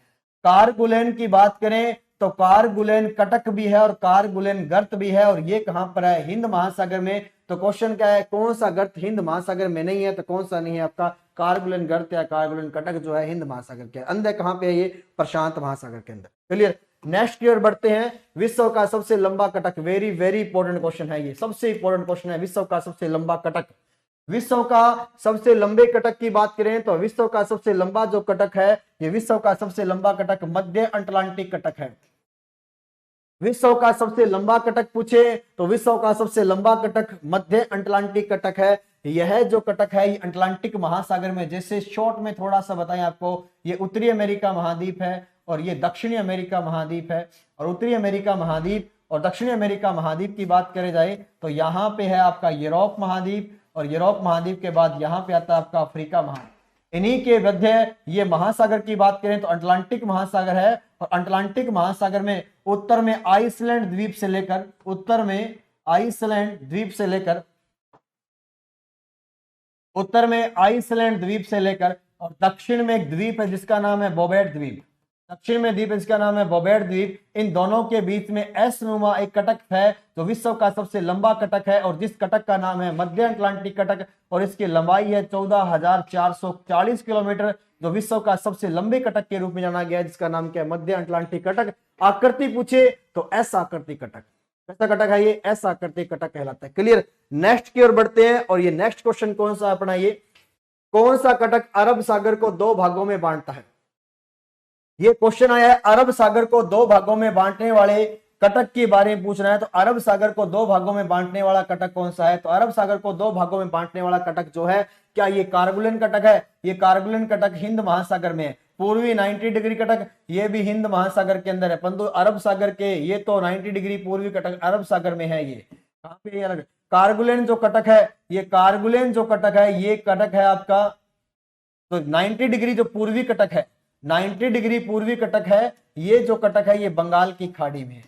कारगुलेन की बात करें तो कारगुलेन कटक भी है और कारगुलेन गर्त भी है, और ये कहां पर है, हिंद महासागर में। तो क्वेश्चन क्या है, कौन सा गर्त हिंद महासागर में नहीं है, तो कौन सा नहीं है आपका कारगुलेन गर्त या कारगुलेन कटक जो है हिंद महासागर के अंदर, कहां पे है ये, प्रशांत महासागर के अंदर। क्लियर। नेक्स्ट की ओर बढ़ते हैं, विश्व का सबसे लंबा Cuttack, very very important question है, ये सबसे इंपॉर्टेंट क्वेश्चन है, विश्व का सबसे लंबा कटक। विश्व का सबसे लंबे कटक की बात करें तो विश्व का सबसे लंबा जो कटक है, ये विश्व का सबसे लंबा कटक मध्य अटलांटिक कटक है। विश्व का सबसे लंबा कटक पूछे तो विश्व का सबसे लंबा कटक मध्य अटलांटिक कटक है। यह जो कटक है ये अटलांटिक महासागर में, जैसे शॉर्ट में थोड़ा सा बताएं आपको, ये उत्तरी अमेरिका महाद्वीप है और ये दक्षिणी अमेरिका महाद्वीप है, और उत्तरी अमेरिका महाद्वीप और दक्षिणी अमेरिका महाद्वीप की बात करें जाए तो यहाँ पे है आपका यूरोप महाद्वीप, और यूरोप महाद्वीप के बाद यहाँ पे आता है आपका अफ्रीका महाद्वीप। इन्हीं के मध्य ये महासागर की बात करें तो अटलांटिक महासागर है, और अटलांटिक महासागर में उत्तर में आइसलैंड द्वीप से लेकर, उत्तर में आइसलैंड द्वीप से लेकर, उत्तर में आइसलैंड द्वीप से लेकर, और दक्षिण में एक द्वीप है जिसका नाम है बोबेट द्वीप, दक्षिण में द्वीप इसका नाम है बोबेट द्वीप। इन दोनों के बीच में एस नुमा एक कटक है जो विश्व का सबसे लंबा कटक है, और जिस कटक का नाम है मध्य अटलांटिक कटक, और इसकी लंबाई है 14,440 किलोमीटर, जो विश्व का सबसे लंबे कटक के रूप में जाना गया है, जिसका नाम क्या है, मध्य अटलांटिक कटक। आकृति पूछे तो एस आकृति कटक, कैसा कटक है ये, एस आकृति कटक कहलाता है। क्लियर। नेक्स्ट की ओर बढ़ते हैं, और ये नेक्स्ट क्वेश्चन कौन सा अपना, ये कौन सा कटक अरब सागर को दो भागों में बांटता है। ये क्वेश्चन आया है, अरब सागर को दो भागों में बांटने वाले कटक के बारे में पूछ रहा है। तो अरब सागर को दो भागों में बांटने वाला कटक कौन सा है, तो अरब सागर को दो भागों में बांटने वाला कटक जो है, क्या ये कारगुलेन कटक है। ये कारगुलेन कटक हिंद महासागर में है। पूर्वी 90 डिग्री कटक ये भी हिंद महासागर के अंदर है, परंतु अरब सागर के ये तो 90 डिग्री पूर्वी कटक अरब सागर में है। ये कहां पे अलग, कारगुलेन जो कटक है, ये कारगुलेन जो कटक है, ये कटक है आपका तो 90 डिग्री जो पूर्वी कटक है, 90 डिग्री पूर्वी कटक है, ये जो कटक है ये बंगाल की खाड़ी में है।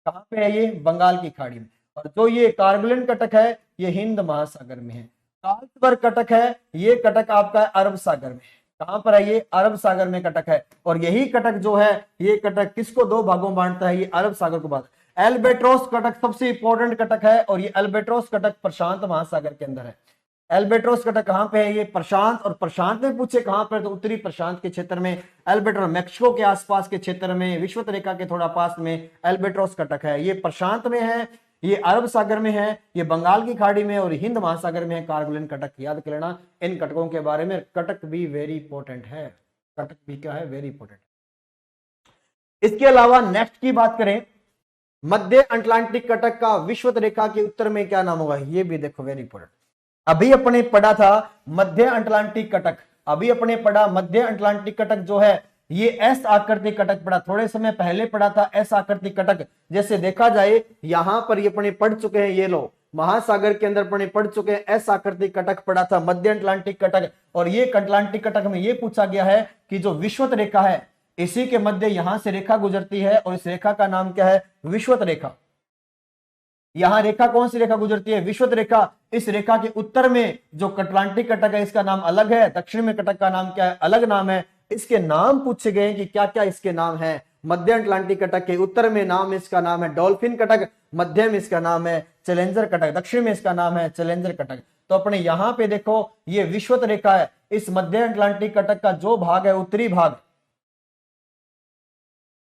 कहां पे है ये, बंगाल की खाड़ी में। और जो ये कारगुलेन कटक है ये हिंद महासागर में है। कार्लसबर्ग कटक है, ये कटक आपका अरब सागर में है। कहां पर है ये, अरब सागर में कटक है। और यही कटक जो है, ये कटक किसको दो भागों में बांटता है, ये अरब सागर को बांटता है। एल्बेट्रोस कटक सबसे इंपॉर्टेंट कटक है, और ये एल्बेट्रोस कटक प्रशांत महासागर के अंदर है। एल्बेट्रोस कटक कहां पे है, ये प्रशांत, और प्रशांत में पूछे कहां पर, तो उत्तरी प्रशांत के क्षेत्र में। एल्बेट्रोस मैक्सिको के आसपास के क्षेत्र में, विषुवत रेखा के थोड़ा पास में एल्बेट्रोस कटक है। ये प्रशांत में है, ये अरब सागर में है, ये बंगाल की खाड़ी में, और हिंद महासागर में है कारगुलेन कटक। याद कर लेना इन कटकों के बारे में, कटक भी वेरी इंपॉर्टेंट है, कटक भी क्या है, वेरी इंपॉर्टेंट। इसके अलावा नेक्स्ट की बात करें मध्य अटलांटिक कटक का विषुवत रेखा के उत्तर में क्या नाम होगा? ये भी देखो, वेरी इंपॉर्टेंट। अभी अपने पढ़ा था मध्य अटलांटिक कटक, अभी अपने पढ़ा मध्य अटलांटिक कटक जो है ये एस आकृति कटक पढ़ा, थोड़े समय पहले पढ़ा था एस आकृति कटक। जैसे देखा जाए यहां पर ये अपने पढ़ चुके हैं, ये लो महासागर के अंदर अपने पढ़ चुके हैं, एस आकृति कटक पढ़ा था, मध्य अटलांटिक कटक। और ये अटलांटिक कटक में ये पूछा गया है कि जो विषुवत रेखा है इसी के मध्य यहां से रेखा गुजरती है और इस रेखा का नाम क्या है? विषुवत रेखा। यहां रेखा कौन सी रेखा गुजरती है? विषुवत रेखा। इस रेखा के उत्तर में जो अटलांटिक कटक है इसका नाम अलग है, दक्षिण में कटक का नाम क्या है? अलग नाम है। इसके नाम पूछे गए कि क्या क्या इसके नाम है। मध्य अटलांटिक कटक के उत्तर में नाम इसका नाम है डॉल्फिन कटक, मध्य में इसका नाम है चैलेंजर कटक, दक्षिण में इसका नाम है चैलेंजर कटक। तो अपने यहां पे देखो ये विषुवत रेखा है, इस मध्य अटलांटिक कटक का जो भाग है उत्तरी भाग,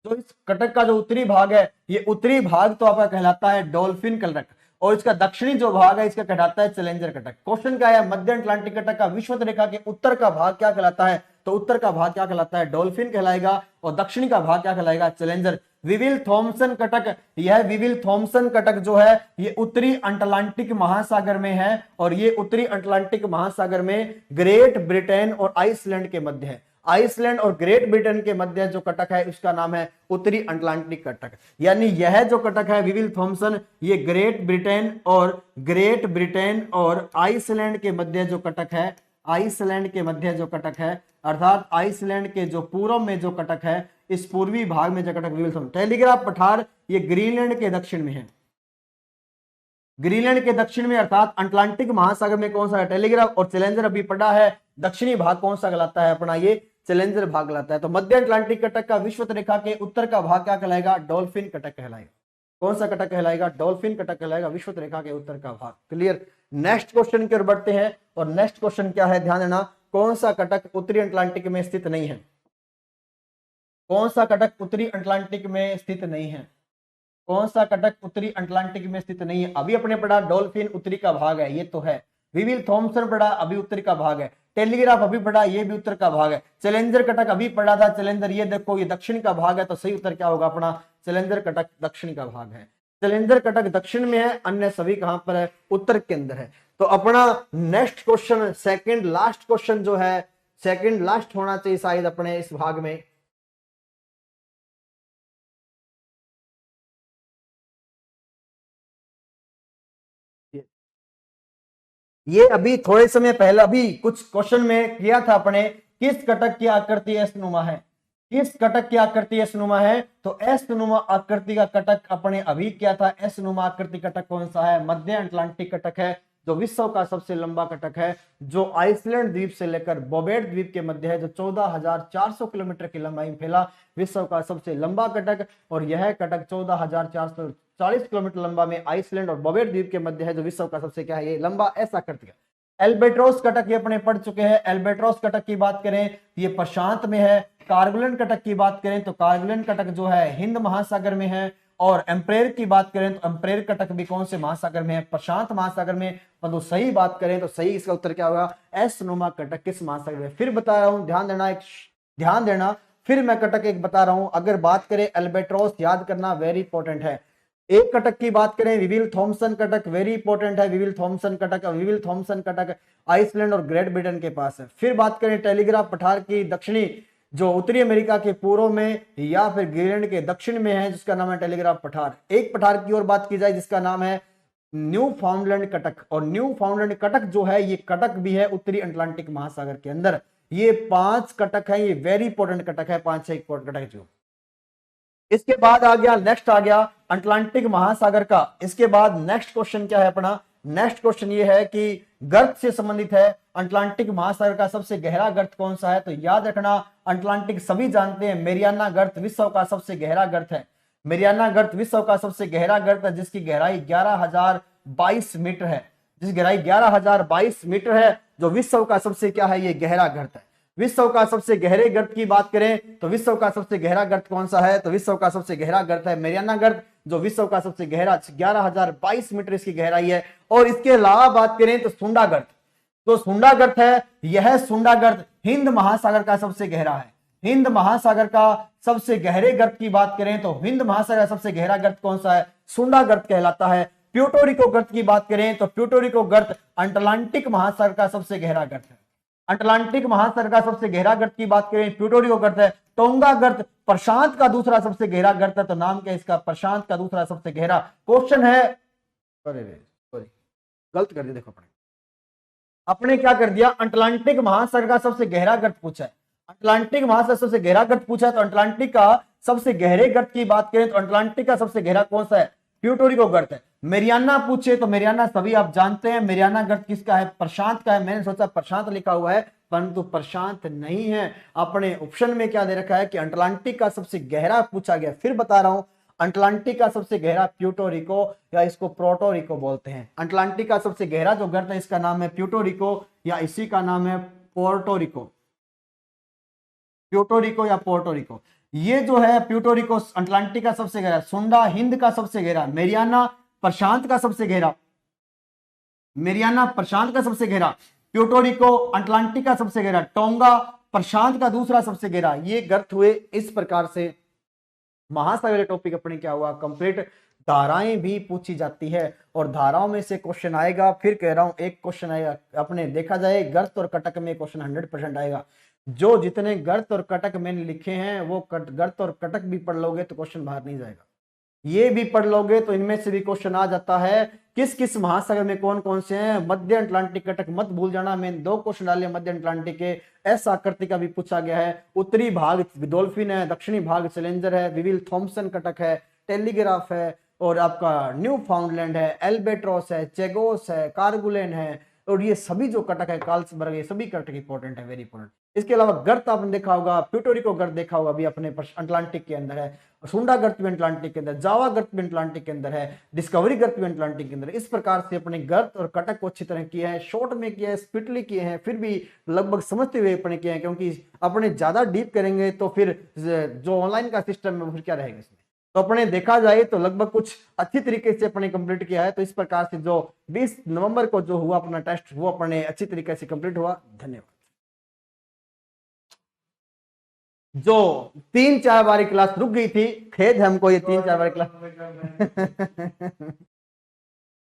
तो इस कटक का जो उत्तरी भाग है ये उत्तरी भाग तो आपका कहलाता है डॉल्फिन कटक और इसका दक्षिणी जो भाग है इसका कहलाता है चैलेंजर कटक। क्वेश्चन क्या है? मध्य अटलांटिक कटक का विषुवत रेखा के उत्तर का भाग क्या कहलाता है? तो उत्तर का भाग क्या कहलाता है? डॉल्फिन कहलाएगा और दक्षिणी का भाग क्या कहलाएगा? चैलेंजर। विविल थॉमसन कटक, यह विविल थॉमसन कटक जो है ये उत्तरी अटलांटिक महासागर में है और ये उत्तरी अटलांटिक महासागर में ग्रेट ब्रिटेन और आइसलैंड के मध्य है। आइसलैंड और ग्रेट ब्रिटेन के मध्य जो कटक है उसका नाम है उत्तरी अटलांटिक कटक। यानी यह जो कटक है विविल थॉमसन ये ग्रेट ब्रिटेन और आइसलैंड के मध्य जो कटक है, आइसलैंड के मध्य जो कटक है अर्थात आइसलैंड के जो पूर्व में जो कटक है, इस पूर्वी भाग में जो कटक विविल थॉमसन। टेलीग्राफ पठार ये ग्रीनलैंड के दक्षिण में है, ग्रीनलैंड के दक्षिण में अर्थात अटलांटिक महासागर में कौन सा है? टेलीग्राफ। और चैलेंजर अभी पढ़ा है, दक्षिणी भाग कौन सा कहलाता है अपना? ये चैलेंजर भाग कहलाता है। तो मध्य अटलांटिक कटक का विषुवत रेखा के उत्तर का भाग क्या कहलाएगा? डॉल्फिन कटक कहलाएगा। कौन सा कटक कहलाएगा? डॉल्फिन कटक कहलाएगा, विषुवत रेखा के उत्तर का भाग। क्लियर। नेक्स्ट क्वेश्चन की ओर बढ़ते हैं और नेक्स्ट क्वेश्चन क्या है? ध्यान देना, कौन सा कटक उत्तरी अटलांटिक में स्थित नहीं है? कौन सा कटक उत्तरी अटलांटिक में स्थित नहीं है? कौन सा कटक उत्तरी अटलांटिक में स्थित नहीं है? अभी अपने पढ़ा डॉल्फिन उत्तरी का भाग है, ये तो है। विविल थॉमसन पढ़ा, अभी उत्तरी का भाग है। टेलीग्राफ अभी पढ़ा, ये भी उत्तर का भाग है। चैलेंजर कटक अभी पढ़ा था, चैलेंजर ये देखो ये दक्षिण का भाग है, तो सही उत्तर क्या होगा अपना? चैलेंजर कटक दक्षिण का भाग है। चैलेंजर कटक दक्षिण में है, अन्य सभी कहां पर है? उत्तर के अंदर है। तो अपना next question, second last question जो है, सेकंड लास्ट होना चाहिए शायद अपने इस भाग में। ये अभी थोड़े समय पहले अभी कुछ क्वेश्चन में किया था अपने, किस कटक की आकृति एस नुमा है? किस कटक की आकृति एस नुमा है? तो एस नुमा आकृति का कटक अपने अभी क्या था? एस नुमा आकृति कटक कौन सा है? मध्य अटलांटिक कटक है, जो विश्व का सबसे लंबा कटक है, जो आइसलैंड द्वीप से लेकर बोबेट द्वीप के मध्य है, जो 14,400 किलोमीटर की लंबाई में फैला विश्व का सबसे लंबा कटक। और यह कटक 14,440 किलोमीटर लंबा में आइसलैंड और बोबेट द्वीप के मध्य है, जो विश्व का सबसे क्या है? ये लंबा ऐसा आकृति का। एल्बेट्रोस कटक ये अपने पढ़ चुके हैं। एल्बेट्रोस कटक की बात करें ये प्रशांत में है। कार्गुलन कटक की बात करें तो कार्गुलन कटक जो है हिंद महासागर में है। और एम्प्रेयर की बात करें तो एम्प्रेयर कटक भी कौन से महासागर में है? प्रशांत महासागर में। परंतु सही बात करें तो सही इसका उत्तर क्या होगा? एस नुमा कटक किस महासागर में? फिर बता रहा हूं, ध्यान देना, ध्यान देना, फिर मैं कटक एक बता रहा हूं। अगर बात करें एल्बेट्रोस, याद करना वेरी इंपॉर्टेंट है। एक कटक की बात करें विविल थॉमसन कटक, वेरी इंपॉर्टेंट है विविल थॉमसन कटक। विविल थॉमसन कटक आइसलैंड और ग्रेट ब्रिटेन के पास है। फिर बात करें टेलीग्राफ पठार की, दक्षिणी जो उत्तरी अमेरिका के पूर्व में या फिर ग्रीनलैंड के दक्षिण में है, जिसका नाम है टेलीग्राफ पठार। एक पठार की ओर बात की जाए जिसका नाम है न्यू फाउंडलैंड कटक। और न्यू फाउंडलैंड कटक जो है ये कटक भी है उत्तरी अटलांटिक महासागर के अंदर। ये 5 कटक है, ये वेरी इंपॉर्टेंट कटक है, 5-6 कटक जो। इसके बाद आ गया, नेक्स्ट आ गया अटलांटिक महासागर का। इसके बाद नेक्स्ट क्वेश्चन क्या है अपना? नेक्स्ट क्वेश्चन ये है कि गर्त से संबंधित है। अटलांटिक महासागर का सबसे गहरा गर्त कौन सा है? तो याद रखना, अटलांटिक सभी जानते हैं, मेरियाना गर्त विश्व का सबसे गहरा गर्त है। मेरियाना गर्त विश्व का सबसे गहरा गर्त है, जिसकी गहराई 11,022 मीटर है। जिस गहराई 11,022 मीटर है, जो विश्व का सबसे क्या है? ये गहरा गर्त है। विश्व का सबसे गहरे गर्त की बात करें तो विश्व का सबसे गहरा गर्त कौन सा है? तो विश्व का सबसे गहरा गर्त है मेरियाना गर्त, जो विश्व का सबसे गहरा 11,022 मीटर इसकी गहराई है। और इसके अलावा बात करें तो सुंडा गर्त, तो सुंडा गर्त है, यह सुंडा गर्त हिंद महासागर का सबसे गहरा है। हिंद महासागर का सबसे गहरे गर्त की बात करें तो हिंद महासागर का सबसे गहरा गर्त कौन सा है? सुंडा गर्त कहलाता है। प्यूटोरिको गर्त की बात करें तो प्यूटोरिको गर्त अटलांटिक महासागर का सबसे गहरा गर्त है। अटलांटिक महासागर का सबसे गहरा गर्त की बात करें प्यूटोरिको गर्त है। टोंगा गर्त प्रशांत का दूसरा सबसे गहरा गर्त है, तो नाम क्या है इसका? प्रशांत का दूसरा सबसे गहरा। क्वेश्चन है, सॉरी गलत कर दिया, देखो अपने क्या कर दिया, अटलांटिक महासागर का सबसे गहरा गर्त पूछा है। अटलांटिक महासागर सबसे गहरा गर्त पूछा है, तो अटलांटिक का सबसे गहरे गर्त की बात करें तो अटलांटिक का सबसे गहरा कौन सा है? प्यूटोरिको गर्त है। मेरियाना पूछे तो मेरियाना सभी आप जानते हैं, मेरियाना गर्त किसका है? प्रशांत का है। मैंने सोचा प्रशांत लिखा हुआ है, परंतु प्रशांत नहीं है। अपने ऑप्शन में क्या दे रखा है कि अटलांटिक का सबसे गहरा पूछा गया। फिर बता रहा हूं, अटलांटिक का सबसे गहरा प्यूटोरिको या इसको प्रोटोरिको बोलते हैं। अटलांटिक का सबसे गहरा जो गर्त है इसका नाम है प्यूटोरिको या इसी का नाम है पोर्टोरिको। प्यूटोरिको या पोर्टोरिको, ये जो है प्यूटोरिको अटलांटिक का सबसे गहरा, सुंडा हिंद का सबसे गहरा, मेरियाना प्रशांत का सबसे गहरा, मेरियाना प्रशांत का सबसे गहरा, प्यूटोरिको अटलांटिक का सबसे गहरा, टोंगा प्रशांत का दूसरा सबसे गहरा। ये गर्त हुए। इस प्रकार से महासागरीय टॉपिक अपने क्या हुआ कंप्लीट। धाराएं भी पूछी जाती है और धाराओं में से क्वेश्चन आएगा। फिर कह रहा हूं एक क्वेश्चन आएगा, अपने देखा जाए गर्त और कटक में क्वेश्चन 100% आएगा। जो जितने गर्त और कटक मैंने लिखे हैं वो गर्त और कटक भी पढ़ लोगे तो क्वेश्चन बाहर नहीं जाएगा। ये भी पढ़ लोगे तो इनमें से भी क्वेश्चन आ जाता है। किस किस महासागर में कौन कौन से हैं? मध्य अटलांटिक कटक मत भूल जाना। मैंने 2 क्वेश्चन डाले मध्य अटलांटिक के। एस आकृति का भी पूछा गया है। उत्तरी भाग डॉल्फिन है, दक्षिणी भाग चैलेंजर है, विविल थॉम्सन कटक है, टेलीग्राफ है और आपका न्यू फाउंडलैंड है, एल्बेट्रॉस है, चेगोस है, कारगुलेन है और ये सभी जो कटक है, कार्लसबर्ग, ये सभी कटक इंपॉर्टेंट है, वेरी इंपॉर्टेंट। इसके अलावा गर्त आपने देखा होगा, प्यूटोरिको गर्त देखा होगा, अभी अपने अटलांटिक के अंदर है। सुंडा गर्त भी अटलांटिक के अंदर, जावा गर्त भी अटलांटिक के अंदर है, डिस्कवरी गर्त भी अटलांटिक के अंदर। इस प्रकार से अपने गर्त और कटक को अच्छी तरह किया है, शॉर्ट में किया है, स्पिटली किए हैं, फिर भी लगभग समझते हुए अपने किए हैं, क्योंकि अपने ज्यादा डीप करेंगे तो फिर जो ऑनलाइन का सिस्टम है फिर क्या रहेगा इसमें। तो अपने देखा जाए तो लगभग कुछ अच्छी तरीके से अपने कंप्लीट किया है। तो इस प्रकार से जो 20 नवंबर को जो हुआ अपना टेस्ट वो अपने अच्छी तरीके से कंप्लीट हुआ। धन्यवाद। जो 3-4 बारी क्लास रुक गई थी, खेद है हमको, ये 3-4 बारी क्लास